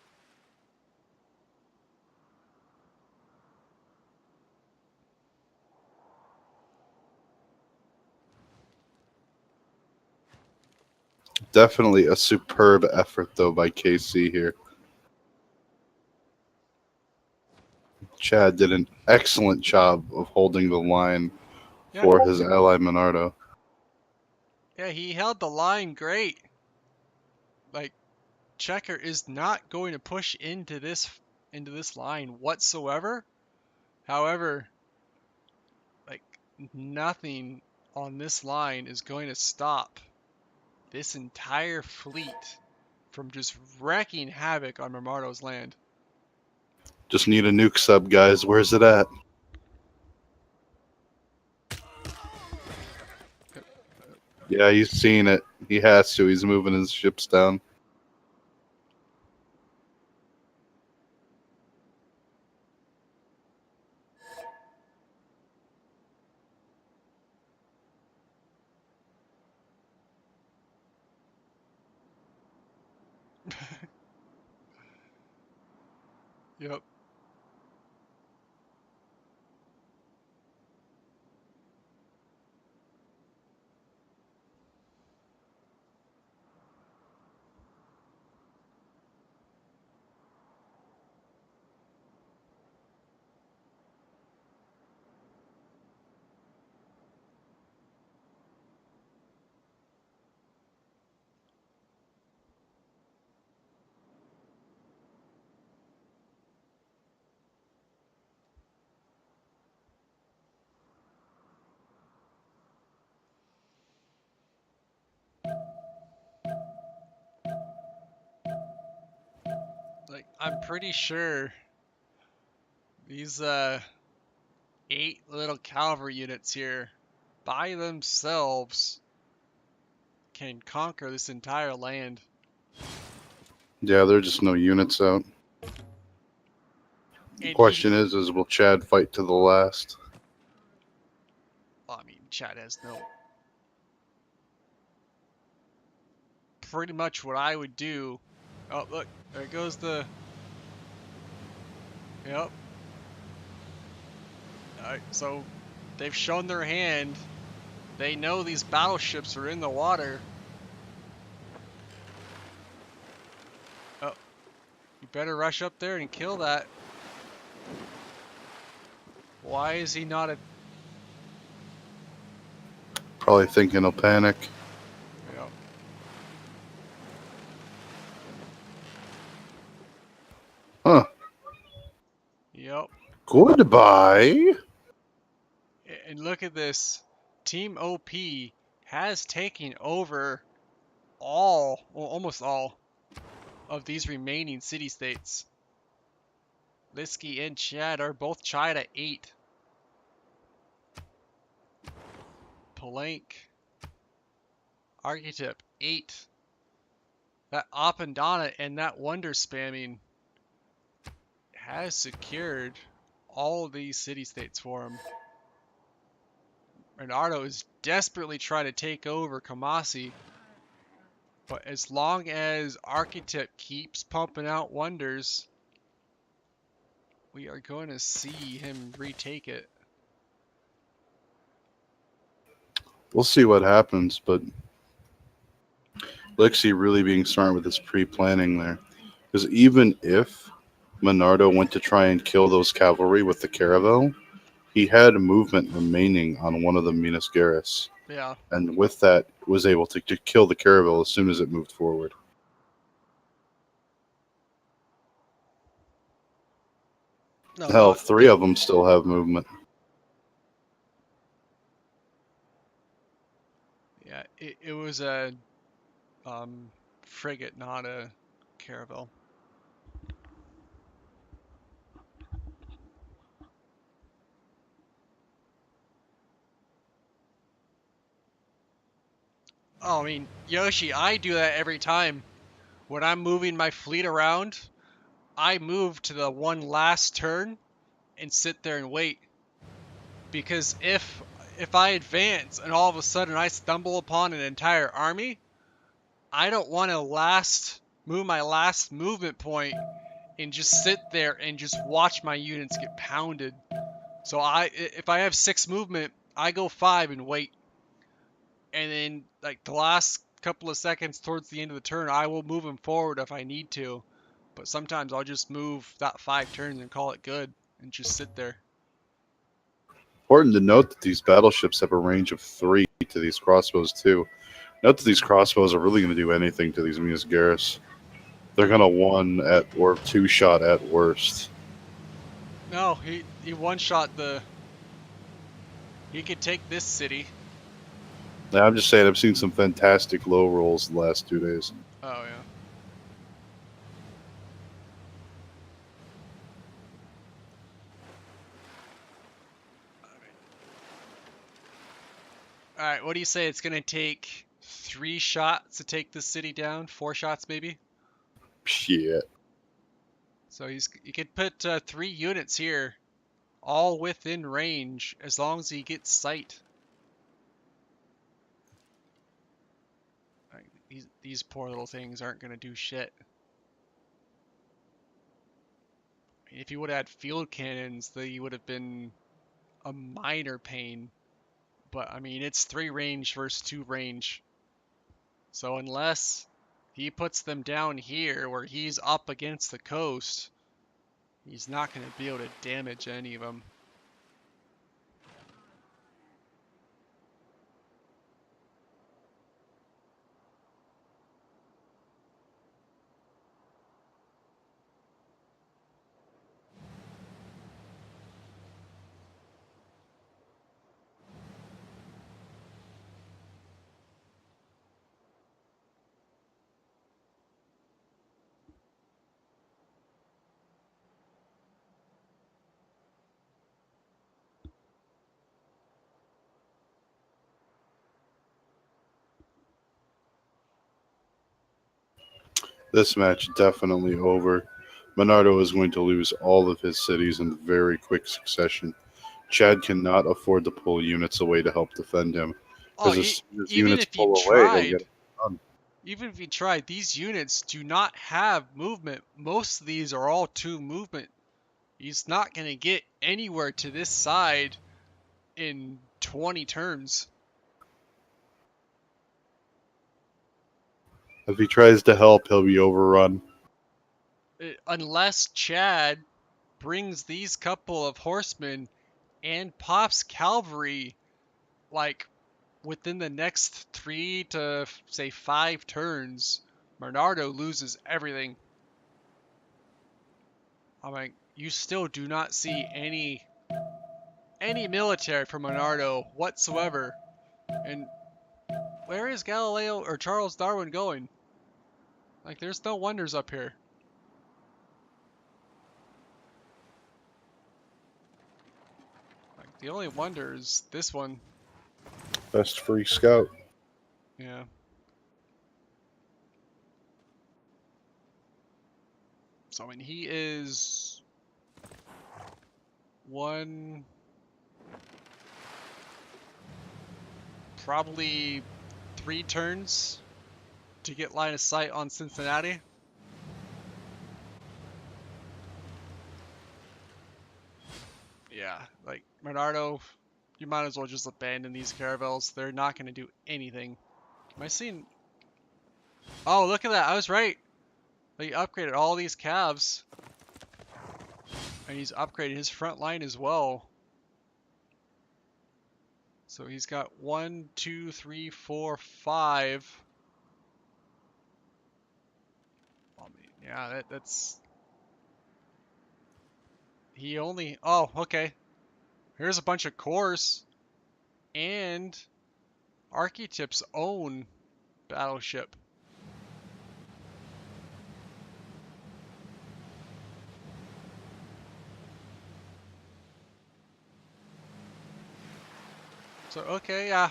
[SPEAKER 5] Definitely a superb effort though by KC here. Chad did an excellent job of holding the line
[SPEAKER 1] Yeah.
[SPEAKER 5] for his ally Monardo.
[SPEAKER 1] Yeah, he held the line great. Like, Checker is not going to push into this line whatsoever. However, like, nothing on this line is going to stop this entire fleet from just wreaking havoc on Marmardo's land.
[SPEAKER 5] Just need a nuke sub, guys. Where's it at? Yeah, he's seen it. He has to. He's moving his ships down.
[SPEAKER 1] Yep. I'm pretty sure these 8 little cavalry units here by themselves can conquer this entire land.
[SPEAKER 5] Yeah, there are just no units out. The
[SPEAKER 1] And
[SPEAKER 5] question is will Chad fight to the last?
[SPEAKER 1] well, I mean, Chad has no. Pretty much what I would do. Oh, look, there goes the. Yep. Alright, so they've shown their hand. They know these battleships are in the water. Oh, you better rush up there and kill that. Why is he not a...
[SPEAKER 5] Probably thinking he'll panic.
[SPEAKER 1] Yep.
[SPEAKER 5] Huh.
[SPEAKER 1] Yep.
[SPEAKER 5] Goodbye.
[SPEAKER 1] And look at this. Team OP has taken over all, well, almost all, of these remaining city-states. Liski and Chad are both tied at 8. Palenque, Archetype, 8. That Appendana and that Wonder Spamming has secured all of these city-states for him. Bernardo is desperately trying to take over Kamasi. But as long as Archetype keeps pumping out wonders, we are going to see him retake it.
[SPEAKER 5] We'll see what happens, but Lexi really being smart with his pre-planning there. Because even if Monardo went to try and kill those cavalry with the caravel, he had movement remaining on one of the Minas Gerais.
[SPEAKER 1] Yeah.
[SPEAKER 5] And with that, was able to kill the caravel as soon as it moved forward.
[SPEAKER 1] No,
[SPEAKER 5] Hell, 3 of them still have movement.
[SPEAKER 1] yeah, it was a frigate, not a caravel. Oh, I mean, Yoshi, I do that every time. When I'm moving my fleet around, I move to the one last turn and sit there and wait. Because if I advance and all of a sudden I stumble upon an entire army, I don't want to move my last movement point and just sit there and just watch my units get pounded. So if I have 6 movement, I go 5 and wait. And then like the last couple of seconds towards the end of the turn, I will move them forward if I need to. But sometimes I'll just move that 5 turns and call it good and just sit there.
[SPEAKER 5] Important to note that these battleships have a range of 3 to these crossbows too. Note that these crossbows are really going to do anything to these Minas Gerais. They're going to 1 at or 2 shot at worst.
[SPEAKER 1] No, he one-shot the... He could take this city.
[SPEAKER 5] Now, I'm just saying, I've seen some fantastic low rolls the last 2 days.
[SPEAKER 1] Oh, yeah. Alright, what do you say? It's going to take 3 shots to take this city down? 4 shots, maybe?
[SPEAKER 5] Shit.
[SPEAKER 1] So he could put 3 units here, all within range, as long as he gets sight. These poor little things aren't going to do shit. If he would have had field cannons, they would have been a minor pain. But, I mean, it's 3 range versus 2 range. So unless he puts them down here where he's up against the coast, he's not going to be able to damage any of them.
[SPEAKER 5] This match definitely over. Monardo is going to lose all of his cities in very quick succession. Chad cannot afford to pull units away to help defend him,
[SPEAKER 1] Oh,
[SPEAKER 5] because as soon as
[SPEAKER 1] even
[SPEAKER 5] units
[SPEAKER 1] if he
[SPEAKER 5] pull away, he'll get
[SPEAKER 1] tried,
[SPEAKER 5] it done.
[SPEAKER 1] even if he tried, these units do not have movement. Most of these are all 2 movement. He's not going to get anywhere to this side in 20 turns.
[SPEAKER 5] If he tries to help, he'll be overrun.
[SPEAKER 1] Unless Chad brings these couple of horsemen and pops cavalry, like, within the next 3 to, say, 5 turns, Bernardo loses everything. I'm like, you still do not see any military from Bernardo whatsoever. And where is Galileo or Charles Darwin going? Like, there's no wonders up here. Like, the only wonder is this one.
[SPEAKER 5] Best free scout.
[SPEAKER 1] Yeah. So, I mean, he is one, probably 3 turns to get line of sight on Cincinnati. Yeah, like, Bernardo, you might as well just abandon these caravels. They're not going to do anything. Am I seeing... Oh, look at that. I was right. He upgraded all these calves. And he's upgraded his front line as well. So he's got 1, 2, 3, 4, 5. I mean, yeah, that's... He only... Oh, okay. Here's a bunch of cores. And Archetyp's own battleship. So, okay, yeah.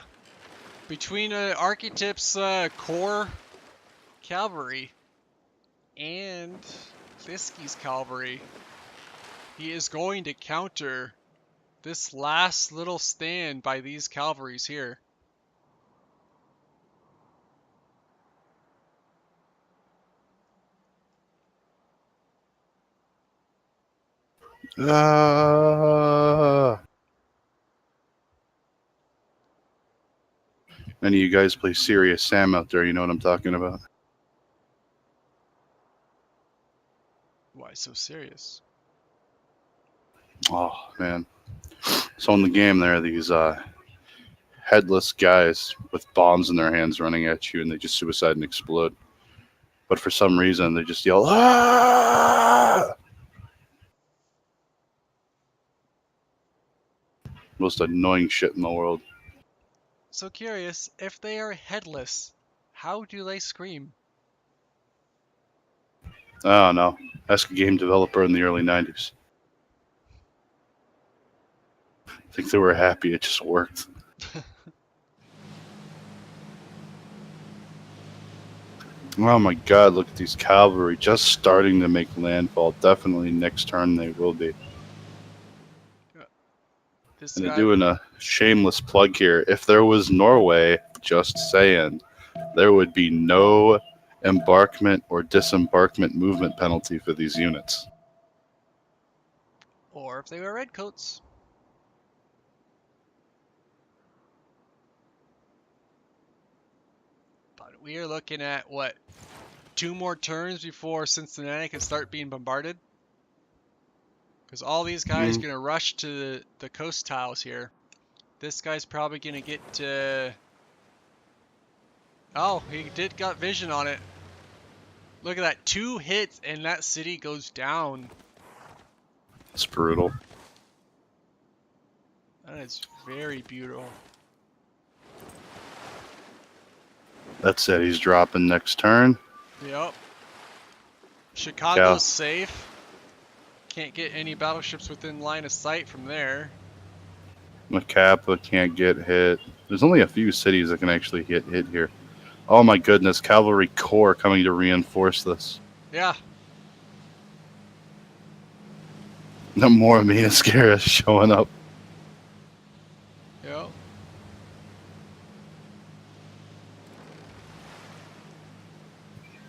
[SPEAKER 1] Between Archetyp's core cavalry and Fiskey's cavalry, he is going to counter this last little stand by these cavalries here.
[SPEAKER 5] Any of you guys play Serious Sam out there, you know what I'm talking about.
[SPEAKER 1] Why so serious?
[SPEAKER 5] Oh, man. So in the game, there are these headless guys with bombs in their hands running at you, and they just suicide and explode. But for some reason, they just yell, "Ah!" Most annoying shit in the world.
[SPEAKER 1] So curious, if they are headless, how do they scream?
[SPEAKER 5] I don't know. Ask a game developer in the early 90s. I think they were happy it just worked. Oh my god, look at these cavalry just starting to make landfall. Definitely next turn they will be.
[SPEAKER 1] This
[SPEAKER 5] And they're
[SPEAKER 1] guy,
[SPEAKER 5] doing a shameless plug here. If there was Norway, just saying, there would be no embarkment or disembarkment movement penalty for these units.
[SPEAKER 1] or if they were redcoats. But we are looking at, what, 2 more turns before Cincinnati can start being bombarded? Because all these guys are going to rush to the coast tiles here. This guy's probably going to get to... Oh, he did got vision on it. Look at that. 2 hits and that city goes down.
[SPEAKER 5] It's brutal.
[SPEAKER 1] That is very beautiful.
[SPEAKER 5] That's it. He's dropping next turn.
[SPEAKER 1] Yep. Chicago's safe. Can't get any battleships within line of sight from there.
[SPEAKER 5] Macappa can't get hit. There's only a few cities that can actually get hit here. Oh my goodness, Cavalry Corps coming to reinforce this.
[SPEAKER 1] Yeah.
[SPEAKER 5] No more Minascara showing up.
[SPEAKER 1] Yep.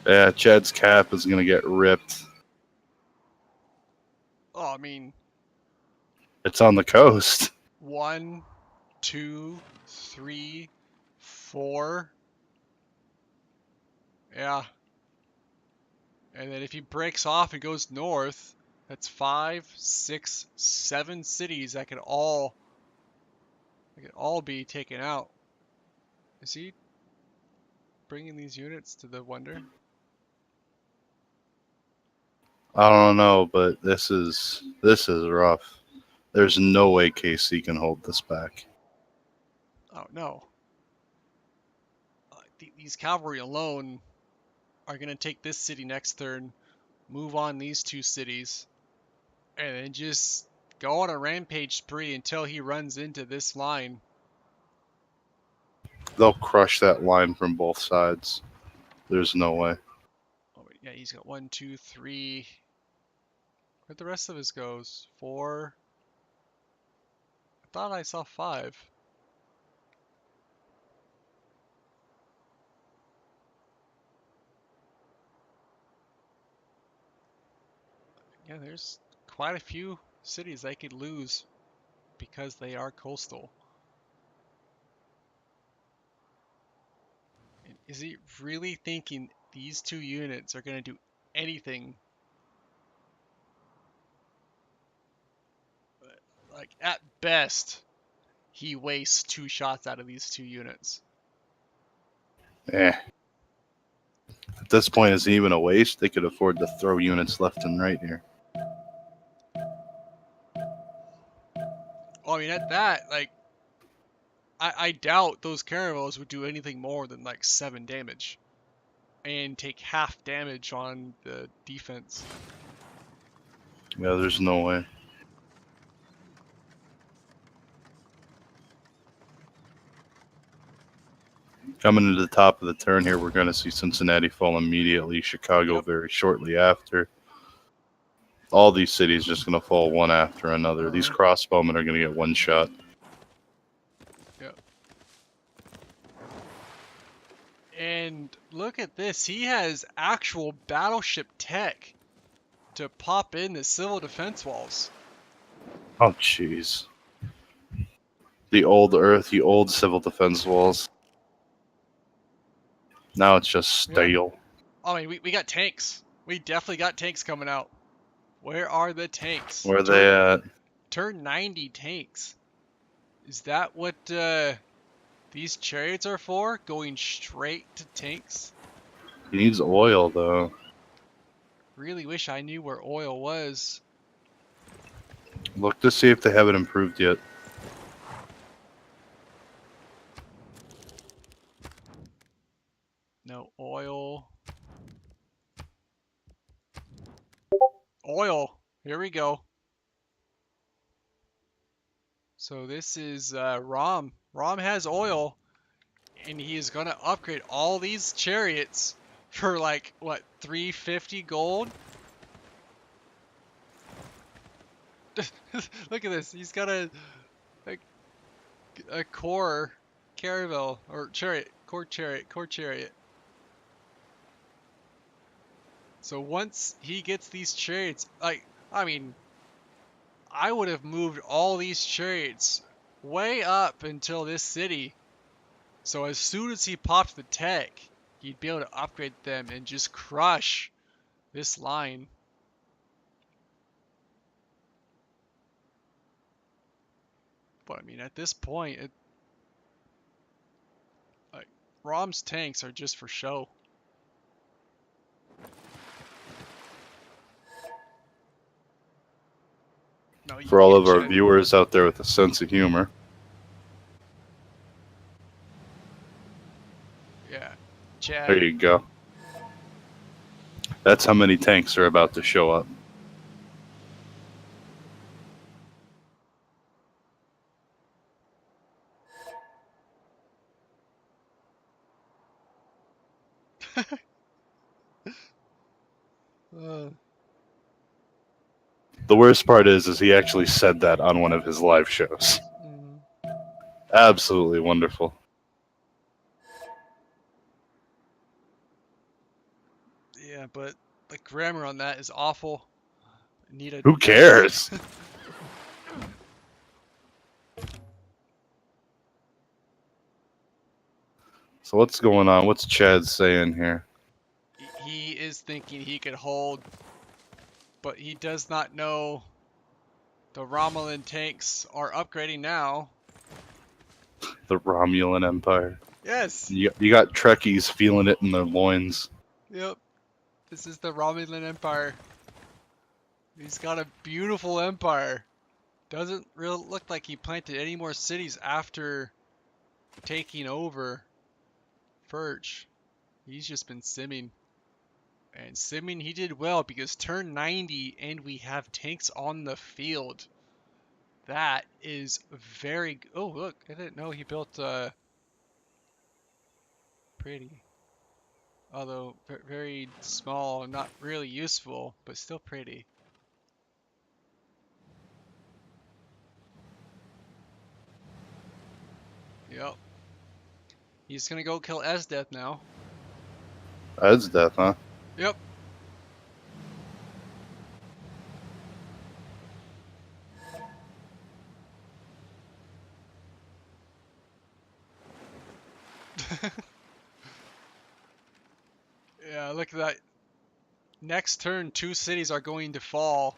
[SPEAKER 5] Yeah, Chad's cap is gonna get ripped.
[SPEAKER 1] Oh, I mean,
[SPEAKER 5] It's on the coast.
[SPEAKER 1] 1, 2, 3, 4. Yeah. And then if he breaks off and goes north, that's 5, 6, 7 cities that could all be taken out. Is he bringing these units to the Wonder?
[SPEAKER 5] I don't know, but this is rough. There's no way KC can hold this back.
[SPEAKER 1] Oh no. These cavalry alone are going to take this city next turn, move on these 2 cities, and then just go on a rampage spree until he runs into this line.
[SPEAKER 5] They'll crush that line from both sides. There's no way.
[SPEAKER 1] Oh, yeah, he's got 1, 2, 3. Where'd the rest of his goes? 4. I thought I saw 5. Yeah, there's quite a few cities they could lose because they are coastal. And is he really thinking these 2 units are going to do anything? Like, at best, he wastes 2 shots out of these 2 units.
[SPEAKER 5] Eh. At this point, is it even a waste? They could afford to throw units left and right here.
[SPEAKER 1] I mean, at that, like, I doubt those caravels would do anything more than like 7 damage and take half damage on the defense.
[SPEAKER 5] Yeah, there's no way. Coming into the top of the turn here, we're going to see Cincinnati fall immediately, Chicago very shortly after. All these cities just going to fall one after another. These crossbowmen are going to get one shot.
[SPEAKER 1] Yep. And look at this. He has actual battleship tech to pop in the civil defense walls.
[SPEAKER 5] Oh, jeez. The old Earth, the old civil defense walls. Now it's just stale.
[SPEAKER 1] I mean, we got tanks. We definitely got tanks coming out. Where are the tanks?
[SPEAKER 5] Where are they at?
[SPEAKER 1] Turn 90 tanks. Is that what these chariots are for? Going straight to tanks?
[SPEAKER 5] He needs oil, though.
[SPEAKER 1] Really wish I knew where oil was.
[SPEAKER 5] Look to see if they haven't improved yet.
[SPEAKER 1] No, oil. Oil! Here we go. So this is Rom. Rom has oil, and he is going to upgrade all these chariots for like, what, 350 gold? Look at this. He's got a core caravel, or chariot, core chariot. So once he gets these chariots, like, I mean, I would have moved all these chariots way up until this city. So as soon as he popped the tech, he'd be able to upgrade them and just crush this line. But I mean, at this point, like, Rom's tanks are just for show. No,
[SPEAKER 5] For all of our
[SPEAKER 1] Chad.
[SPEAKER 5] viewers out there with a sense of humor.
[SPEAKER 1] Yeah, Chad.
[SPEAKER 5] There you go. That's how many tanks are about to show up.
[SPEAKER 1] Uh,
[SPEAKER 5] The worst part is he actually said that on one of his live shows.
[SPEAKER 1] mm,
[SPEAKER 5] Absolutely wonderful.
[SPEAKER 1] yeah, but the grammar on that is awful. Need a
[SPEAKER 5] Who cares? So what's going on? What's Chad saying here?
[SPEAKER 1] he is thinking he could hold, but he does not know the Romulan tanks are upgrading now.
[SPEAKER 5] The Romulan Empire.
[SPEAKER 1] Yes.
[SPEAKER 5] You got Trekkies feeling it in their loins.
[SPEAKER 1] Yep. This is the Romulan Empire. He's got a beautiful empire. Doesn't really look like he planted any more cities after taking over Furch. He's just been simming. And simming he did well because turn 90 and we have tanks on the field. That is very... Oh, look. I didn't know he built pretty. Although very small, not really useful, but still pretty. Yep. He's gonna go kill Esdeath now.
[SPEAKER 5] That's death, huh?
[SPEAKER 1] Yep. Yeah, look at that. Next turn, 2 cities are going to fall.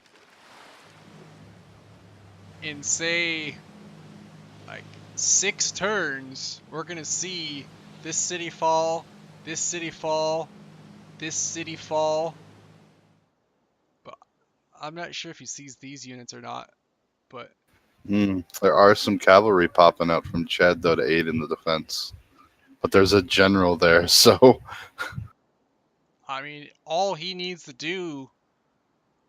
[SPEAKER 1] In, say, like 6 turns, we're gonna see this city fall, this city fall, this city fall. But I'm not sure if he sees these units or not. But
[SPEAKER 5] There are some cavalry popping out from Chad, though, to aid in the defense. But there's a general there, so...
[SPEAKER 1] I mean, all he needs to do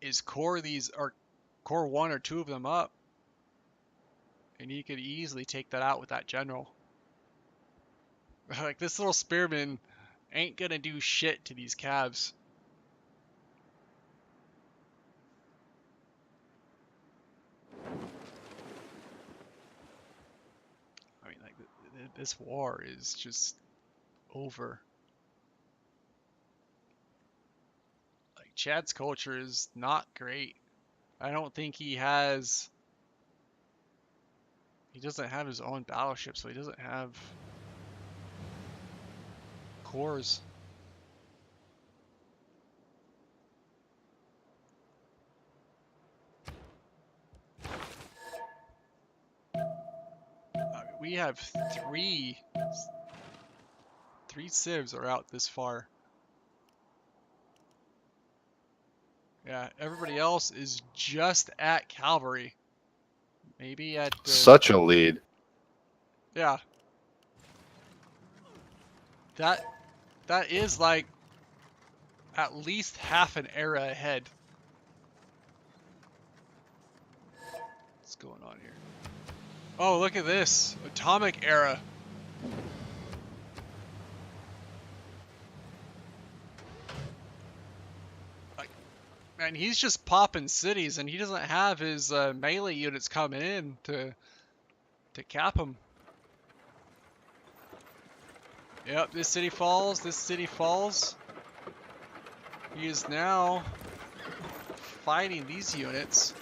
[SPEAKER 1] is core these, or core 1 or 2 of them up. And he could easily take that out with that general. Like, this little spearman ain't gonna do shit to these cabs. I mean, like, this war is just over. Like, Chad's culture is not great. I don't think he has... He doesn't have his own battleship, so he doesn't have cores. I mean, we have three civs are out this far. Yeah, everybody else is just at cavalry. Maybe at
[SPEAKER 5] Such a lead.
[SPEAKER 1] yeah. That is like at least half an era ahead. What's going on here? Oh, look at this. Atomic era. Like, man, he's just popping cities and he doesn't have his melee units coming in to cap him. Yep, this city falls, this city falls. He is now fighting these units.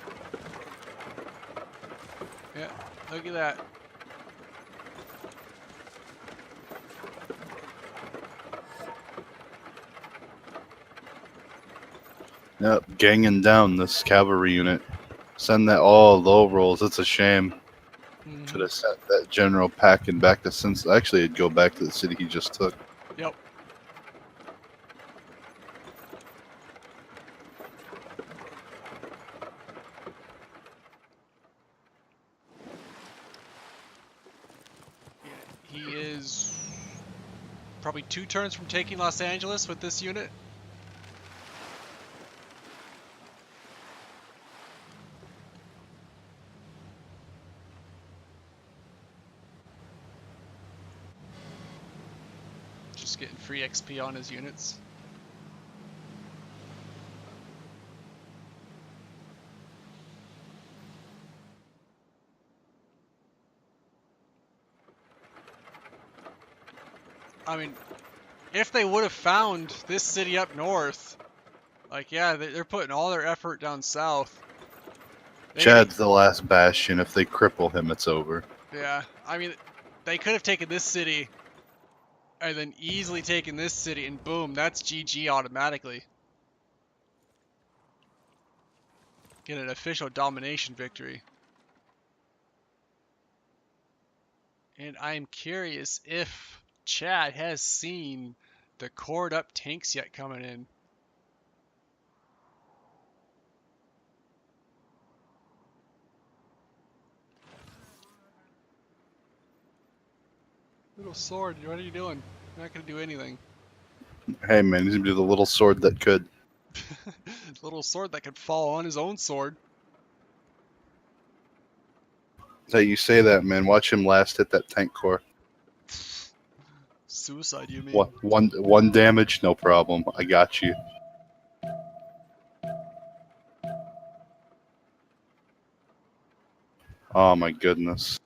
[SPEAKER 1] Yeah, look at that.
[SPEAKER 5] Yep, ganging down this cavalry unit. Send that all low rolls. It's a shame. Could have sent that general packing back to since. Actually, it'd go back to the city he just took.
[SPEAKER 1] Yep. Yeah, he is probably 2 turns from taking Los Angeles with this unit. Just getting free XP on his units. I mean, if they would have found this city up north, like, yeah, they're putting all their effort down south.
[SPEAKER 5] Chad's the last bastion. If they cripple him, it's over.
[SPEAKER 1] Yeah, I mean, they could have taken this city and then easily taken this city, and boom, that's GG automatically. Get an official domination victory. And I'm curious if Chad has seen the cored up tanks yet coming in. Little sword, what are you doing? You're not gonna do anything.
[SPEAKER 5] Hey man, he's gonna do the little sword that could.
[SPEAKER 1] Little sword that could fall on his own sword.
[SPEAKER 5] Hey, you say that, man. Watch him last hit that tank core.
[SPEAKER 1] Suicide, you mean?
[SPEAKER 5] One damage, no problem. I got you. Oh my goodness.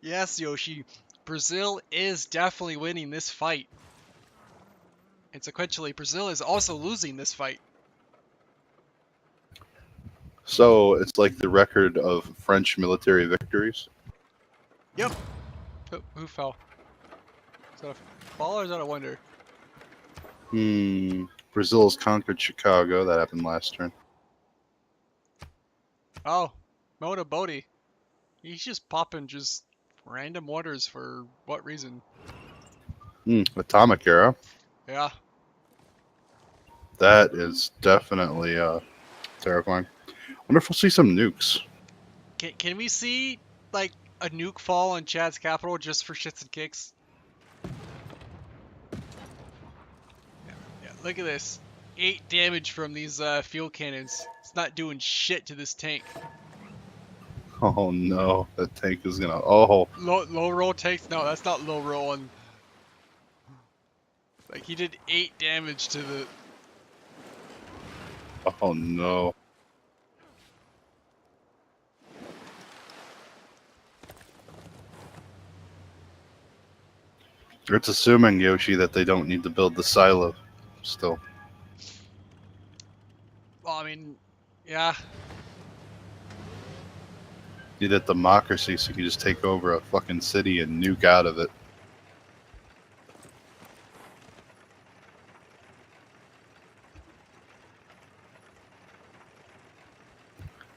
[SPEAKER 1] Yes, Yoshi. Brazil is definitely winning this fight. And sequentially, Brazil is also losing this fight.
[SPEAKER 5] So it's like the record of French military victories.
[SPEAKER 1] Yep. Who fell? Is that a fall or is that a wonder?
[SPEAKER 5] Brazil's conquered Chicago. That happened last turn.
[SPEAKER 1] Oh, Mona Bodhi. He's just popping just random wonders for what reason?
[SPEAKER 5] Atomic era.
[SPEAKER 1] Yeah.
[SPEAKER 5] That is definitely terrifying. Wonder if we'll see some nukes.
[SPEAKER 1] Can we see like a nuke fall on Chad's capital just for shits and kicks? Yeah, look at this. 8 damage from these field cannons. It's not doing shit to this tank.
[SPEAKER 5] Oh no, that tank is gonna. Oh,
[SPEAKER 1] Low roll takes. No, that's not low roll. And like he did 8 damage to the.
[SPEAKER 5] oh no. It's assuming, Yoshi, that they don't need to build the silo still.
[SPEAKER 1] Well, I mean, yeah.
[SPEAKER 5] Need a democracy so you can just take over a fucking city and nuke out of it.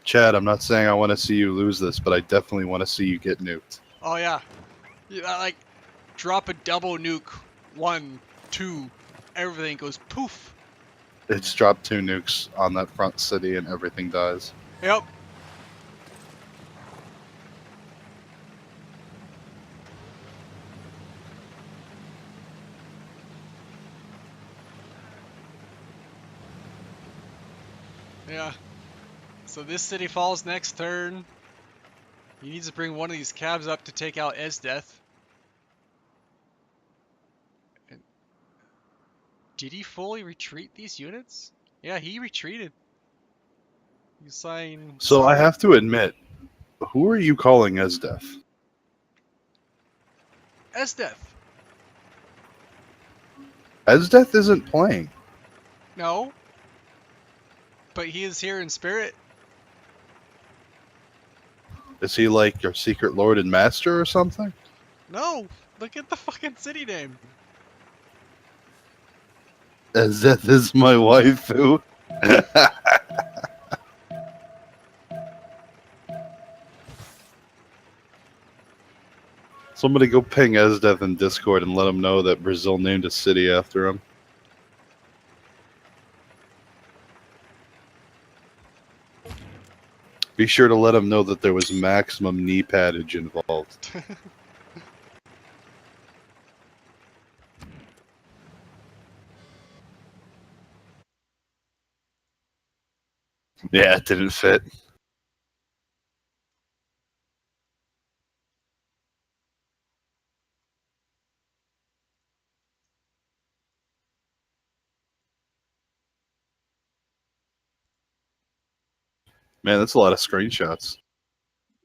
[SPEAKER 5] Chad, I'm not saying I want to see you lose this, but I definitely want to see you get nuked.
[SPEAKER 1] Oh yeah. Yeah, like drop a double nuke. 1, 2, everything goes poof.
[SPEAKER 5] It's dropped 2 nukes on that front city and everything dies.
[SPEAKER 1] Yep. Yeah. So this city falls next turn. He needs to bring one of these cabs up to take out Esdeath. Did he fully retreat these units? Yeah, he retreated. He's saying.
[SPEAKER 5] So I have to admit, who are you calling Esdeath?
[SPEAKER 1] Esdeath.
[SPEAKER 5] Esdeath isn't playing.
[SPEAKER 1] No. But he is here in spirit.
[SPEAKER 5] Is he like your secret lord and master or something?
[SPEAKER 1] No. Look at the fucking city name.
[SPEAKER 5] Esdeath is my waifu. Somebody go ping Esdeath in Discord and let him know that Brazil named a city after him. Be sure to let him know that there was maximum knee paddage involved. Yeah, it didn't fit. Man, that's a lot of screenshots.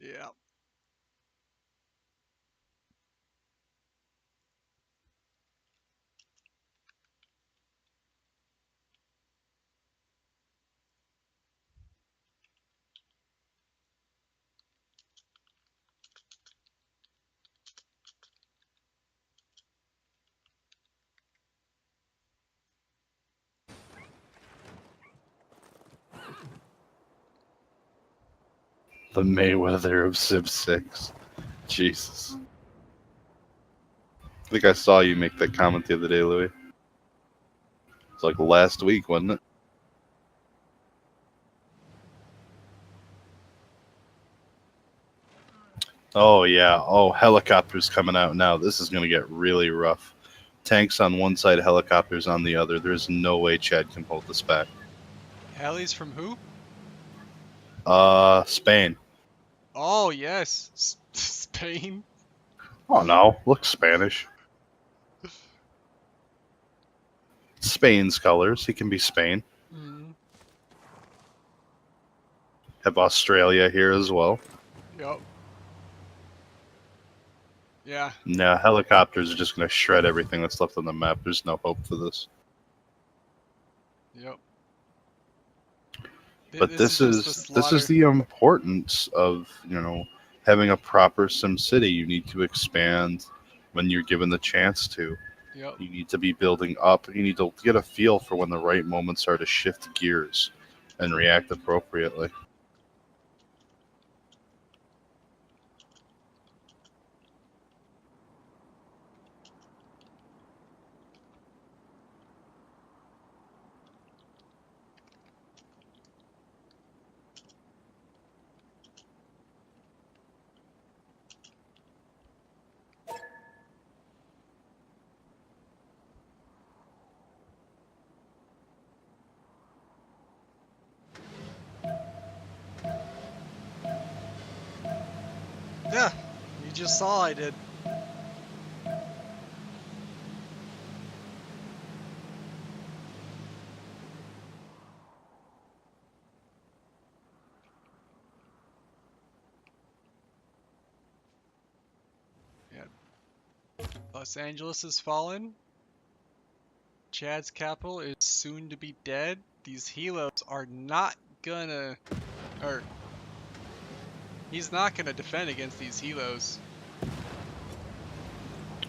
[SPEAKER 1] Yeah.
[SPEAKER 5] The Mayweather of Civ 6. Jesus. I think I saw you make that comment the other day, Louis. It's like last week, wasn't it? Oh, yeah. Oh, helicopters coming out now. This is going to get really rough. Tanks on one side, helicopters on the other. There's no way Chad can hold this back.
[SPEAKER 1] Hellies from who?
[SPEAKER 5] Spain.
[SPEAKER 1] Oh, yes. Spain.
[SPEAKER 5] Oh, no. Looks Spanish. Spain's colors. He can be Spain.
[SPEAKER 1] Mm.
[SPEAKER 5] Have Australia here as well.
[SPEAKER 1] Yep. Yeah.
[SPEAKER 5] Nah, helicopters are just going to shred everything that's left on the map. There's no hope for this.
[SPEAKER 1] Yep.
[SPEAKER 5] But this
[SPEAKER 1] just
[SPEAKER 5] is the importance of, having a proper Sim City. You need to expand when you're given the chance to.
[SPEAKER 1] Yep.
[SPEAKER 5] You need to be building up. You need to get a feel for when the right moments are to shift gears and react appropriately.
[SPEAKER 1] Yeah. You just saw I did. Yeah. Los Angeles has fallen. Chad's capital is soon to be dead. These helos are not gonna... Or... He's not gonna defend against these helos.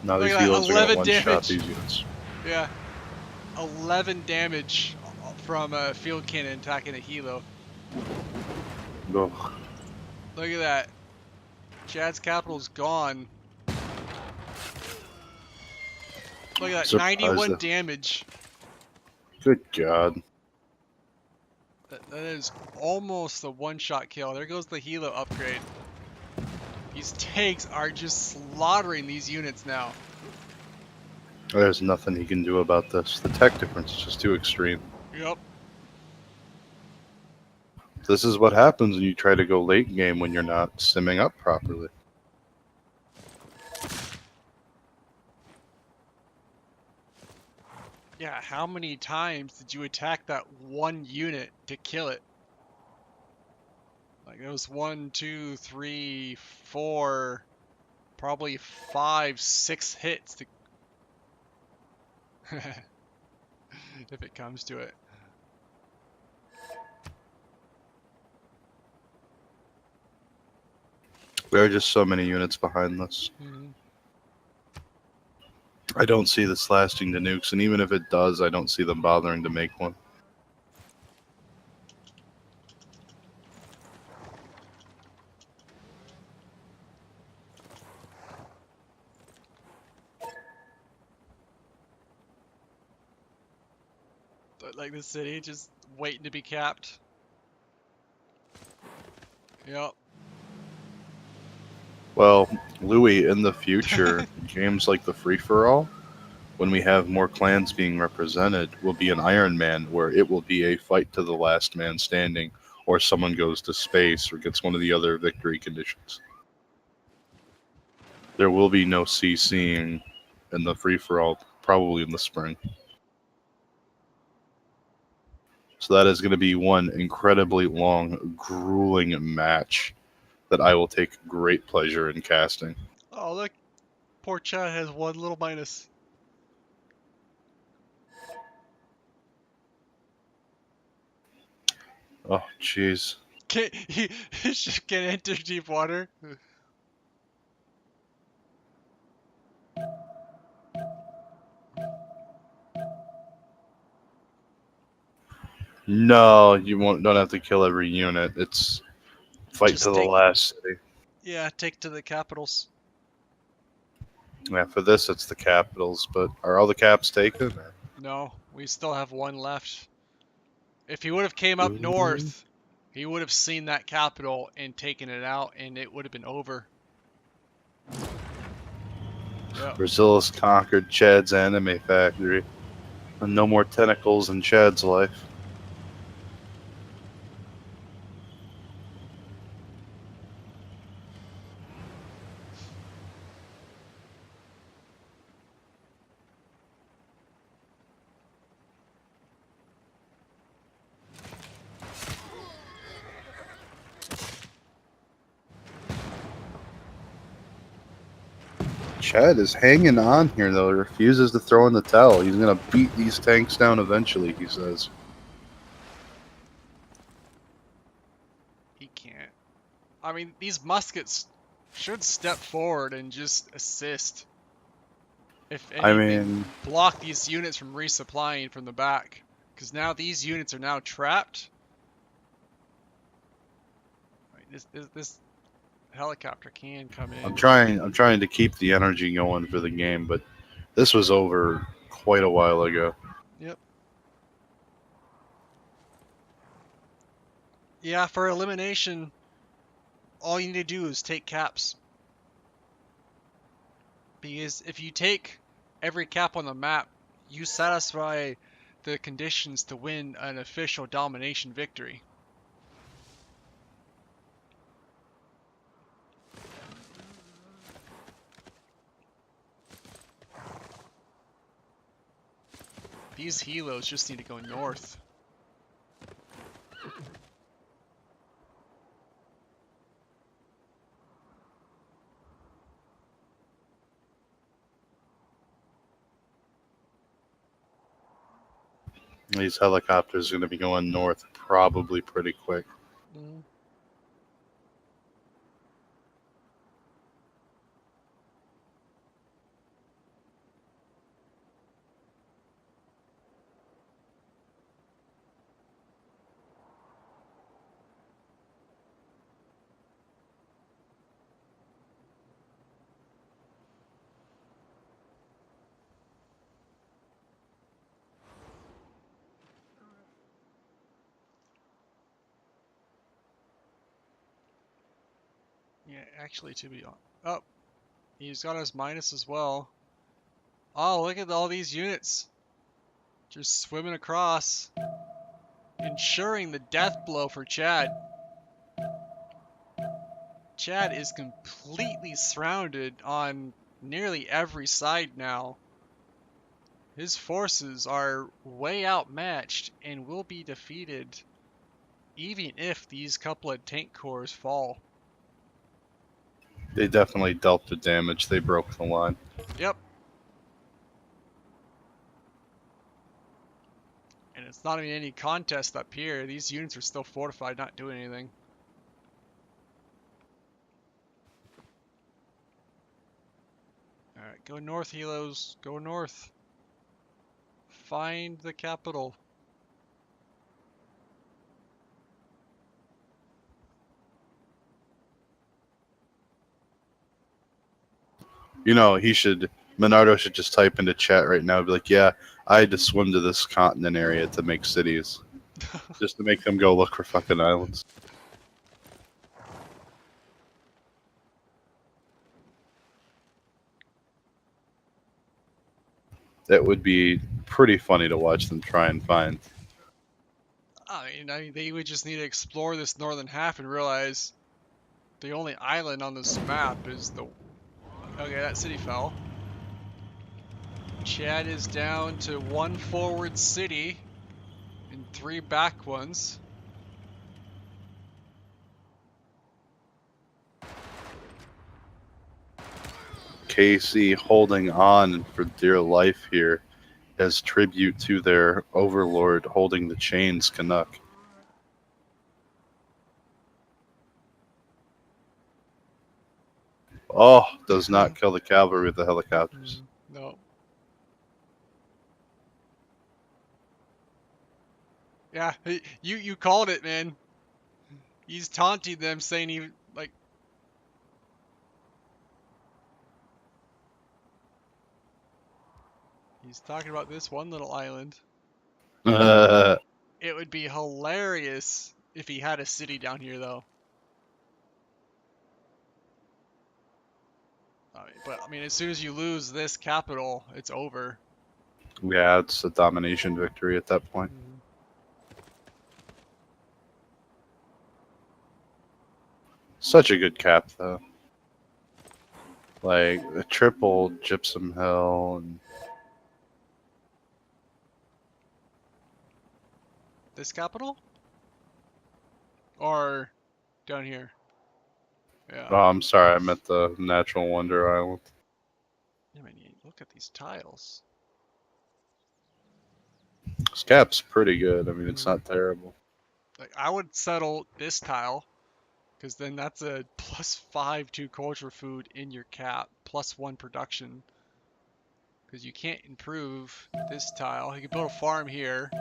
[SPEAKER 5] Now
[SPEAKER 1] Look
[SPEAKER 5] these
[SPEAKER 1] at that,
[SPEAKER 5] helos are going to
[SPEAKER 1] 11
[SPEAKER 5] one-shot
[SPEAKER 1] damage.
[SPEAKER 5] these units.
[SPEAKER 1] Yeah. 11 damage from a field cannon attacking a helo.
[SPEAKER 5] Ugh.
[SPEAKER 1] Look at that. Chad's capital's gone. Look at that,
[SPEAKER 5] Surprised
[SPEAKER 1] 91
[SPEAKER 5] that-
[SPEAKER 1] damage.
[SPEAKER 5] Good God.
[SPEAKER 1] That is almost a one-shot kill. There goes the helo upgrade. These tanks are just slaughtering these units now.
[SPEAKER 5] There's nothing he can do about this. The tech difference is just too extreme.
[SPEAKER 1] Yep.
[SPEAKER 5] This is what happens when you try to go late game when you're not simming up properly.
[SPEAKER 1] Yeah, how many times did you attack that one unit to kill it? Like, it was 1, 2, 3, 4, probably 5, 6 hits to... if it comes to it.
[SPEAKER 5] There are just so many units behind this.
[SPEAKER 1] Mhm.
[SPEAKER 5] I don't see this lasting to nukes, and even if it does, I don't see them bothering to make one.
[SPEAKER 1] But, like, the city just waiting to be capped. Yep.
[SPEAKER 5] Well, Louis, in the future, games like the free-for-all, when we have more clans being represented, will be an Iron Man, where it will be a fight to the last man standing, or someone goes to space or gets one of the other victory conditions. There will be no CCing in the free-for-all, probably in the spring. So that is going to be one incredibly long, grueling match that I will take great pleasure in casting.
[SPEAKER 1] Oh, look. Poor Chad has one little minus.
[SPEAKER 5] Oh, jeez.
[SPEAKER 1] He just can't enter deep water.
[SPEAKER 5] No, you don't have to kill every unit. It's Fight
[SPEAKER 1] Just
[SPEAKER 5] to the
[SPEAKER 1] take,
[SPEAKER 5] last city.
[SPEAKER 1] yeah, take to the capitals.
[SPEAKER 5] Yeah, for this it's the capitals, but are all the caps taken?
[SPEAKER 1] No, we still have one left. If he would have came up
[SPEAKER 5] Ooh.
[SPEAKER 1] north, he would have seen that capital and taken it out, and it would have been over. Yeah.
[SPEAKER 5] Brazil has conquered Chad's anime factory. And no more tentacles in Chad's life. Chad is hanging on here, though. He refuses to throw in the towel. He's going to beat these tanks down eventually, he says.
[SPEAKER 1] He can't. I mean, these muskets should step forward and just assist. If
[SPEAKER 5] I
[SPEAKER 1] anything,
[SPEAKER 5] mean,
[SPEAKER 1] block these units from resupplying from the back. Because now these units are now trapped. This helicopter can come in.
[SPEAKER 5] I'm trying to keep the energy going for the game, but this was over quite a while ago.
[SPEAKER 1] Yep. Yeah, for elimination, all you need to do is take caps. Because if you take every cap on the map, you satisfy the conditions to win an official domination victory. These helos just need to go north.
[SPEAKER 5] These helicopters are going to be going north probably pretty quick.
[SPEAKER 1] Mm. Yeah, actually, to be honest. Oh, he's got his minus as well. Oh, look at all these units. Just swimming across. Ensuring the death blow for Chad. Chad is completely surrounded on nearly every side now. His forces are way outmatched and will be defeated even if these couple of tank cores fall.
[SPEAKER 5] They definitely dealt the damage. They broke the line.
[SPEAKER 1] Yep. And it's not even any contest up here. These units are still fortified, not doing anything. Alright, go north, helos. Go north. Find the capital.
[SPEAKER 5] You know, Minardo should just type into chat right now and be like, yeah, I had to swim to this continent area to make cities. Just to make them go look for fucking islands. That would be pretty funny to watch them try and find.
[SPEAKER 1] I mean, they would just need to explore this northern half and realize the only island on this map is the... Okay, that city fell. Chad is down to one forward city and 3 back ones.
[SPEAKER 5] KC holding on for dear life here as tribute to their overlord holding the chains, Canuck. Oh, does not kill the cavalry with the helicopters.
[SPEAKER 1] No. Yeah, you called it, man. He's taunting them, saying he like. He's talking about this one little island. It would be hilarious if he had a city down here, though. I mean, as soon as you lose this capital, it's over.
[SPEAKER 5] Yeah, it's a domination victory at that point. Such a good cap, though. Like a triple gypsum hill and
[SPEAKER 1] This capital? Or down here? Yeah.
[SPEAKER 5] oh, I'm sorry, I meant the Natural Wonder Island.
[SPEAKER 1] I mean, look at these tiles.
[SPEAKER 5] This cap's pretty good. I mean, it's not terrible.
[SPEAKER 1] Like, I would settle this tile, because then that's a +5 to culture food in your cap, +1 production. Because you can't improve this tile. You can build a farm here.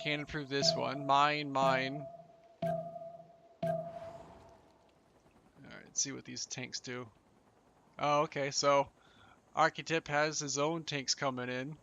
[SPEAKER 1] Can't improve this one. Mine. Alright, let's see what these tanks do. Oh, okay, so Archetype has his own tanks coming in.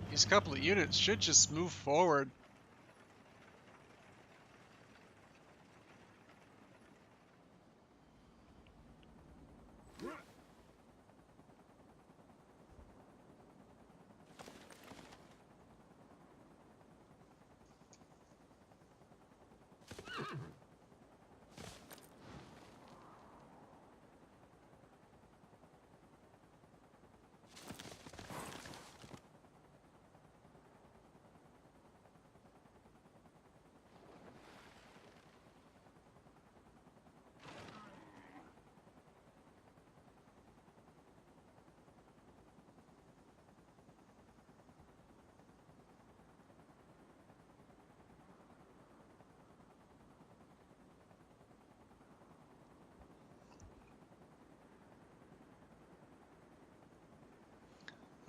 [SPEAKER 1] These couple of units should just move forward.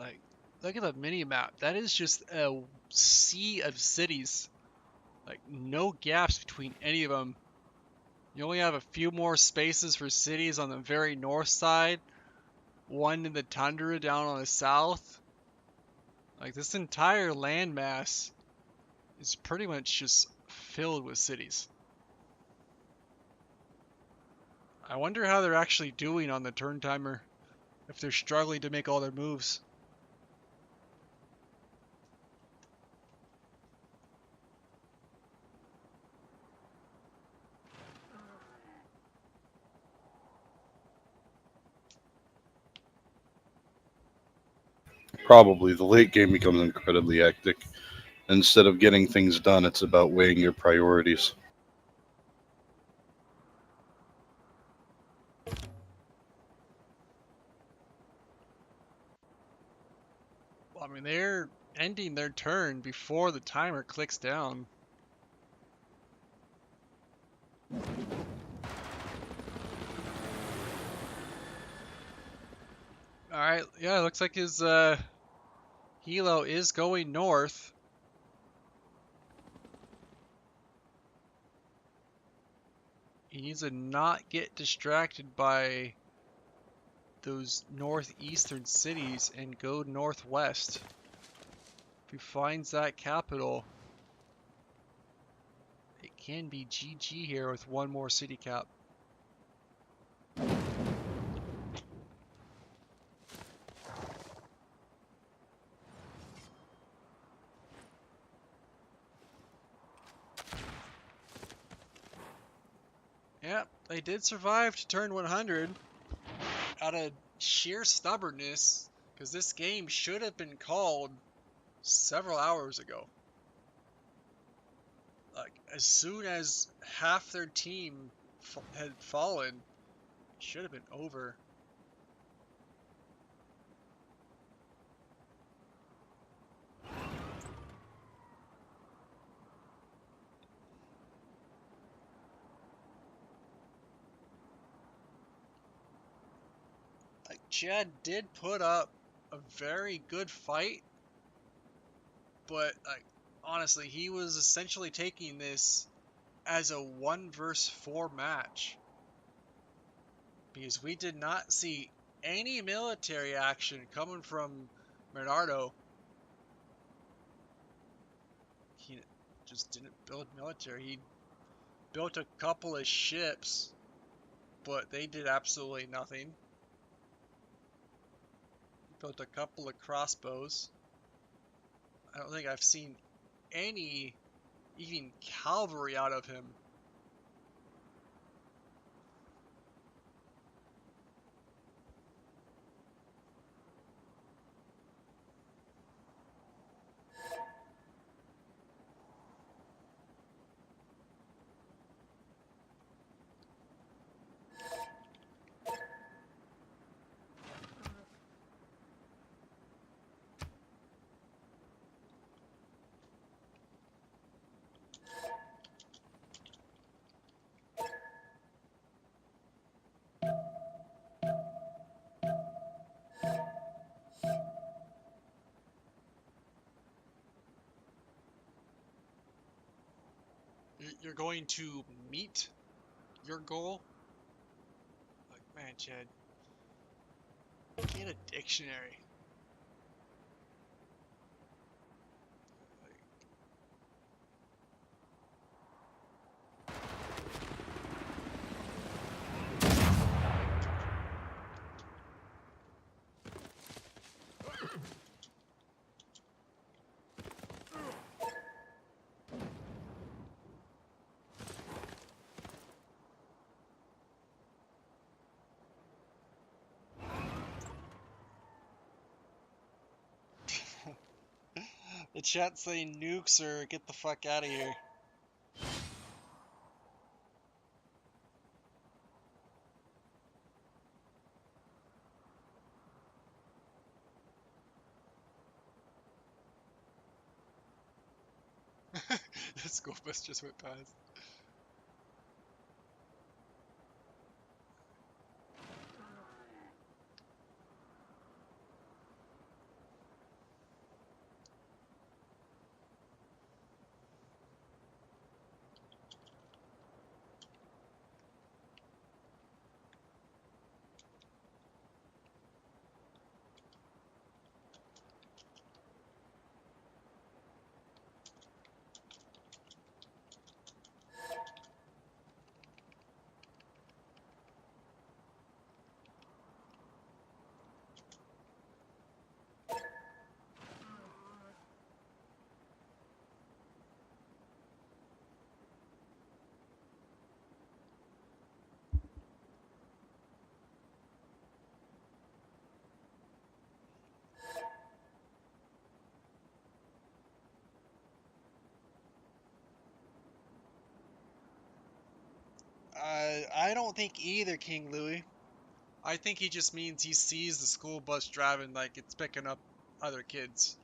[SPEAKER 1] Like, look at the mini map. That is just a sea of cities. Like, no gaps between any of them. You only have a few more spaces for cities on the very north side. One in the tundra down on the south. Like, this entire landmass is pretty much just filled with cities. I wonder how they're actually doing on the turn timer. If they're struggling to make all their moves.
[SPEAKER 5] Probably the late game becomes incredibly hectic. Instead of getting things done, it's about weighing your priorities.
[SPEAKER 1] Well, I mean, they're ending their turn before the timer clicks down. Alright, yeah, it looks like his Hilo is going north. He needs to not get distracted by those northeastern cities and go northwest. If he finds that capital, it can be GG here with one more city cap. Yep, they did survive to turn 100 out of sheer stubbornness, because this game should have been called several hours ago. Like, as soon as half their team had fallen, it should have been over. Like, Chad did put up a very good fight, but like, honestly, he was essentially taking this as a 1 versus 4 match, because we did not see any military action coming from Bernardo. He just didn't build military. He built a couple of ships, but they did absolutely nothing. He built a couple of crossbows. I don't think I've seen any even cavalry out of him. You're going to meet your goal? Like, man, Chad, get a dictionary. The chat saying nukes or get the fuck out of here. The school bus just went past. I don't think either, King Louis. I think he just means he sees the school bus driving like it's picking up other kids.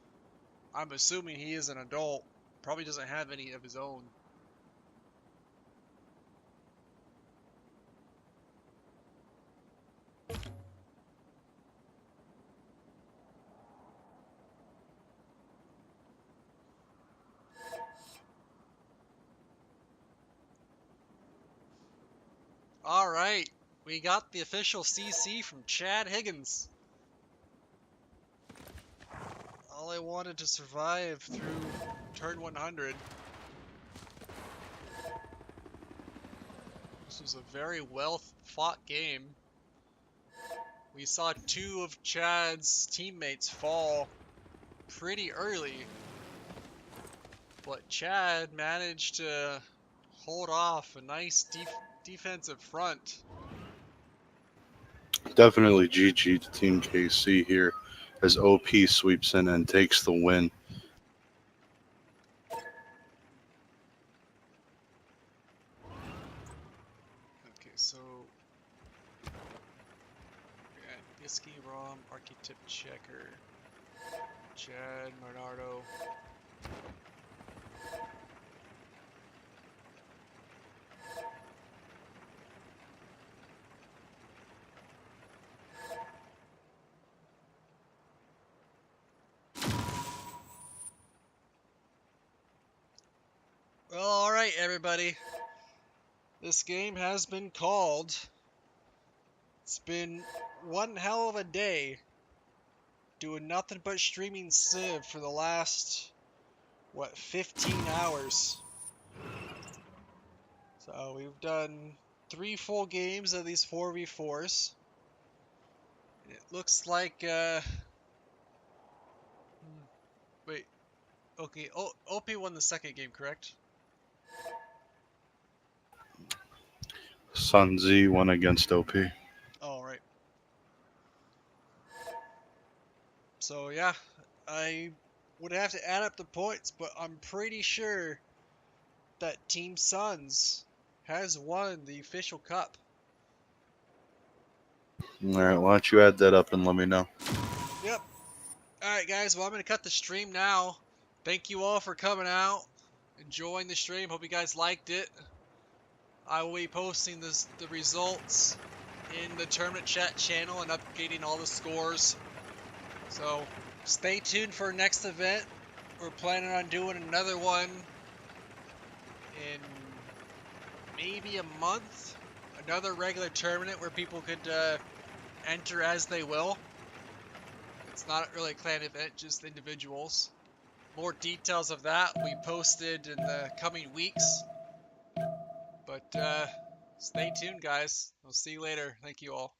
[SPEAKER 1] I'm assuming he is an adult, probably doesn't have any of his own. Alright, we got the official CC from Chad Higgins. All I wanted to survive through turn 100. This was a very well fought game. We saw 2 of Chad's teammates fall pretty early, but Chad managed to hold off a nice defensive front.
[SPEAKER 5] Definitely GG to Team KC here as OP sweeps in and takes the win.
[SPEAKER 1] Chad, Bernardo. Well, alright, everybody. This game has been called. It's been one hell of a day. Doing nothing but streaming Civ for the last, what, 15 hours. So we've done 3 full games of these 4v4s. It looks like, wait, okay, OP won the second game, correct?
[SPEAKER 5] Sun Z won against OP.
[SPEAKER 1] Oh, right. So yeah, I would have to add up the points, but I'm pretty sure that Team Suns has won the official cup.
[SPEAKER 5] All right, why don't you add that up and let me know?
[SPEAKER 1] Yep. Alright guys, well I'm going to cut the stream now. Thank you all for coming out, enjoying the stream. Hope you guys liked it. I will be posting the results in the tournament chat channel and updating all the scores. So stay tuned for our next event. We're planning on doing another one in maybe a month. Another regular tournament where people could enter as they will. It's not really a clan event, just individuals. More details of that will be posted in the coming weeks. But stay tuned, guys. I'll see you later. Thank you all.